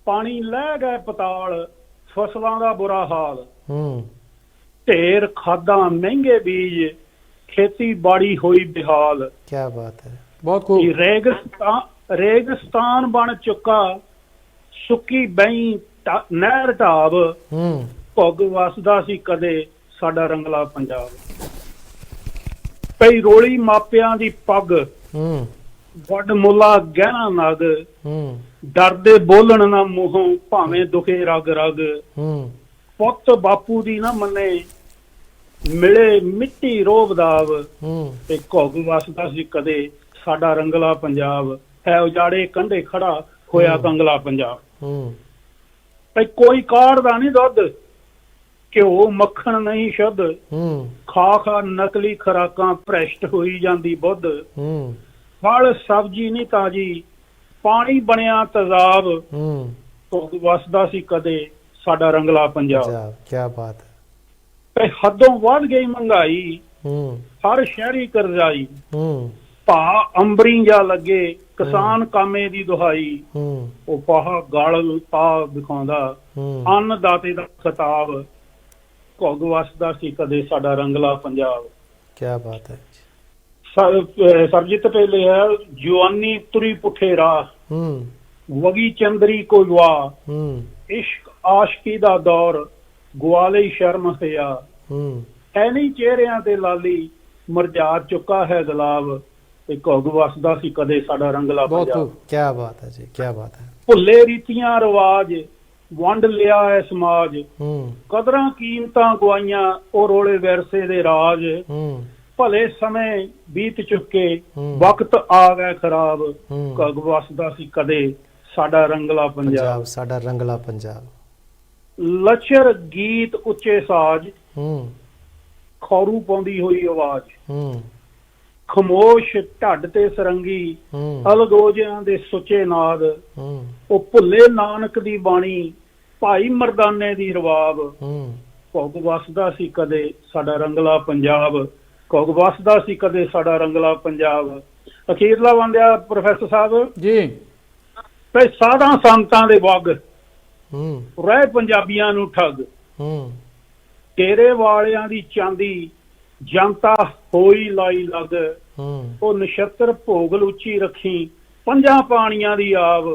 ਪਾਣੀ ਲੈ ਗਏ ਪਤਾਲ, ਫਸਲਾਂ ਦਾ ਬੁਰਾ ਹਾਲ, ਢੇਰ ਖਾਦਾਂ ਮਹਿੰਗੇ ਬੀਜ, ਖੇਤੀਬਾੜੀ ਹੋਈ ਬਿਹਾਲ। ਕੀ ਬਾਤ ਹੈ, ਬਹੁਤ ਖੂਬ। ਰੇਗਿਸਤਾਨ ਬਣ ਚੁੱਕਾ, ਸੁੱਕੀ ਬਈ ਨਹਿਰ ਢਾਬ, ਘੁੱਗ ਵਸਦਾ ਸੀ ਕਦੇ ਸਾਡਾ ਰੰਗਲਾ ਪੰਜਾਬ। ਪਈ ਰੋਲੀ ਮਾਪਿਆਂ ਦੀ ਪੱਗ, ਵੱਡ ਮੁੱਲਾ ਗਹਿਣਾ ਨਗ, ਡਰਦੇ ਬੋਲਣ ਨਾ ਮੂੰਹੋਂ ਭਾਵੇਂ ਦੁਖੇ ਰਗ ਰਗ, ਪੁੱਤ ਬਾਪੂ ਦੀ ਨਾ ਮੰਨੇ ਮਿਲੇ ਮਿੱਟੀ ਰੋਬ ਦਾਵ, ਤੇ ਘੁੱਗ ਵਸਦਾ ਸੀ ਕਦੇ ਸਾਡਾ ਰੰਗਲਾ ਪੰਜਾਬ, ਹੈ ਉਜਾੜੇ ਕੰਢੇ ਖੜਾ ਹੋਇਆ ਕੰਗਲਾ ਪੰਜਾਬ। ਭਈ ਕੋਈ ਕਾੜਦਾ ਨਹੀਂ ਦੁੱਧ, ਘਿਓ ਮੱਖਣ ਨਹੀਂ ਸ਼ੁੱਧ, ਖਾ ਨਕਲੀ ਖੁਰਾਕਾਂ ਭ੍ਰਿਸ਼ਟ ਹੋਈ ਜਾਂਦੀ ਬੁੱਧ, ਫਲ ਸਬਜ਼ੀ ਨਹੀਂ ਤਾਜੀ, ਪਾਣੀ ਬਣਿਆ ਤੇਜ਼ਾਬ, ਘੁੱਗ ਵਸਦਾ ਸੀ ਕਦੇ ਸਾਡਾ ਰੰਗਲਾ ਪੰਜਾਬ। ਕੀ ਬਾਤ ਹੈ। ਤੇ ਹੱਦੋਂ ਵੱਧ ਗਈ ਮਹਿੰਗਾਈ, ਹਰ ਸ਼ਹਿਰੀ ਕਰਜ਼ਾਈ, ਭਾ ਅੰਬਰੀ ਜਾ ਲੱਗੇ ਕਿਸਾਨ ਕਾਮੇ ਦੀ ਦੁਹਾਈ, ਉਹ ਪਾਹ ਗਲ ਪਾ ਦਿਖਾਉਂਦਾ ਅੰਨਦਾਤੇ ਦਾ ਖਿਤਾਬ, ਘੁੱਗ ਵਸਦਾ ਸੀ ਕਦੇ ਸਾਡਾ ਰੰਗਲਾ ਪੰਜਾਬ। ਕੀ ਬਾਤ ਹੈ। ਸਰਜੀਤ ਪਹਿਲੇ ਹੈ ਜਵਾਨੀ ਤੁਰੀ ਪੁੱਠੇ ਰਾਹ, ਵਗੀ ਚੰਦਰੀ ਕੋ ਜਵਾ, ਇਸ਼ਕ ਆਸ਼ਕੀ ਦਾ ਦੌਰ, ਗਵਾਲੇ ਸ਼ਰਮ ਹਿਆ, ਐਨੀ ਚਿਹਰਿਆਂ ਤੇ ਲਾਲੀ ਮਰਜਾਰ ਚੁੱਕਾ ਹੈ ਗੁਲਾਬ, ਤੇ ਘੁੱਗ ਵਸਦਾ ਸੀ ਕਦੇ ਸਾਡਾ ਰੰਗਲਾ ਪੰਜਾਬ। ਕੀ ਬਾਤ ਹੈ ਜੀ, ਕੀ ਬਾਤ ਹੈ। ਭੁੱਲੇ ਰੀਤੀਆਂ ਰਿਵਾਜ ਵੰਡ ਲਿਆ ਹੈ ਸਮਾਜ, ਕਦਰਾਂ ਕੀਮਤਾਂ ਗਵਾਈਆਂ ਉਹ ਰੋਲੇ ਵਿਰਸੇ ਦੇ ਰਾਜ, ਭਲੇ ਸਮੇਂ ਬੀਤ ਚੁੱਕੇ ਵਕਤ ਆ ਗਿਆ ਖਰਾਬ, ਘੁੱਗ ਵਸਦਾ ਸੀ ਕਦੇ ਸਾਡਾ ਰੰਗਲਾ ਪੰਜਾਬ। ਸਾਡਾ ਰੰਗਲਾ ਪੰਜਾਬ। ਲੱਚਰ ਗੀਤ ਉੱਚੇ ਸਾਜ, ਖੌਰੂ ਪਾਉਂਦੀ ਹੋਈ ਆਵਾਜ਼, ਖਮੋਸ਼ ਢੱਡ ਤੇ ਸਰੰਗੀ ਅਲਗੋਜਿਆਂ ਦੇ ਸੁੱਚੇ ਨਾਦ, ਉਹ ਭੁੱਲੇ ਨਾਨਕ ਦੀ ਬਾਣੀ ਭਾਈ ਮਰਦਾਨੇ ਦੀ ਰਵਾਬ, ਘੁੱਗ ਵਸਦਾ ਸੀ ਕਦੇ ਸਾਡਾ ਰੰਗਲਾ ਪੰਜਾਬ, ਘੁੱਗ ਵਸਦਾ ਸੀ ਕਦੇ ਸਾਡਾ ਰੰਗਲਾ ਪੰਜਾਬ। ਅਖੀਰਲਾ ਬੰਦਿਆ ਪ੍ਰੋਫੈਸਰ ਸਾਹਿਬ ਜੀ, ਤੇ ਸਾਧਾਂ ਸੰਤਾਂ ਦੇ ਵਗ ਰਹਿ ਪੰਜਾਬੀਆਂ ਨੂੰ ਠੱਗ, ਤੇਰੇ ਵਾਲਿਆਂ ਦੀ ਚਾਂਦੀ ਜਨਤਾ ਹੋਈ ਲਾਈ ਲੱਗ, ਉਹ ਨਛੱਤਰ ਭੋਗ ਲੁੱਚੀ ਰੱਖੀ ਪੰਜਾਂ ਪਾਣੀਆਂ ਦੀ ਆਵ,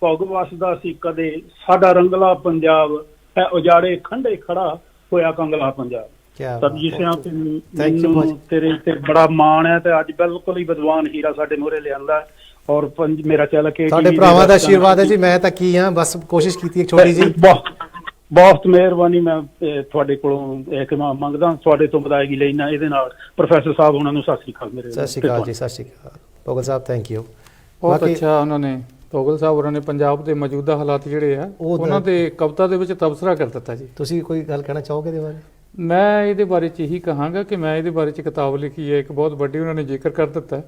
ਘੁੱਗ ਵਸਦਾ ਸੀ ਕਦੇ ਸਾਡਾ ਰੰਗਲਾ ਪੰਜਾਬ, ਹੈ ਉਜਾੜੇ ਖੰਡੇ ਖੜਾ ਹੋਇਆ ਕੰਗਲਾ ਪੰਜਾਬ। ਸਰਬਜੀਤ ਸਿੰਘ ਤੇਰੇ ਤੇ ਬੜਾ ਮਾਣ ਹੈ, ਤੇ ਅੱਜ ਬਿਲਕੁਲ ਹੀ ਵਿਦਵਾਨ ਹੀਰਾ ਸਾਡੇ ਮੂਹਰੇ ਲਿਆਂਦਾ, ਔਰ ਮੇਰਾ ਚੱਲ ਕੇ ਤੁਹਾਡੇ ਭਰਾਵਾਂ ਦਾ ਆਸ਼ੀਰਵਾਦ ਹੈ ਜੀ। ਮੈਂ ਤਾਂ ਕੀ ਹਾਂ, ਬਸ ਕੋਸ਼ਿਸ਼ ਕੀਤੀ ਇੱਕ ਛੋਟੀ ਜੀ। ਬਹੁਤ ਮਿਹਰਬਾਨੀ। ਮੈਂ ਤੁਹਾਡੇ ਕੋਲੋਂ ਇੱਕ ਮੰਗਦਾ ਤੁਹਾਡੇ ਤੋਂ ਬਦਾਇਗੀ ਲੈਣਾ ਇਹਦੇ ਨਾਲ। ਪ੍ਰੋਫੈਸਰ ਸਾਹਿਬ ਉਹਨਾਂ ਨੂੰ ਸਤਿ ਸ੍ਰੀ ਅਕਾਲ। ਮੇਰੇ ਸਤਿ ਸ੍ਰੀ ਅਕਾਲ ਜੀ, ਸਤਿ ਸ੍ਰੀ ਅਕਾਲ ਭੋਗਲ ਸਾਹਿਬ, ਥੈਂਕ ਯੂ। ਬਹੁਤ ਅੱਛਾ ਉਹਨਾਂ ਨੇ ਭੋਗਲ ਸਾਹਿਬ ਉਹਨਾਂ ਨੇ ਪੰਜਾਬ ਦੇ ਮੌਜੂਦਾ ਹਾਲਾਤ ਜਿਹੜੇ ਆ ਉਹਨਾਂ ਦੇ ਕਵਿਤਾ ਦੇ ਵਿੱਚ ਤਬਸਰਾ ਕਰ ਦਿੱਤਾ ਜੀ। ਤੁਸੀਂ ਕੋਈ ਗੱਲ ਕਹਿਣਾ ਚਾਹੋਗੇ ਇਹਦੇ ਬਾਰੇ? ਮੈਂ ਇਹਦੇ ਬਾਰੇ ਚ ਇਹੀ ਕਹਾਂਗਾ ਕਿ ਮੈਂ ਇਹਦੇ ਬਾਰੇ ਚ ਕਿਤਾਬ ਲਿਖੀ ਹੈ ਇੱਕ ਬਹੁਤ ਵੱਡੀ, ਉਹਨਾਂ ਨੇ ਜ਼ਿਕਰ ਕਰ ਦਿੱਤਾ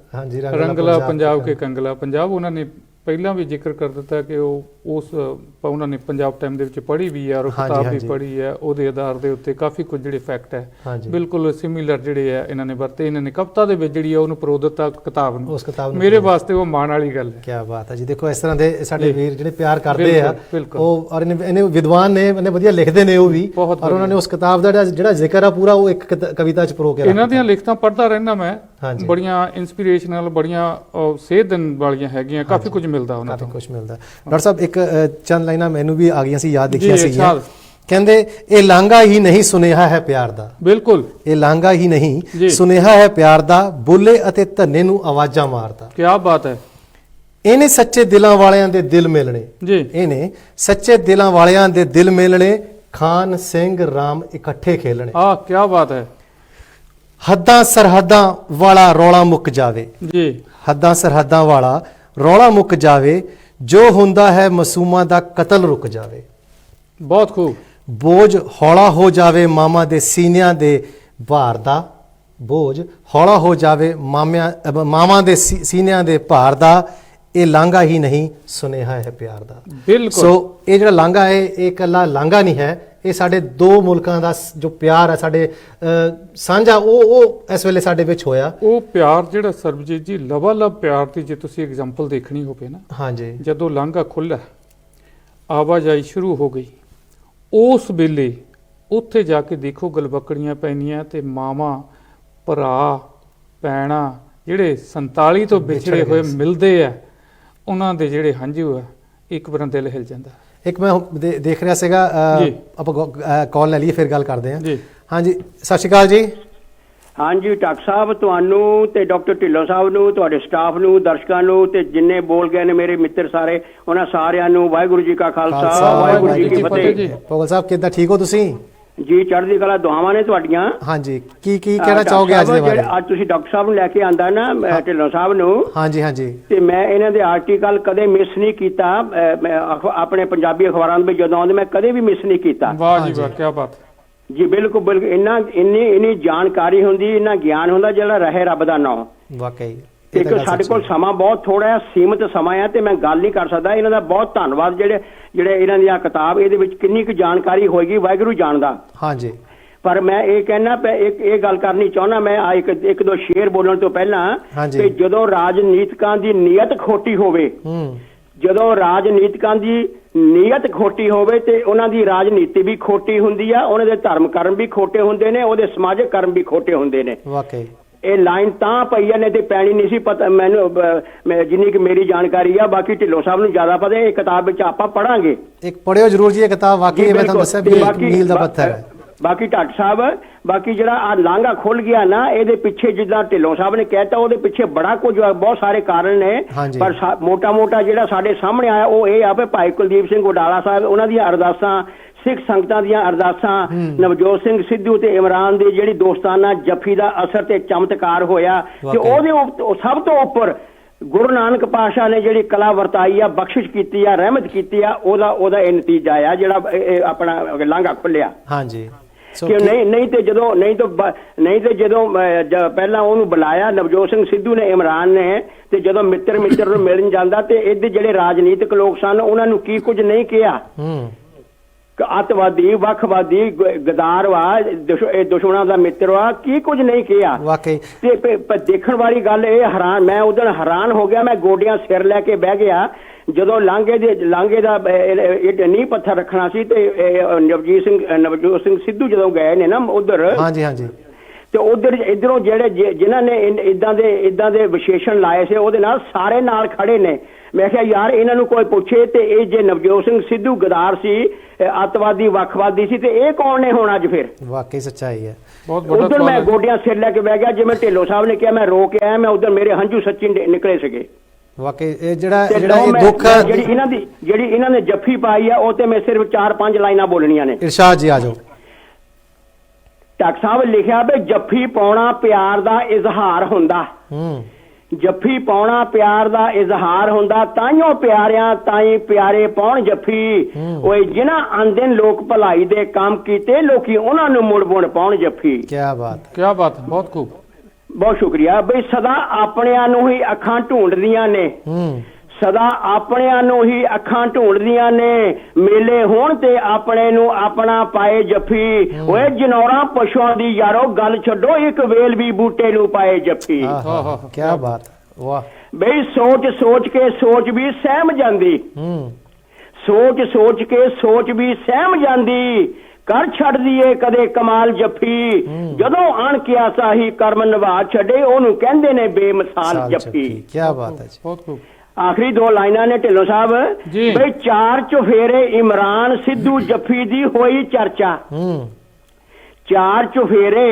ਰੰਗਲਾ ਪੰਜਾਬ ਕੇ ਕੰਗਲਾ ਪੰਜਾਬ। ਉਹਨਾਂ ਨੇ ਪਹਿਲਾਂ ਵੀ ਜ਼ਿਕਰ ਕਰ ਦਿੱਤਾ ਕਿ ਉਹਨਾਂ ਨੇ ਪੰਜਾਬ ਟਾਈਮ ਦੇ ਵਿੱਚ ਪੜ੍ਹੀ ਵੀ ਹੈ, ਔਰ ਕਿਤਾਬ ਵੀ ਪੜ੍ਹੀ ਹੈ। ਉਹਦੇ ਆਧਾਰ ਦੇ ਉੱਤੇ ਕਾਫੀ ਕੁਝ ਜਿਹੜੇ ਫੈਕਟ ਹੈ ਬਿਲਕੁਲ ਸਿਮਿਲਰ ਜਿਹੜੇ ਆ ਇਹਨਾਂ ਨੇ ਵਰਤੇ। ਇਹਨਾਂ ਨੇ ਕਵਿਤਾ ਦੇ ਵਿੱਚ ਜਿਹੜੀ ਆ ਉਹਨੂੰ ਪਰੋ ਦਿੱਤਾ ਕਿਤਾਬ ਨੂੰ। ਮੇਰੇ ਵਾਸਤੇ ਉਹ ਮਾਣ ਵਾਲੀ ਗੱਲ ਹੈ। ਕੀ ਬਾਤ ਹੈ ਜੀ। ਦੇਖੋ ਇਸ ਤਰ੍ਹਾਂ ਦੇ ਸਾਡੇ ਵੀਰ ਜਿਹੜੇ ਪਿਆਰ ਕਰਦੇ ਆ ਉਹ, ਔਰ ਇਹਨੇ ਵਿਦਵਾਨ ਨੇ, ਇਹਨੇ ਵਧੀਆ ਲਿਖਦੇ ਨੇ ਉਹ ਵੀ, ਔਰ ਉਹਨਾਂ ਨੇ ਉਸ ਕਿਤਾਬ ਦਾ ਜਿਹੜਾ ਜ਼ਿਕਰ ਆ ਪੂਰਾ ਉਹ ਇੱਕ ਕਵਿਤਾ ਚ ਪਰੋ ਕੇ ਇਹਨਾਂ ਦੀਆਂ ਲਿਖਤਾਂ ਪੜ੍ਹਦਾ ਰਹਿਣਾ ਮੈਂ, ਬੜੀਆਂ ਇਨਸਪੀਰੇਸ਼ਨਲ, ਬੜੀਆਂ ਸੇਧ ਦੇਣ ਵਾਲੀਆਂ ਹੈਗੀਆਂ। ਕਾਫੀ ਕੁਝ ਮਿਲਦਾ ਉਹਨਾਂ ਤੋਂ, ਕੁਝ ਮਿਲਦਾ। ਡਾਕਟਰ ਸਾਹਿਬ ਇੱਕ ਚੰਦ ਲਾਈਨਾਂ ਮੈਨੂੰ ਵੀ ਆ ਗਈਆਂ ਸੀ, ਯਾਦ ਦੇਖੀਆਂ ਸੀਗੀਆਂ। ਕਹਿੰਦੇ ਇਹ ਲਾਂਘਾ ਹੀ ਨਹੀਂ ਸੁਨੇਹਾ ਹੈ ਪਿਆਰ ਦਾ। ਬਿਲਕੁਲ, ਇਹ ਲਾਂਘਾ ਹੀ ਨਹੀਂ ਸੁਨੇਹਾ ਹੈ ਪਿਆਰ ਦਾ, ਬੋਲੇ ਅਤੇ ਧੰਨੇ ਨੂੰ ਆਵਾਜ਼ਾਂ ਮਾਰਦਾ। ਕੀ ਬਾਤ ਹੈ। ਇਹਨੇ ਸੱਚੇ ਦਿਲਾਂ ਵਾਲਿਆਂ ਦੇ ਦਿਲ ਮਿਲਣੇ ਜੀ, ਇਹਨੇ ਸੱਚੇ ਦਿਲਾਂ ਵਾਲਿਆਂ ਦੇ ਦਿਲ ਮਿਲਣੇ, ਖਾਨ ਸਿੰਘ ਰਾਮ ਇਕੱਠੇ ਖੇਲਣੇ। ਕੀ ਬਾਤ ਹੈ। ਹੱਦਾਂ ਸਰਹੱਦਾਂ ਵਾਲਾ ਰੌਲਾ ਮੁੱਕ ਜਾਵੇ ਜੀ, ਹੱਦਾਂ ਸਰਹੱਦਾਂ ਵਾਲਾ ਰੌਲਾ ਮੁੱਕ ਜਾਵੇ, ਜੋ ਹੁੰਦਾ ਹੈ ਮਾਸੂਮਾਂ ਦਾ ਕਤਲ ਰੁਕ ਜਾਵੇ। ਬਹੁਤ ਖੂਬ। ਬੋਝ ਹੌਲਾ ਹੋ ਜਾਵੇ ਮਾਮਾ ਦੇ ਸੀਨਿਆਂ ਦੇ ਭਾਰ ਦਾ, ਬੋਝ ਹੌਲਾ ਹੋ ਜਾਵੇ ਮਾਮਾ ਦੇ ਸੀਨਿਆਂ ਦੇ ਭਾਰ ਦਾ, ਇਹ ਲਾਂਘਾ ਹੀ ਨਹੀਂ ਸੁਨੇਹਾ ਹੈ ਪਿਆਰ ਦਾ। ਬਿਲਕੁਲ। ਸੋ ਇਹ ਜਿਹੜਾ ਲਾਂਘਾ ਹੈ ਇਹ ਇਕੱਲਾ ਲਾਂਘਾ ਨਹੀਂ ਹੈ, ਇਹ ਸਾਡੇ ਦੋ ਮੁਲਕਾਂ ਦਾ ਜੋ ਪਿਆਰ ਹੈ, ਸਾਡੇ ਸਾਂਝਾ, ਉਹ ਇਸ ਵੇਲੇ ਸਾਡੇ ਵਿੱਚ ਹੋਇਆ। ਉਹ ਪਿਆਰ ਜਿਹੜਾ ਸਰਬਜੀਤ ਜੀ ਲਬਾਲਬ ਪਿਆਰ ਦੀ ਜੇ ਤੁਸੀਂ ਐਗਜ਼ਾਮਪਲ ਦੇਖਣੀ ਹੋਵੇ ਨਾ, ਹਾਂਜੀ, ਜਦੋਂ ਲਾਂਘਾ ਖੁੱਲ੍ਹਾ, ਆਵਾਜਾਈ ਸ਼ੁਰੂ ਹੋ ਗਈ, ਉਸ ਵੇਲੇ ਉੱਥੇ ਜਾ ਕੇ ਦੇਖੋ ਗਲਬਕੜੀਆਂ ਪੈਣੀਆਂ ਤੇ ਮਾਵਾਂ ਭਰਾ ਭੈਣਾਂ ਜਿਹੜੇ 47 ਤੋਂ ਵਿਛੜੇ ਹੋਏ ਮਿਲਦੇ ਆ, ਉਹਨਾਂ ਦੇ ਜਿਹੜੇ ਹੰਝੂ ਆ, ਇੱਕ ਵਾਰ ਦਿਲ ਹਿਲ ਜਾਂਦਾ। ਇੱਕ ਮੈਂ ਦੇਖ ਰਿਹਾ ਸੀਗਾ, ਆਪਾਂ ਕਾਲ ਲੈ ਲਈਏ ਫਿਰ ਗੱਲ ਕਰਦੇ ਹਾਂ ਜੀ। ਹਾਂਜੀ, ਸਤਿ ਸ਼੍ਰੀ ਅਕਾਲ ਜੀ। ਹਾਂਜੀ ਡਾਕਟਰ ਸਾਹਿਬ, ਤੁਹਾਨੂੰ ਤੇ ਡਾਕਟਰ ਢਿੱਲੋਂ ਸਾਹਿਬ ਨੂੰ, ਤੁਹਾਡੇ ਸਟਾਫ ਨੂੰ, ਦਰਸ਼ਕਾਂ ਨੂੰ, ਤੇ ਜਿੰਨੇ ਬੋਲ ਗਏ ਨੇ ਮੇਰੇ ਮਿੱਤਰ ਸਾਰੇ, ਉਹਨਾਂ ਸਾਰਿਆਂ ਨੂੰ ਵਾਹਿਗੁਰੂ ਜੀ ਕਾ ਖਾਲਸਾ, ਵਾਹਿਗੁਰੂ ਜੀ ਕੀ ਫਤਿਹ। ਭੋਗਲ ਸਾਹਿਬ ਕਿੱਦਾਂ, ਠੀਕ ਹੋ ਤੁਸੀਂ? ਜੀ ਚੜ੍ਹਦੀ ਕਲਾ, ਦੁਆਵਾਂ ਨੇ ਤੁਹਾਡੀਆਂ। ਹਾਂਜੀ, ਕੀ ਕਹਿਣਾ ਚਾਹੋਗੇ ਅੱਜ ਦੇ ਬਾਰੇ? ਅੱਜ ਤੁਸੀਂ ਡਾਕਟਰ ਸਾਹਿਬ ਨੂੰ ਲੈ ਕੇ ਆਂਦਾ ਨਾ, ਢਿੱਲੋਂ ਸਾਹਿਬ ਨੂੰ। ਹਾਂਜੀ ਹਾਂਜੀ। ਤੇ ਮੈਂ ਇਹਨਾਂ ਦੇ ਆਰਟੀਕਲ ਕਦੇ ਮਿਸ ਨਹੀਂ ਕੀਤਾ, ਆਪਣੇ ਪੰਜਾਬੀ ਅਖਬਾਰਾਂ ਦੇ ਵਿੱਚ ਜਦੋਂ ਆਉਂਦੇ ਮੈਂ ਕਦੇ ਵੀ ਮਿਸ ਨਹੀਂ ਕੀਤਾ। ਵਾਹ ਜੀ ਵਾਹ, ਕੀ ਬਾਤ ਜੀ। ਬਿਲਕੁਲ ਬਿਲਕੁਲ, ਇੰਨੀ ਜਾਣਕਾਰੀ ਹੁੰਦੀ, ਇੰਨਾ ਗਿਆਨ ਹੁੰਦਾ ਜਿਹੜਾ ਰਹੇ ਰੱਬ ਦਾ ਨਾਮ। ਵਾਕਈ ਇੱਕ ਸਾਡੇ ਕੋਲ ਸਮਾਂ ਬਹੁਤ ਥੋੜਾ ਹੈ, ਸੀਮਿਤ ਸਮਾਂ ਹੈ, ਤੇ ਮੈਂ ਗੱਲ ਨਹੀਂ ਕਰ ਸਕਦਾ। ਇਹਨਾਂ ਦਾ ਬਹੁਤ ਧੰਨਵਾਦ, ਜਿਹੜੇ ਇਹਨਾਂ ਦੀ ਕਿਤਾਬ, ਇਹਦੇ ਵਿੱਚ ਕਿੰਨੀ ਕੁ ਜਾਣਕਾਰੀ ਹੋਏਗੀ ਵਾਹਿਗੁਰੂ ਜਾਣਦਾ। ਹਾਂਜੀ। ਪਰ ਮੈਂ ਇਹ ਕਹਿਣਾ, ਇਹ ਗੱਲ ਕਰਨੀ ਚਾਹੁੰਦਾ ਮੈਂ, ਇੱਕ ਦੋ ਸ਼ੇਰ ਬੋਲਣ ਤੋਂ ਪਹਿਲਾਂ, ਕਿ ਜਦੋਂ ਰਾਜਨੀਤਿਕਾਂ ਦੀ ਨੀਅਤ ਖੋਟੀ ਹੋਵੇ, ਜਦੋਂ ਰਾਜਨੀਤਿਕਾਂ ਦੀ ਨੀਅਤ ਖੋਟੀ ਹੋਵੇ ਤੇ ਉਹਨਾਂ ਦੀ ਰਾਜਨੀਤੀ ਵੀ ਖੋਟੀ ਹੁੰਦੀ ਆ, ਉਹਨਾਂ ਦੇ ਧਰਮ ਕਰਮ ਵੀ ਖੋਟੇ ਹੁੰਦੇ ਨੇ, ਉਹਦੇ ਸਮਾਜਿਕ ਕਰਮ ਵੀ ਖੋਟੇ ਹੁੰਦੇ ਨੇ। ਵਾਕਈ ਇਹ ਲਾਈਨ ਤਾਂ ਪਈ ਆ, ਨਹੀਂ ਤੇ ਪੈਣੀ ਨਹੀਂ ਸੀ। ਪਤਾ ਮੈਨੂੰ ਜਿੰਨੀ ਕਿ ਮੇਰੀ ਜਾਣਕਾਰੀ ਆ, ਬਾਕੀ ਢਿੱਲੋਂ ਸਾਹਿਬ ਨੂੰ ਜ਼ਿਆਦਾ ਪਤਾ। ਇਹ ਕਿਤਾਬ ਵਿੱਚ ਆਪਾਂ ਪੜਾਂਗੇ, ਇੱਕ ਪੜਿਓ ਜ਼ਰੂਰ ਜੀ ਇਹ ਕਿਤਾਬ, ਵਾਕਈ ਮੈਂ ਤੁਹਾਨੂੰ ਦੱਸਿਆ ਵੀ ਇੱਕ ਮੀਲ ਦਾ ਪੱਥਰ ਹੈ। ਬਾਕੀ ਢੱਟ ਸਾਹਿਬ, ਬਾਕੀ ਜਿਹੜਾ ਆ ਲਾਂਘਾ ਖੁੱਲ ਗਿਆ ਨਾ, ਇਹਦੇ ਪਿੱਛੇ ਜਿੱਦਾਂ ਢਿੱਲੋਂ ਸਾਹਿਬ ਨੇ ਕਹਿਤਾ, ਉਹਦੇ ਪਿੱਛੇ ਬੜਾ ਕੁਝ ਬਹੁਤ ਸਾਰੇ ਕਾਰਨ ਨੇ, ਪਰ ਮੋਟਾ ਜਿਹੜਾ ਸਾਡੇ ਸਾਹਮਣੇ ਆਇਆ ਉਹ ਇਹ ਆ ਵੀ ਭਾਈ ਕੁਲਦੀਪ ਸਿੰਘ ਵਡਾਲਾ ਸਾਹਿਬ, ਉਹਨਾਂ ਦੀਆਂ ਅਰਦਾਸਾਂ, ਸਿੱਖ ਸੰਗਤਾਂ ਦੀਆਂ ਅਰਦਾਸਾਂ, ਨਵਜੋਤ ਸਿੰਘ ਸਿੱਧੂ ਤੇ ਇਮਰਾਨ ਦੀ ਜਿਹੜੀ ਦੋਸਤਾਨਾ ਜੱਫੀ ਦਾ ਅਸਰ ਤੇ ਚਮਤਕਾਰ ਹੋਇਆ, ਤੇ ਉਹਦੇ ਸਭ ਤੋਂ ਉੱਪਰ ਗੁਰੂ ਨਾਨਕ ਪਾਤਸ਼ਾਹ ਨੇ ਜਿਹੜੀ ਕਲਾ ਵਰਤਾਈ ਆ, ਬਖਸ਼ਿਸ਼ ਕੀਤੀ ਆ, ਰਹਿਮਤ ਕੀਤੀ ਆ, ਉਹਦਾ ਇਹ ਨਤੀਜਾ ਆ ਜਿਹੜਾ ਆਪਣਾ ਲਾਂਘਾ ਖੁੱਲਿਆ। ਹਾਂਜੀ ਕਿ ਨਹੀਂ ਤੇ ਜਦੋਂ ਪਹਿਲਾਂ ਉਹਨੂੰ ਬੁਲਾਇਆ ਨਵਜੋਤ ਸਿੰਘ ਸਿੱਧੂ ਨੇ, ਇਮਰਾਨ ਨੇ, ਤੇ ਜਦੋਂ ਮਿੱਤਰ ਨੂੰ ਮਿਲਣ ਜਾਂਦਾ ਤੇ ਇਹਦੇ ਜਿਹੜੇ ਰਾਜਨੀਤਿਕ ਲੋਕ ਸਨ ਉਹਨਾਂ ਨੂੰ ਕੀ ਕੁਝ ਨਹੀਂ ਕਿਹਾ। ਅੱਤਵਾਦੀ, ਵੱਖਵਾਦੀ, ਗਦਾਰ ਵਾ, ਇਹ ਦੁਸ਼ਮਣਾਂ ਦਾ ਮਿੱਤਰ ਵਾ, ਕੀ ਕੁਝ ਨਹੀਂ ਕਿਹਾ। ਵਾਕਈ ਤੇ ਦੇਖਣ ਵਾਲੀ ਗੱਲ ਇਹ, ਮੈਂ ਉਦੋਂ ਹੈਰਾਨ ਹੋ ਗਿਆ, ਮੈਂ ਗੋਡਿਆਂ ਸਿਰ ਲੈ ਕੇ ਬਹਿ ਗਿਆ ਜਦੋਂ ਲਾਂਘੇ ਦਾ ਨੀਂਹ ਪੱਥਰ ਰੱਖਣਾ ਸੀ, ਤੇ ਨਵਜੋਤ ਸਿੰਘ ਸਿੱਧੂ ਜਦੋਂ ਗਏ ਨੇ ਨਾ ਉਧਰ, ਹਾਂਜੀ ਤੇ ਉਧਰ ਇਧਰੋਂ ਜਿਹੜੇ ਜਿਨ੍ਹਾਂ ਨੇ ਇਦਾਂ ਦੇ ਵਿਸ਼ੇਸ਼ਣ ਲਾਏ ਸੀ, ਉਹਦੇ ਨਾਲ ਸਾਰੇ ਨਾਲ ਖੜੇ ਨੇ। ਮੈਂ ਕਿਹਾ ਯਾਰ ਇਹਨਾਂ ਨੂੰ ਕੋਈ ਪੁੱਛੇ, ਤੇ ਇਹ ਜੇ ਨਵਜੋਤ ਸਿੰਘ ਸਿੱਧੂ ਗਦਾਰ ਸੀ, ਅੱਤਵਾਦੀ, ਵੱਖਵਾਦੀ ਸੀ, ਤੇ ਇਹ ਕੌਣ ਨੇ ਹੁਣ ਅੱਜ ਫਿਰ? ਵਾਕਈ ਸੱਚਾਈ ਹੈ। ਉਧਰ ਮੈਂ ਗੋਡਿਆਂ ਸਿਰ ਲੈ ਕੇ ਬਹਿ ਗਿਆ, ਜਿਵੇਂ ਢਿੱਲੋਂ ਸਾਹਿਬ ਨੇ ਕਿਹਾ ਮੈਂ ਰੋ ਕੇ ਆਇਆ, ਮੈਂ ਉਧਰ ਮੇਰੇ ਹੰਝੂ ਸੱਚੀ ਨਿਕਲੇ ਸੀਗੇ। ਵਾਕਈ ਇਹ ਜਿਹੜਾ ਇਹ ਦੁੱਖ ਜਿਹੜੀ ਇਹਨਾਂ ਨੇ ਜੱਫੀ ਪਾਈ ਆ, ਉਹ ਤੇ ਮੈਂ ਸਿਰਫ 4-5 ਲਾਈਨਾਂ ਬੋਲਣੀਆਂ ਨੇ। ਇਰਸ਼ਾਦ ਜੀ ਆ ਜਾਓ। ਡਾਕਟਰ ਸਾਹਿਬ ਲਿਖਿਆ ਵੀ ਜੱਫੀ ਪਾਉਣਾ ਪਿਆਰ ਦਾ ਇਜ਼ਹਾਰ ਹੁੰਦਾ। ਜੱਫੀ ਪਾਉਣਾ ਪਿਆਰ ਦਾ ਇਜ਼ਹਾਰ ਹੁੰਦਾ, ਤਾਈਓ ਪਿਆਰਿਆਂ ਤਾਈ ਪਿਆਰੇ ਪਾਉਣ ਜੱਫੀ। ਓਏ ਜਿਨ੍ਹਾਂ ਆਂਦਨ ਲੋਕ ਭਲਾਈ ਦੇ ਕੰਮ ਕੀਤੇ, ਲੋਕੀ ਉਹਨਾਂ ਨੂੰ ਮੁੜ ਪਾਉਣ ਜੱਫੀ। ਕੀ ਬਾਤ, ਬਹੁਤ ਖੂਬ, ਬਹੁਤ ਸ਼ੁਕਰੀਆ। ਬਈ ਸਦਾ ਆਪਣਿਆਂ ਨੂੰ ਹੀ ਅੱਖਾਂ ਢੂੰਡਦੀਆਂ ਨੇ, ਸਦਾ ਆਪਣਿਆਂ ਨੂੰ ਹੀ ਅੱਖਾਂ ਢੂੰਡਦੀਆਂ ਨੇ, ਮੇਲੇ ਹੋਣ ਤੇ ਆਪਣੇ ਨੂੰ ਆਪਣਾ ਪਾਏ ਜੱਫੀ। ਓਏ ਜਨੌਰਾਂ ਪਸ਼ੂਆਂ ਦੀ ਯਾਰੋ ਗੱਲ ਛੱਡੋ, ਇੱਕ ਵੇਲ ਵੀ ਬੂਟੇ ਨੂੰ ਪਾਏ ਜੱਫੀ। ਕੀ ਬਾਤ, ਵਾਹ। ਬਈ ਸੋਚ ਕੇ ਸੋਚ ਵੀ ਸਹਿਮ ਜਾਂਦੀ, ਸੋਚ ਕੇ ਸੋਚ ਵੀ ਸਹਿਮ ਜਾਂਦੀ, ਕਰ ਛੱਡਦੀ ਏ ਕਦੇ ਕਮਾਲ ਜੱਫੀ। ਜਦੋਂ ਅਣ ਕਿਆ ਸਾਹੀ ਕਰਮ ਨਿਭਾ ਛੱਡੇ, ਉਹਨੂੰ ਕਹਿੰਦੇ ਨੇ ਬੇਮਿਸਾਲ ਜੱਫੀ। ਕੀ ਬਾਤ ਹੈ ਜੀ, ਬਹੁਤ ਖੂਬ। ਆਖਰੀ 2 ਲਾਈਨਾਂ ਨੇ ਢਿੱਲੋਂ ਸਾਹਿਬ, ਬਈ 4 ਚੁਫੇਰੇ ਇਮਰਾਨ ਸਿੱਧੂ ਜੱਫੀ ਦੀ ਹੋਈ ਚਰਚਾ। 4 ਚੁਫੇਰੇ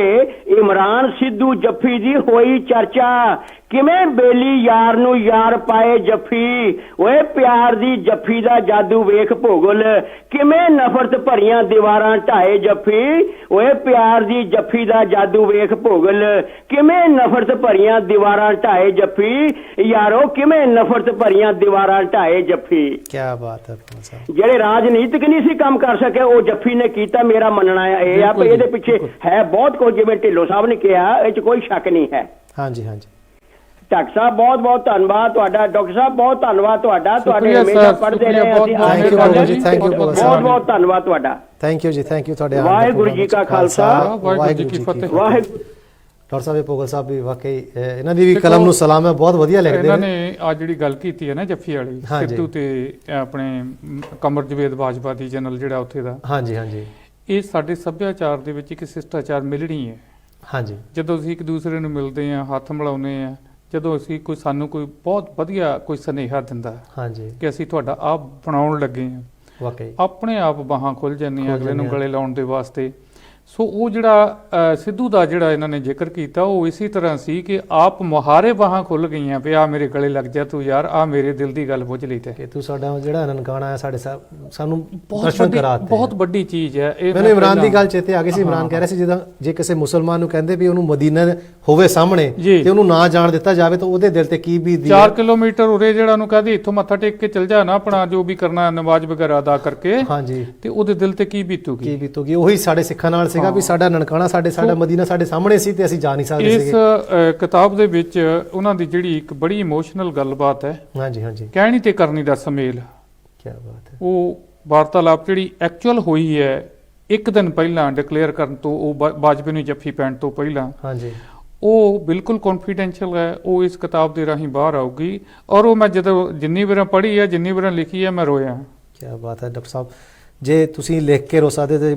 ਇਮਰਾਨ ਸਿੱਧੂ ਜੱਫੀ ਦੀ ਹੋਈ ਚਰਚਾ, ਕਿਵੇਂ ਬੇਲੀ ਯਾਰ ਨੂੰ ਯਾਰ ਪਾਏ ਜੱਫੀ। ਓਏ ਪਿਆਰ ਦੀ ਜੱਫੀ ਦਾ ਜਾਦੂ ਵੇਖ ਭੋਗਲ, ਕਿਵੇਂ ਨਫ਼ਰਤ ਭਰੀਆਂ ਦੀਵਾਰਾਂ ਢਾਏ ਜੱਫੀ। ਓਏ ਪਿਆਰ ਦੀ ਜੱਫੀ ਦਾ ਜਾਦੂ ਵੇਖ ਭੋਗਲ, ਕਿਵੇਂ ਨਫ਼ਰਤ ਭਰੀਆਂ ਦੀਵਾਰਾਂ ਢਾਏ ਜੱਫੀ। ਯਾਰੋ ਕਿਵੇਂ ਨਫ਼ਰਤ ਭਰੀਆਂ ਦੀਵਾਰਾਂ ਢਾਏ ਜੱਫੀ। ਕੀ ਬਾਤ ਹੈ ਜਿਹੜੇ ਰਾਜਨੀਤਿਕ ਨਹੀਂ ਸੀ ਕੰਮ ਕਰ ਸਕੇ, ਉਹ ਜੱਫੀ ਨੇ ਕੀਤਾ। ਮੇਰਾ ਮੰਨਣਾ ਇਹ ਆ ਵੀ ਇਹਦੇ ਪਿੱਛੇ ਹੈ ਬਹੁਤ ਕੁਝ, ਜਿਵੇਂ ਢਿੱਲੋਂ ਸਾਹਿਬ ਨੇ ਕਿਹਾ, ਇਹ 'ਚ ਕੋਈ ਸ਼ੱਕ ਨਹੀਂ ਹੈ। ਹਾਂਜੀ ਡਾਕਟਰ ਸਾਹਿਬ ਬਹੁਤ ਧੰਨਵਾਦ ਤੁਹਾਡਾ। ਡਾਕਟਰ ਸਾਹਿਬ ਬਹੁਤ ਧੰਨਵਾਦ ਤੁਹਾਡਾ, ਤੁਹਾਡੇ ਹਮੇਸ਼ਾ ਪੜ੍ਹਦੇ ਰਹੇ ਅਸੀਂ। ਬਹੁਤ ਧੰਨਵਾਦ ਤੁਹਾਡਾ। ਥੈਂਕ ਯੂ ਜੀ, ਥੈਂਕ ਯੂ ਤੁਹਾਡੇ। ਵਾਹਿਗੁਰੂ ਜੀ ਕਾ ਖਾਲਸਾ, ਵਾਹਿਗੁਰੂ ਜੀ ਕੀ ਫਤਿਹ। ਵਾਹਿਗੁਰੂ। ਡਾਕਟਰ ਸਾਹਿਬ ਭੋਗਲ ਸਾਹਿਬ ਵੀ ਵਾਕਈ ਇਹਨਾਂ ਦੀ ਵੀ ਕਲਮ ਨੂੰ ਸਲਾਮ ਹੈ, ਬਹੁਤ ਵਧੀਆ ਲਿਖਦੇ ਨੇ। ਇਹਨਾਂ ਨੇ ਆ ਜਿਹੜੀ ਗੱਲ ਕੀਤੀ ਹੈ ਨਾ ਜੱਫੀ ਵਾਲੀ, ਸਿੱਧੂ ਤੇ ਆਪਣੇ ਕਮਰ ਜਵੇਦ ਬਾਜਵਾ ਦੀ ਜਨਰਲ ਜਿਹੜਾ ਉੱਥੇ ਦਾ, ਹਾਂਜੀ ਇਹ ਸਾਡੇ ਸੱਭਿਆਚਾਰ ਦੇ ਵਿੱਚ ਇੱਕ ਸਿਸ਼ਟਾਚਾਰ ਮਿਲਣੀ ਹੈ। ਹਾਂਜੀ, ਜਦੋਂ ਅਸੀਂ ਇੱਕ ਦੂਸਰੇ ਨੂੰ ਮਿਲਦੇ ਹਾਂ, ਹੱਥ ਮਿਲਾਉਂਦੇ ਹਾਂ, ਜਦੋਂ ਅਸੀਂ ਸਾਨੂੰ ਕੋਈ ਬਹੁਤ ਵਧੀਆ ਕੋਈ ਸੁਨੇਹਾ ਦਿੰਦਾ ਕਿ ਅਸੀਂ ਤੁਹਾਡਾ ਆਪ ਬਣਾਉਣ ਲੱਗੇ ਹਾਂ, ਵਾਕਈ ਆਪਣੇ ਆਪ ਬਾਹਾਂ ਖੁੱਲ ਜਾਂਦੀਆਂ ਅਗਲੇ ਨੂੰ ਗਲੇ ਲਾਉਣ ਦੇ ਵਾਸਤੇ। ਸੋ ਉਹ ਜਿਹੜਾ ਸਿੱਧੂ ਦਾ ਜਿਹੜਾ ਇਹਨਾਂ ਨੇ ਜ਼ਿਕਰ ਕੀਤਾ, ਉਹ ਇਸੇ ਤਰ੍ਹਾਂ ਸੀ ਕਿ ਆਪ ਮੁਹਾਰੇ ਬਾਹਾਂ ਖੁੱਲ ਗਈਆਂ ਵੀ ਆ ਮੇਰੇ ਗਲੇ ਲੱਗ ਜਾ ਤੂੰ ਯਾਰ, ਆ ਮੇਰੇ ਦਿਲ ਦੀ ਗੱਲ ਬੁੱਝ ਲਈ ਤੇ ਤੂੰ ਸਾਡਾ ਜਿਹੜਾ ਨਨਕਾਣਾ ਹੈ ਸਾਡੇ ਸਾਨੂੰ ਦਰਸ਼ਨ ਕਰਾਤੇ। ਬਹੁਤ ਵੱਡੀ ਚੀਜ਼ ਹੈ ਇਹ। ਮੈਨੂੰ ਇਮਰਾਨ ਦੀ ਗੱਲ ਚੇਤੇ ਆ ਗਈ ਸੀ। ਇਮਰਾਨ ਕਹਿ ਰਿਹਾ ਸੀ ਜਿੱਦਾਂ ਜੇ ਕਿਸੇ ਮੁਸਲਮਾਨ ਨੂੰ ਕਹਿੰਦੇ ਵੀ ਉਹਨੂੰ ਮਦੀਨਾ ਹੋਵੇ ਸਾਹਮਣੇ ਤੇ ਉਹਨੂੰ ਨਾ ਜਾਣ ਦਿੱਤਾ ਜਾਵੇ ਤਾਂ ਉਹਦੇ ਦਿਲ ਤੇ ਕੀ ਬੀਤਦੀ। 4 ਕਿਲੋਮੀਟਰ ਉਰੇ ਜਿਹੜਾ ਉਹਨੂੰ ਕਹਦੇ ਇੱਥੋਂ ਮੱਥਾ ਟੇਕ ਕੇ ਚਲ ਜਾ ਨਾ, ਆਪਣਾ ਜੋ ਵੀ ਕਰਨਾ ਨਮਾਜ਼ ਵਗੈਰਾ ਅਦਾ ਕਰਕੇ, ਹਾਂਜੀ, ਤੇ ਉਹਦੇ ਦਿਲ ਤੇ ਕੀ ਬੀਤੂਗੀ। ਉਹੀ ਸਾਡੇ ਸਿੱਖਾਂ ਨਾਲ ਸੀਗਾ ਵੀ ਸਾਡਾ ਨਨਕਾਣਾ ਸਾਡਾ ਮਦੀਨਾ ਸਾਡੇ ਸਾਹਮਣੇ ਸੀ ਤੇ ਅਸੀਂ ਜਾ ਨਹੀਂ ਸਕਦੇ ਸੀਗੇ। ਇਸ ਕਿਤਾਬ ਦੇ ਵਿੱਚ ਉਹਨਾਂ ਦੀ ਜਿਹੜੀ ਇੱਕ ਬੜੀ ਇਮੋਸ਼ਨਲ ਗੱਲਬਾਤ ਹੈ, ਹਾਂਜੀ, ਕਹਿਣੀ ਤੇ ਕਰਨੀ ਦਾ ਸੁਮੇਲ। ਕੀ ਬਾਤ ਹੈ। ਉਹ ਵਾਰਤਾਲਾਪ ਜਿਹੜੀ ਐਕਚੁਅਲ ਹੋਈ ਹੈ ਇੱਕ ਦਿਨ ਪਹਿਲਾਂ ਡਿਕਲੇਅਰ ਕਰਨ ਤੋਂ, ਉਹ ਬਾਜਵੇ ਨੂੰ ਜੱਫੀ ਪੈਣ ਤੋਂ ਪਹਿਲਾਂ, ਹਾਂਜੀ, ਉਹ ਬਿਲਕੁਲ ਕੌਨਫੀਡੈਂਸ਼ੀਅਲ ਹੈ। ਉਹ ਇਸ ਕਿਤਾਬ ਦੇ ਰਾਹੀਂ ਬਾਹਰ ਆਊਗੀ, ਔਰ ਉਹ ਮੈਂ ਜਦੋਂ ਜਿੰਨੀ ਵਾਰ ਪੜ੍ਹੀ ਹੈ, ਜਿੰਨੀ ਵਾਰ ਲਿਖੀ ਹੈ, ਮੈਂ ਰੋਇਆ। ਕੀ ਬਾਤ ਹੈ ਡਾਕਟਰ ਸਾਹਿਬ, ਜੇ ਤੁਸੀਂ ਲਿਖ ਕੇ ਰੋ ਸਕਦੇ ਤੇ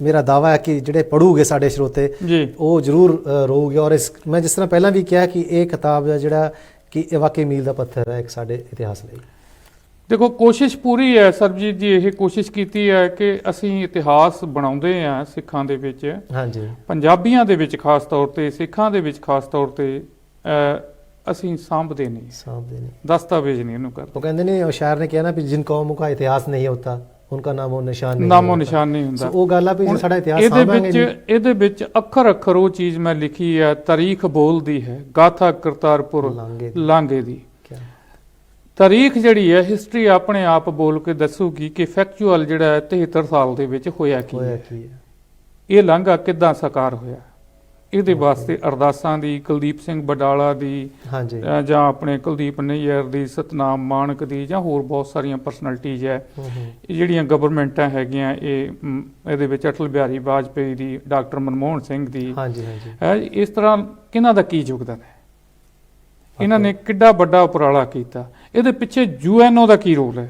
ਮੇਰਾ ਦਾਵਾ ਹੈ ਕਿ ਜਿਹੜੇ ਪੜੂਗੇ ਸਾਡੇ ਸਰੋਤੇ ਉਹ ਜ਼ਰੂਰ ਰੋਊਗੇ। ਔਰ ਮੈਂ ਜਿਸ ਤਰ੍ਹਾਂ ਪਹਿਲਾਂ ਵੀ ਕਿਹਾ ਕਿ ਇਹ ਕਿਤਾਬ ਹੈ ਜਿਹੜਾ ਕਿ ਇਹ ਵਾਕਈ ਮੀਲ ਦਾ ਪੱਥਰ ਹੈ ਇੱਕ ਸਾਡੇ ਇਤਿਹਾਸ ਲਈ। ਦੇਖੋ ਕੋਸ਼ਿਸ਼ ਪੂਰੀ ਹੈ ਸਰਬਜੀਤ ਜੀ, ਇਹ ਕੋਸ਼ਿਸ਼ ਕੀਤੀ ਹੈ ਕਿ ਅਸੀਂ ਇਤਿਹਾਸ ਬਣਾਉਂਦੇ ਹਾਂ ਸਿੱਖਾਂ ਦੇ ਵਿੱਚ, ਹਾਂਜੀ, ਪੰਜਾਬੀਆਂ ਦੇ ਵਿੱਚ ਖਾਸ ਤੌਰ ਤੇ, ਸਿੱਖਾਂ ਦੇ ਵਿੱਚ ਖਾਸ ਤੌਰ ਤੇ ਅਸੀਂ ਸਾਂਭਦੇ ਨਹੀਂ, ਦਸਤਾਵੇਜ਼ ਨਹੀਂ ਇਹਨੂੰ ਕਰਦੇ। ਉਹ ਕਹਿੰਦੇ ਨੇ, ਉਹ ਸ਼ਾਇਰ ਨੇ ਕਿਹਾ ਨਾ ਵੀ ਜਿਨ ਕੌਮੋਂ ਕਾ ਇਤਿਹਾਸ ਨਹੀਂ ਹੋਤਾ ਉਨਕਾ ਨਾਮੋ ਨਿਸ਼ਾਨ ਨਹੀਂ ਹੁੰਦਾ। ਉਹ ਗੱਲ ਆ ਵੀ ਸਾਡਾ ਇਤਿਹਾਸ ਸਾਂਭਾਂਗੇ। ਇਹਦੇ ਵਿੱਚ ਅੱਖਰ ਅੱਖਰ ਉਹ ਚੀਜ਼ ਮੈਂ ਲਿਖੀ ਹੈ, ਤਾਰੀਖ ਬੋਲਦੀ ਹੈ, ਗਾਥਾ ਕਰਤਾਰਪੁਰ ਲਾਂਘੇ ਦੀ। ਤਾਰੀਖ ਜਿਹੜੀ ਹੈ, ਹਿਸਟਰੀ ਆਪਣੇ ਆਪ ਬੋਲ ਕੇ ਦੱਸੂਗੀ ਕਿ ਫੈਕਚੁਅਲ ਜਿਹੜਾ 73 ਸਾਲ ਦੇ ਵਿੱਚ ਹੋਇਆ ਕੀ ਹੈ, ਇਹ ਲਾਂਘਾ ਕਿੱਦਾਂ ਸਾਕਾਰ ਹੋਇਆ। ਇਹਦੇ ਵਾਸਤੇ ਅਰਦਾਸਾਂ ਦੀ, ਕੁਲਦੀਪ ਸਿੰਘ ਬਡਾਲਾ ਦੀ, ਜਾਂ ਆਪਣੇ ਕੁਲਦੀਪ ਨਈਅਰ ਦੀ, ਸਤਨਾਮ ਮਾਨਕ ਦੀ, ਜਾਂ ਹੋਰ ਬਹੁਤ ਸਾਰੀਆਂ ਪਰਸਨੈਲਿਟੀਜ਼ ਹੈ ਜਿਹੜੀਆਂ ਗਵਰਨਮੈਂਟਾਂ ਹੈਗੀਆਂ, ਇਹਦੇ ਵਿੱਚ ਅਟਲ ਬਿਹਾਰੀ ਵਾਜਪੇਈ ਦੀ, ਡਾਕਟਰ ਮਨਮੋਹਨ ਸਿੰਘ ਦੀ, ਇਸ ਤਰ੍ਹਾਂ ਕਿਹਨਾਂ ਦਾ ਕੀ ਯੋਗਦਾਨ ਹੈ, ਇਹਨਾਂ ਨੇ ਕਿੱਡਾ ਵੱਡਾ ਉਪਰਾਲਾ ਕੀਤਾ, ਇਹਦੇ ਪਿੱਛੇ UNO ਦਾ ਕੀ ਰੋਲ ਹੈ।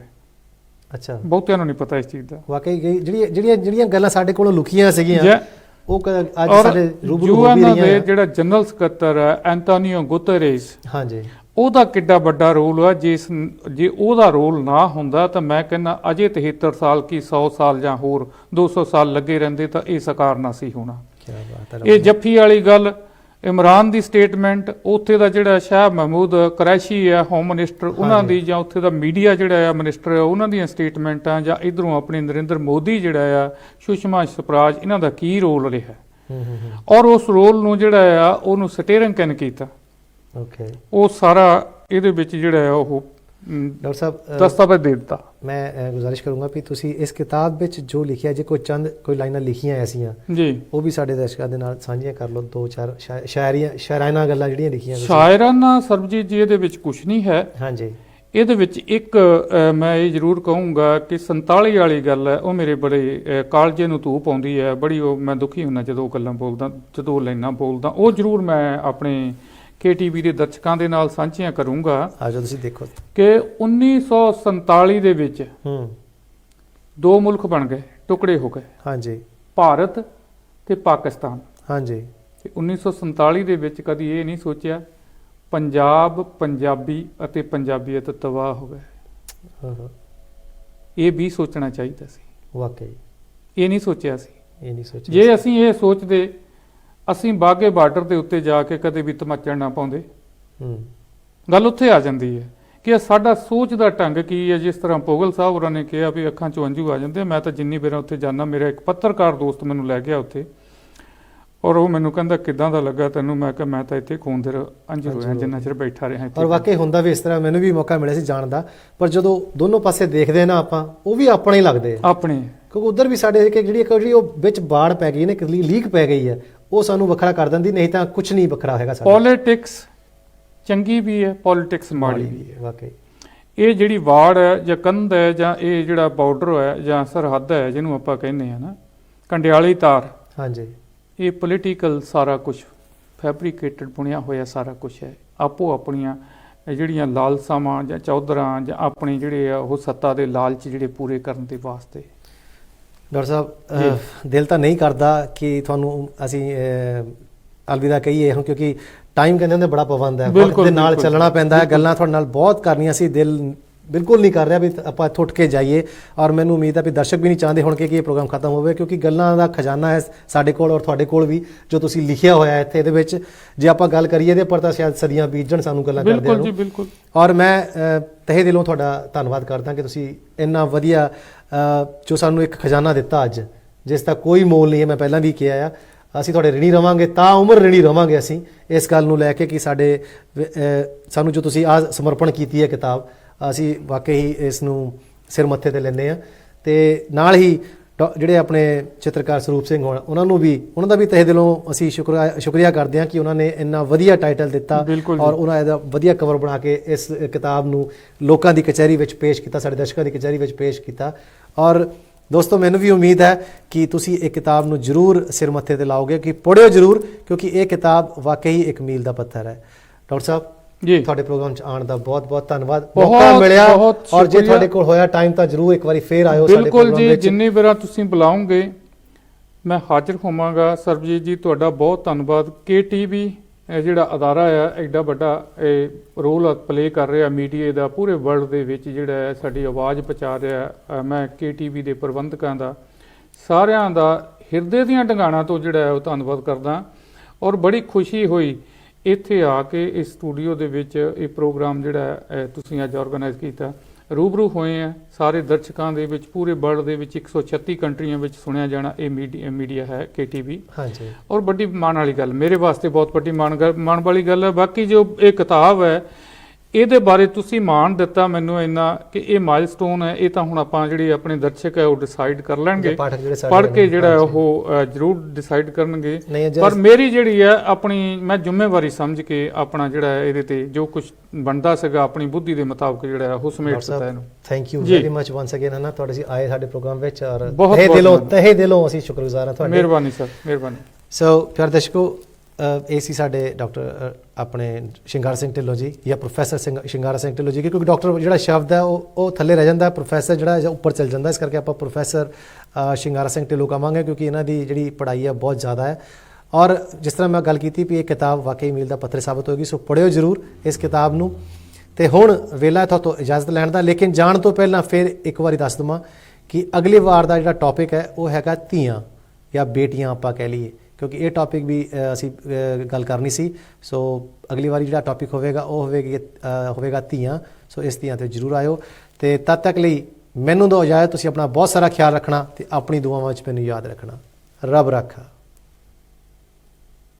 ਅੱਛਾ, ਬਹੁਤਿਆਂ ਨੂੰ ਨਹੀਂ ਪਤਾ ਇਸ ਚੀਜ਼ ਦਾ। ਵਾਕਈ ਜਿਹੜੀਆਂ ਗੱਲਾਂ ਸਾਡੇ ਕੋਲੋਂ ਲੁਕੀਆਂ ਸੀਗੀਆਂ ਉਹ ਅੱਜ ਸਾਡੇ ਰੂਬਰੂ ਹੋ ਵੀ ਰਹੀਆਂ। ਦੇ ਜਿਹੜਾ ਜਨਰਲ ਸਕੱਤਰ ਹੈ ਐਂਟੋਨੀਓ ਗੁਤੇਰੇਸ, ਹਾਂਜੀ, ਉਹਦਾ ਕਿੱਡਾ ਵੱਡਾ ਰੋਲ ਹੈ। ਜੇ ਉਹਦਾ ਰੋਲ ਨਾ ਹੁੰਦਾ ਤਾਂ ਮੈਂ ਕਹਿੰਦਾ ਅਜੇ 73 ਸਾਲ ਕੀ 100 ਸਾਲ ਜਾਂ ਹੋਰ 200 ਸਾਲ ਲੱਗੇ ਰਹਿੰਦੇ ਤਾਂ ਇਹ ਸਾਕਾਰ ਨਾ ਸੀ ਹੋਣਾ। ਇਹ ਜੱਫੀ ਵਾਲੀ ਗੱਲ, ਇਮਰਾਨ ਦੀ ਸਟੇਟਮੈਂਟ, ਉੱਥੇ ਦਾ ਜਿਹੜਾ ਸ਼ਾਹ ਮਹਿਮੂਦ ਕੁਰੈਸ਼ੀ ਆ ਹੋਮ ਮਿਨਿਸਟਰ, ਉਹਨਾਂ ਦੀ, ਜਾਂ ਉੱਥੇ ਦਾ ਮੀਡੀਆ ਜਿਹੜਾ ਆ ਮਿਨਿਸਟਰ ਆ ਉਹਨਾਂ ਦੀਆਂ ਸਟੇਟਮੈਂਟਾਂ, ਜਾਂ ਇਧਰੋਂ ਆਪਣੇ ਨਰਿੰਦਰ ਮੋਦੀ ਜਿਹੜਾ ਆ, ਸੁਸ਼ਮਾ ਸਵਰਾਜ, ਇਹਨਾਂ ਦਾ ਕੀ ਰੋਲ ਰਿਹਾ ਔਰ ਉਸ ਰੋਲ ਨੂੰ ਜਿਹੜਾ ਆ ਉਹਨੂੰ ਸਟੀਅਰਿੰਗ ਕਿਨ ਕੀਤਾ, ਉਹ ਸਾਰਾ ਇਹਦੇ ਵਿੱਚ ਜਿਹੜਾ ਆ ਉਹ ਡਾਕਟਰ ਸਾਹਿਬ ਦਸਤਾਵੇਜ਼ ਦੇ ਦਿੱਤਾ। ਮੈਂ ਗੁਜ਼ਾਰਿਸ਼ ਕਰੂੰਗਾ ਵੀ ਤੁਸੀਂ ਇਸ ਕਿਤਾਬ ਵਿੱਚ ਜੋ ਲਿਖਿਆ, ਜੇ ਕੋਈ ਲਾਈਨਾਂ ਲਿਖੀਆਂ ਐਸੀਆਂ ਜੀ, ਉਹ ਵੀ ਸਾਡੇ ਦਰਸ਼ਕਾਂ ਦੇ ਨਾਲ ਸਾਂਝੀਆਂ ਕਰ ਲਓ। 2-4 ਸ਼ਾਇਰਾਨਾ ਗੱਲਾਂ ਜਿਹੜੀਆਂ ਲਿਖੀਆਂ। ਸ਼ਾਇਰਾਨਾ ਸਰਬਜੀਤ ਜੀ ਇਹਦੇ ਵਿੱਚ ਕੁਝ ਨਹੀਂ ਹੈ। ਹਾਂਜੀ, ਇਹਦੇ ਵਿੱਚ ਇੱਕ ਮੈਂ ਇਹ ਜ਼ਰੂਰ ਕਹੂੰਗਾ ਕਿ 47 ਵਾਲੀ ਗੱਲ ਹੈ, ਉਹ ਮੇਰੇ ਬੜੇ ਕਾਲਜੇ ਨੂੰ ਧੂਪ ਆਉਂਦੀ ਹੈ, ਬੜੀ ਉਹ ਮੈਂ ਦੁਖੀ ਹੁੰਦਾ ਜਦੋਂ ਗੱਲਾਂ ਬੋਲਦਾ, ਜਦੋਂ ਲਾਈਨਾਂ ਬੋਲਦਾ, ਉਹ ਜ਼ਰੂਰ ਮੈਂ ਆਪਣੇ KTV ਦੇ ਦਰਸ਼ਕਾਂ ਦੇ ਨਾਲ ਸਾਂਝੀਆਂ ਕਰੂੰਗਾ। ਆਜੋ ਤੁਸੀਂ ਦੇਖੋ ਕਿ 1947 ਦੇ ਵਿੱਚ 2 ਮੁਲਕ ਬਣ ਗਏ, ਟੁਕੜੇ ਹੋ ਗਏ। ਹਾਂਜੀ, ਭਾਰਤ ਤੇ ਪਾਕਿਸਤਾਨ। ਹਾਂਜੀ, 1947 ਦੇ ਵਿੱਚ ਕਦੀ ਇਹ ਨਹੀਂ ਸੋਚਿਆ ਪੰਜਾਬ, ਪੰਜਾਬੀ ਅਤੇ ਪੰਜਾਬੀਅਤ ਤਬਾਹ ਹੋ ਗਏ। ਇਹ ਵੀ ਸੋਚਣਾ ਚਾਹੀਦਾ ਸੀ। ਵਾਕਈ ਇਹ ਨਹੀਂ ਸੋਚਿਆ ਸੀ। ਜੇ ਅਸੀਂ ਇਹ ਸੋਚਦੇ, ਅਸੀਂ ਬਾਘੇ ਬਾਰਡਰ ਦੇ ਉੱਤੇ ਜਾ ਕੇ ਕਦੇ ਵੀ ਧਮਾਚੜ ਨਾ ਪਾਉਂਦੇ। ਗੱਲ ਉੱਥੇ ਆ ਜਾਂਦੀ ਹੈ ਕਿ ਸਾਡਾ ਸੋਚ ਦਾ ਢੰਗ ਕੀ ਹੈ। ਜਿਸ ਤਰ੍ਹਾਂ ਪੋਗਲ ਸਾਹਿਬ ਹੋਰਾਂ ਨੇ ਕਿਹਾ ਵੀ ਅੱਖਾਂ 'ਚੋਂ ਅੰਜੂ ਆ ਜਾਂਦੇ। ਮੈਂ ਤਾਂ ਜਿੰਨੀ ਵਾਰ ਉੱਥੇ ਜਾਂਦਾ, ਮੇਰਾ ਇੱਕ ਪੱਤਰਕਾਰ ਦੋਸਤ ਮੈਨੂੰ ਲੈ ਗਿਆ ਉੱਥੇ, ਔਰ ਉਹ ਮੈਨੂੰ ਕਹਿੰਦਾ ਕਿੱਦਾਂ ਦਾ ਲੱਗਾ ਤੈਨੂੰ? ਮੈਂ ਕਿਹਾ ਮੈਂ ਤਾਂ ਇੱਥੇ ਖੂਨ ਦੇ ਅੰਜੂ ਹੋਇਆ ਜਿੰਨਾ ਚਿਰ ਬੈਠਾ ਰਿਹਾ। ਔਰ ਵਾਕਈ ਹੁੰਦਾ ਵੀ ਇਸ ਤਰ੍ਹਾਂ, ਮੈਨੂੰ ਵੀ ਮੌਕਾ ਮਿਲਿਆ ਸੀ ਜਾਣ ਦਾ, ਪਰ ਜਦੋਂ ਦੋਨੋਂ ਪਾਸੇ ਦੇਖਦੇ ਨਾ ਆਪਾਂ, ਉਹ ਵੀ ਆਪਣੇ ਹੀ ਲੱਗਦੇ ਆ, ਆਪਣੇ, ਕਿਉਂਕਿ ਉਧਰ ਵੀ ਸਾਡੇ ਜਿਹੜੀ ਉਹ ਵਿੱਚ ਬਾੜ ਪੈ ਗਈ ਨੇ, ਲੀਕ ਪੈ ਗਈ ਹੈ, ਉਹ ਸਾਨੂੰ ਵੱਖਰਾ ਕਰ ਦਿੰਦੀ, ਨਹੀਂ ਤਾਂ ਕੁਝ ਨਹੀਂ ਵੱਖਰਾ ਹੈਗਾ। ਪੋਲਿਟਿਕਸ ਚੰਗੀ ਵੀ ਹੈ, ਪੋਲਿਟਿਕਸ ਮਾੜੀ ਵੀ ਹੈ। ਵਾਕਈ ਇਹ ਜਿਹੜੀ ਵਾੜ ਹੈ ਜਾਂ ਕੰਧ ਹੈ ਜਾਂ ਇਹ ਜਿਹੜਾ ਬਾਰਡਰ ਹੈ ਜਾਂ ਸਰਹੱਦ ਹੈ ਜਿਹਨੂੰ ਆਪਾਂ ਕਹਿੰਦੇ ਆ ਨਾ, ਕੰਡਿਆਲੀ ਤਾਰ, ਹਾਂਜੀ, ਇਹ ਪੋਲੀਟੀਕਲ ਸਾਰਾ ਕੁਝ ਫੈਬਰੀਕੇਟਡ ਬੁਣਿਆ ਹੋਇਆ ਸਾਰਾ ਕੁਝ ਹੈ। ਆਪੋ ਆਪਣੀਆਂ ਜਿਹੜੀਆਂ ਲਾਲਸਾਵਾਂ ਜਾਂ ਚੌਧਰਾਂ ਜਾਂ ਆਪਣੇ ਜਿਹੜੇ ਆ ਉਹ ਸੱਤਾ ਦੇ ਲਾਲਚ ਜਿਹੜੇ ਪੂਰੇ ਕਰਨ ਦੇ ਵਾਸਤੇ। ਡਾਕਟਰ ਸਾਹਿਬ, ਦਿਲ ਤਾਂ ਨਹੀਂ ਕਰਦਾ ਕਿ ਤੁਹਾਨੂੰ ਅਸੀਂ ਅਲਵਿਦਾ ਕਹੀਏ ਹੁਣ, ਕਿਉਂਕਿ ਟਾਈਮ ਕਹਿੰਦੇ ਹੁੰਦੇ ਬੜਾ ਪਾਬੰਦ ਹੈ, ਵਕਤ ਦੇ ਨਾਲ ਚੱਲਣਾ ਪੈਂਦਾ ਹੈ। ਗੱਲਾਂ ਤੁਹਾਡੇ ਨਾਲ ਬਹੁਤ ਕਰਨੀਆਂ ਸੀ, ਦਿਲ ਬਿਲਕੁਲ ਨਹੀਂ ਕਰ ਰਿਹਾ ਵੀ ਆਪਾਂ ਇੱਥੋਂ ਉੱਠ ਕੇ ਜਾਈਏ। ਔਰ ਮੈਨੂੰ ਉਮੀਦ ਹੈ ਵੀ ਦਰਸ਼ਕ ਵੀ ਨਹੀਂ ਚਾਹੁੰਦੇ ਹੁਣ ਕਿ ਇਹ ਪ੍ਰੋਗਰਾਮ ਖਤਮ ਹੋਵੇ, ਕਿਉਂਕਿ ਗੱਲਾਂ ਦਾ ਖਜ਼ਾਨਾ ਹੈ ਸਾਡੇ ਕੋਲ ਔਰ ਤੁਹਾਡੇ ਕੋਲ ਵੀ, ਜੋ ਤੁਸੀਂ ਲਿਖਿਆ ਹੋਇਆ ਇੱਥੇ ਇਹਦੇ ਵਿੱਚ। ਜੇ ਆਪਾਂ ਗੱਲ ਕਰੀਏ ਇਹਦੇ ਉੱਪਰ ਤਾਂ ਸ਼ਾਇਦ ਸਦੀਆਂ ਬੀਤਣ ਸਾਨੂੰ ਗੱਲਾਂ ਕਰਦਿਆਂ ਨੂੰ। ਬਿਲਕੁਲ। ਔਰ ਮੈਂ ਤਹਿ ਦਿਲੋਂ ਤੁਹਾਡਾ ਧੰਨਵਾਦ ਕਰਦਾ ਕਿ ਤੁਸੀਂ ਇੰਨਾ ਵਧੀਆ ਜੋ ਸਾਨੂੰ ਇੱਕ ਖਜ਼ਾਨਾ ਦਿੱਤਾ ਅੱਜ, ਜਿਸ ਦਾ ਕੋਈ ਮੋਲ ਨਹੀਂ ਹੈ। ਮੈਂ ਪਹਿਲਾਂ ਵੀ ਕਿਹਾ ਆ, ਅਸੀਂ ਤੁਹਾਡੇ ਰਿਣੀ ਰਵਾਂਗੇ, ਤਾਂ ਉਮਰ ਰਿਣੀ ਰਵਾਂਗੇ ਅਸੀਂ ਇਸ ਗੱਲ ਨੂੰ ਲੈ ਕੇ ਕਿ ਸਾਨੂੰ ਜੋ ਤੁਸੀਂ ਆਹ ਸਮਰਪਣ ਕੀਤੀ ਹੈ ਕਿਤਾਬ, ਅਸੀਂ ਵਾਕਈ ਇਸ ਨੂੰ ਸਿਰ ਮੱਥੇ ਤੇ ਲੈਂਦੇ ਹਾਂ। ਤੇ ਨਾਲ ਹੀ ਜਿਹੜੇ ਆਪਣੇ ਚਿੱਤਰਕਾਰ ਸਰੂਪ ਸਿੰਘ ਹੋਣ, ਉਹਨਾਂ ਦਾ ਵੀ ਤਹਿ ਦਿਲੋਂ ਅਸੀਂ ਸ਼ੁਕਰੀਆ ਕਰਦੇ ਹਾਂ ਕਿ ਉਹਨਾਂ ਨੇ ਇੰਨਾ ਵਧੀਆ ਟਾਈਟਲ ਦਿੱਤਾ ਔਰ ਉਹਨਾਂ ਦਾ ਵਧੀਆ ਕਵਰ ਬਣਾ ਕੇ ਇਸ ਕਿਤਾਬ ਨੂੰ ਲੋਕਾਂ ਦੀ ਕਚਹਿਰੀ ਵਿੱਚ ਪੇਸ਼ ਕੀਤਾ, ਸਾਡੇ ਦਰਸ਼ਕਾਂ ਦੀ ਕਚਹਿਰੀ ਵਿੱਚ ਪੇਸ਼ ਕੀਤਾ। ਔਰ ਦੋਸਤੋ, ਮੈਨੂੰ ਵੀ ਉਮੀਦ ਹੈ ਕਿ ਤੁਸੀਂ ਇਹ ਕਿਤਾਬ ਨੂੰ ਜ਼ਰੂਰ ਸਿਰ ਮੱਥੇ ਤੇ ਲਾਓਗੇ, ਕਿ ਪੜ੍ਹਿਓ ਜ਼ਰੂਰ, ਕਿਉਂਕਿ ਇਹ ਕਿਤਾਬ ਵਾਕਈ ਇੱਕ ਮੀਲ ਦਾ ਪੱਥਰ ਹੈ। ਡਾਕਟਰ ਸਾਹਿਬ ਜੀ ਤੁਹਾਡੇ ਪ੍ਰੋਗਰਾਮ 'ਚ ਆਉਣ ਦਾ ਬਹੁਤ ਬਹੁਤ ਧੰਨਵਾਦ। ਬਹੁਤ- ਮੌਕਾ ਮਿਲਿਆ ਬਹੁਤ ਔਰ ਜੇ ਸ਼ੁਕਰੀਆ। ਤੁਹਾਡੇ ਕੋਲ ਹੋਇਆ ਟਾਈਮ ਤਾਂ ਜ਼ਰੂਰ ਇੱਕ ਵਾਰੀ ਫੇਰ ਆਇਓ ਸਾਡੇ ਬਿਲਕੁਲ ਪ੍ਰੋਗਰਾਮ ਜੀ, ਵਿੱਚ। ਜਿੰਨੀ ਵਾਰ ਤੁਸੀਂ ਬੁਲਾਓਗੇ ਮੈਂ ਹਾਜ਼ਰ ਹੋਵਾਂਗਾ। ਸਰਬਜੀਤ ਜੀ ਤੁਹਾਡਾ ਬਹੁਤ ਧੰਨਵਾਦ। KTV ਜਿਹੜਾ ਅਦਾਰਾ ਆ ਐਡਾ ਵੱਡਾ ਇਹ ਰੋਲ ਪਲੇ ਕਰ ਰਿਹਾ ਮੀਡੀਆ ਦਾ ਪੂਰੇ ਵਰਲਡ ਦੇ ਵਿੱਚ, ਜਿਹੜਾ ਹੈ ਸਾਡੀ ਆਵਾਜ਼ ਪਹੁੰਚਾ ਰਿਹਾ। ਮੈਂ KTV ਦੇ ਪ੍ਰਬੰਧਕਾਂ ਦਾ ਸਾਰਿਆਂ ਦਾ ਹਿਰਦੇ ਦੀਆਂ ਡੰਗਾਣਾ ਤੋਂ ਜਿਹੜਾ ਹੈ ਉਹ ਧੰਨਵਾਦ ਕਰਦਾ। ਔਰ ਬੜੀ ਖੁਸ਼ੀ ਹੋਈ ਇੱਥੇ ਆ ਕੇ ਇਸ ਸਟੂਡੀਓ ਦੇ ਵਿੱਚ ਇਹ ਪ੍ਰੋਗਰਾਮ ਜਿਹੜਾ ਹੈ ਤੁਸੀਂ ਅੱਜ ਆਰਗੇਨਾਈਜ਼ ਕੀਤਾ। ਰੂਬਰੂ ਹੋਏ ਆ ਸਾਰੇ ਦਰਸ਼ਕਾਂ ਦੇ ਵਿੱਚ, ਪੂਰੇ ਵਰਲਡ ਦੇ ਵਿੱਚ 136 ਕੰਟਰੀਆਂ ਵਿੱਚ ਸੁਣਿਆ ਜਾਣਾ ਇਹ ਮੀਡੀਆ ਹੈ KTV। ਹਾਂਜੀ। ਔਰ ਵੱਡੀ ਮਾਣ ਵਾਲੀ ਗੱਲ, ਮੇਰੇ ਵਾਸਤੇ ਬਹੁਤ ਵੱਡੀ ਮਾਣ ਵਾਲੀ ਗੱਲ ਹੈ। ਬਾਕੀ ਜੋ ਇਹ ਕਿਤਾਬ ਹੈ ਇਹਦੇ ਬਾਰੇ ਤੁਸੀਂ ਮਾਣ ਦਿੱਤਾ ਮੈਨੂੰ ਇੰਨਾ ਕਿ ਇਹ ਮਾਈਲਸਟੋਨ ਹੈ। ਇਹ ਤਾਂ ਹੁਣ ਆਪਾਂ ਜਿਹੜੇ ਆਪਣੇ ਦਰਸ਼ਕ ਹੈ ਉਹ ਡਿਸਾਈਡ ਕਰ ਲੈਣਗੇ, ਪੜ੍ਹ ਕੇ ਜਿਹੜਾ ਉਹ ਜ਼ਰੂਰ ਡਿਸਾਈਡ ਕਰਨਗੇ। ਪਰ ਮੇਰੀ ਜਿਹੜੀ ਹੈ ਆਪਣੀ ਮੈਂ ਜ਼ਿੰਮੇਵਾਰੀ ਸਮਝ ਕੇ ਆਪਣਾ ਜਿਹੜਾ ਇਹਦੇ ਤੇ ਜੋ ਕੁਝ ਬਣਦਾ ਸੀਗਾ ਆਪਣੀ ਬੁੱਧੀ ਦੇ ਮੁਤਾਬਕ ਜਿਹੜਾ ਉਹ ਸਮੇਟ ਦਿੱਤਾ ਇਹਨੂੰ। Thank you very much once again ਹਨਾ, ਤੁਹਾਡੇ ਆਏ ਸਾਡੇ ਪ੍ਰੋਗਰਾਮ ਵਿੱਚ ਔਰ ਤਹਿ ਦਿਲੋਂ ਅਸੀਂ ਸ਼ੁਕਰਗੁਜ਼ਾਰ ਹਾਂ ਤੁਹਾਡੇ। ਮਿਹਰਬਾਨੀ ਸਰ, ਮਿਹਰਬਾਨੀ। ਸੋ ਪਿਆਰੇ ਦਰਸ਼ਕੋ, ਇਹ ਸੀ ਸਾਡੇ ਡਾਕਟਰ ਆਪਣੇ ਸ਼ਿੰਗਾਰਾ ਸਿੰਘ ਢਿੱਲੋਂ ਜੀ ਜਾਂ ਪ੍ਰੋਫੈਸਰ ਸ਼ਿੰਗਾਰਾ ਸਿੰਘ ਢਿੱਲੋਂ ਜੀ, ਕਿਉਂਕਿ ਡਾਕਟਰ ਜਿਹੜਾ ਸ਼ਬਦ ਹੈ ਉਹ ਥੱਲੇ ਰਹਿ ਜਾਂਦਾ, ਪ੍ਰੋਫੈਸਰ ਜਿਹੜਾ ਉੱਪਰ ਚੱਲ ਜਾਂਦਾ, ਇਸ ਕਰਕੇ ਆਪਾਂ ਪ੍ਰੋਫੈਸਰ ਸ਼ਿੰਗਾਰਾ ਸਿੰਘ ਢਿੱਲੋਂ ਕਹਾਂਗੇ ਕਿਉਂਕਿ ਇਹਨਾਂ ਦੀ ਜਿਹੜੀ ਪੜ੍ਹਾਈ ਹੈ ਬਹੁਤ ਜ਼ਿਆਦਾ ਹੈ। ਔਰ ਜਿਸ ਤਰ੍ਹਾਂ ਮੈਂ ਗੱਲ ਕੀਤੀ ਵੀ ਇਹ ਕਿਤਾਬ ਵਾਕਈ ਮੀਲ ਦਾ ਪੱਥਰ ਸਾਬਤ ਹੋਏਗੀ, ਸੋ ਪੜ੍ਹਿਓ ਜ਼ਰੂਰ ਇਸ ਕਿਤਾਬ ਨੂੰ। ਤੇ ਹੁਣ ਵੇਲਾ ਤੁਹਾਤੋਂ ਇਜਾਜ਼ਤ ਲੈਣ ਦਾ, ਲੇਕਿਨ ਜਾਣ ਤੋਂ ਪਹਿਲਾਂ ਫਿਰ ਇੱਕ ਵਾਰੀ ਦੱਸ ਦਵਾਂ ਕਿ ਅਗਲੀ ਵਾਰ ਦਾ ਜਿਹੜਾ ਟੌਪਿਕ ਹੈ ਉਹ ਹੈਗਾ ਧੀਆਂ ਜਾਂ ਬੇਟੀਆਂ ਆਪਾਂ ਕਹਿ ਲਈਏ, ਕਿਉਂਕਿ ਇਹ ਟੌਪਿਕ ਵੀ ਅਸੀਂ ਗੱਲ ਕਰਨੀ ਸੀ। ਸੋ ਅਗਲੀ ਵਾਰੀ ਜਿਹੜਾ ਟੌਪਿਕ ਹੋਵੇਗਾ ਉਹ ਹੋਵੇਗਾ ਧੀਆਂ। ਸੋ ਇਸ ਧੀਆਂ 'ਤੇ ਜ਼ਰੂਰ ਆਇਓ। ਅਤੇ ਤਦ ਤੱਕ ਲਈ ਮੈਨੂੰ ਦਿਓ ਇਜਾਜ਼ਤ। ਤੁਸੀਂ ਆਪਣਾ ਬਹੁਤ ਸਾਰਾ ਖਿਆਲ ਰੱਖਣਾ ਅਤੇ ਆਪਣੀ ਦੁਆਵਾਂ ਵਿੱਚ ਮੈਨੂੰ ਯਾਦ ਰੱਖਣਾ। ਰੱਬ ਰਾਖਾ।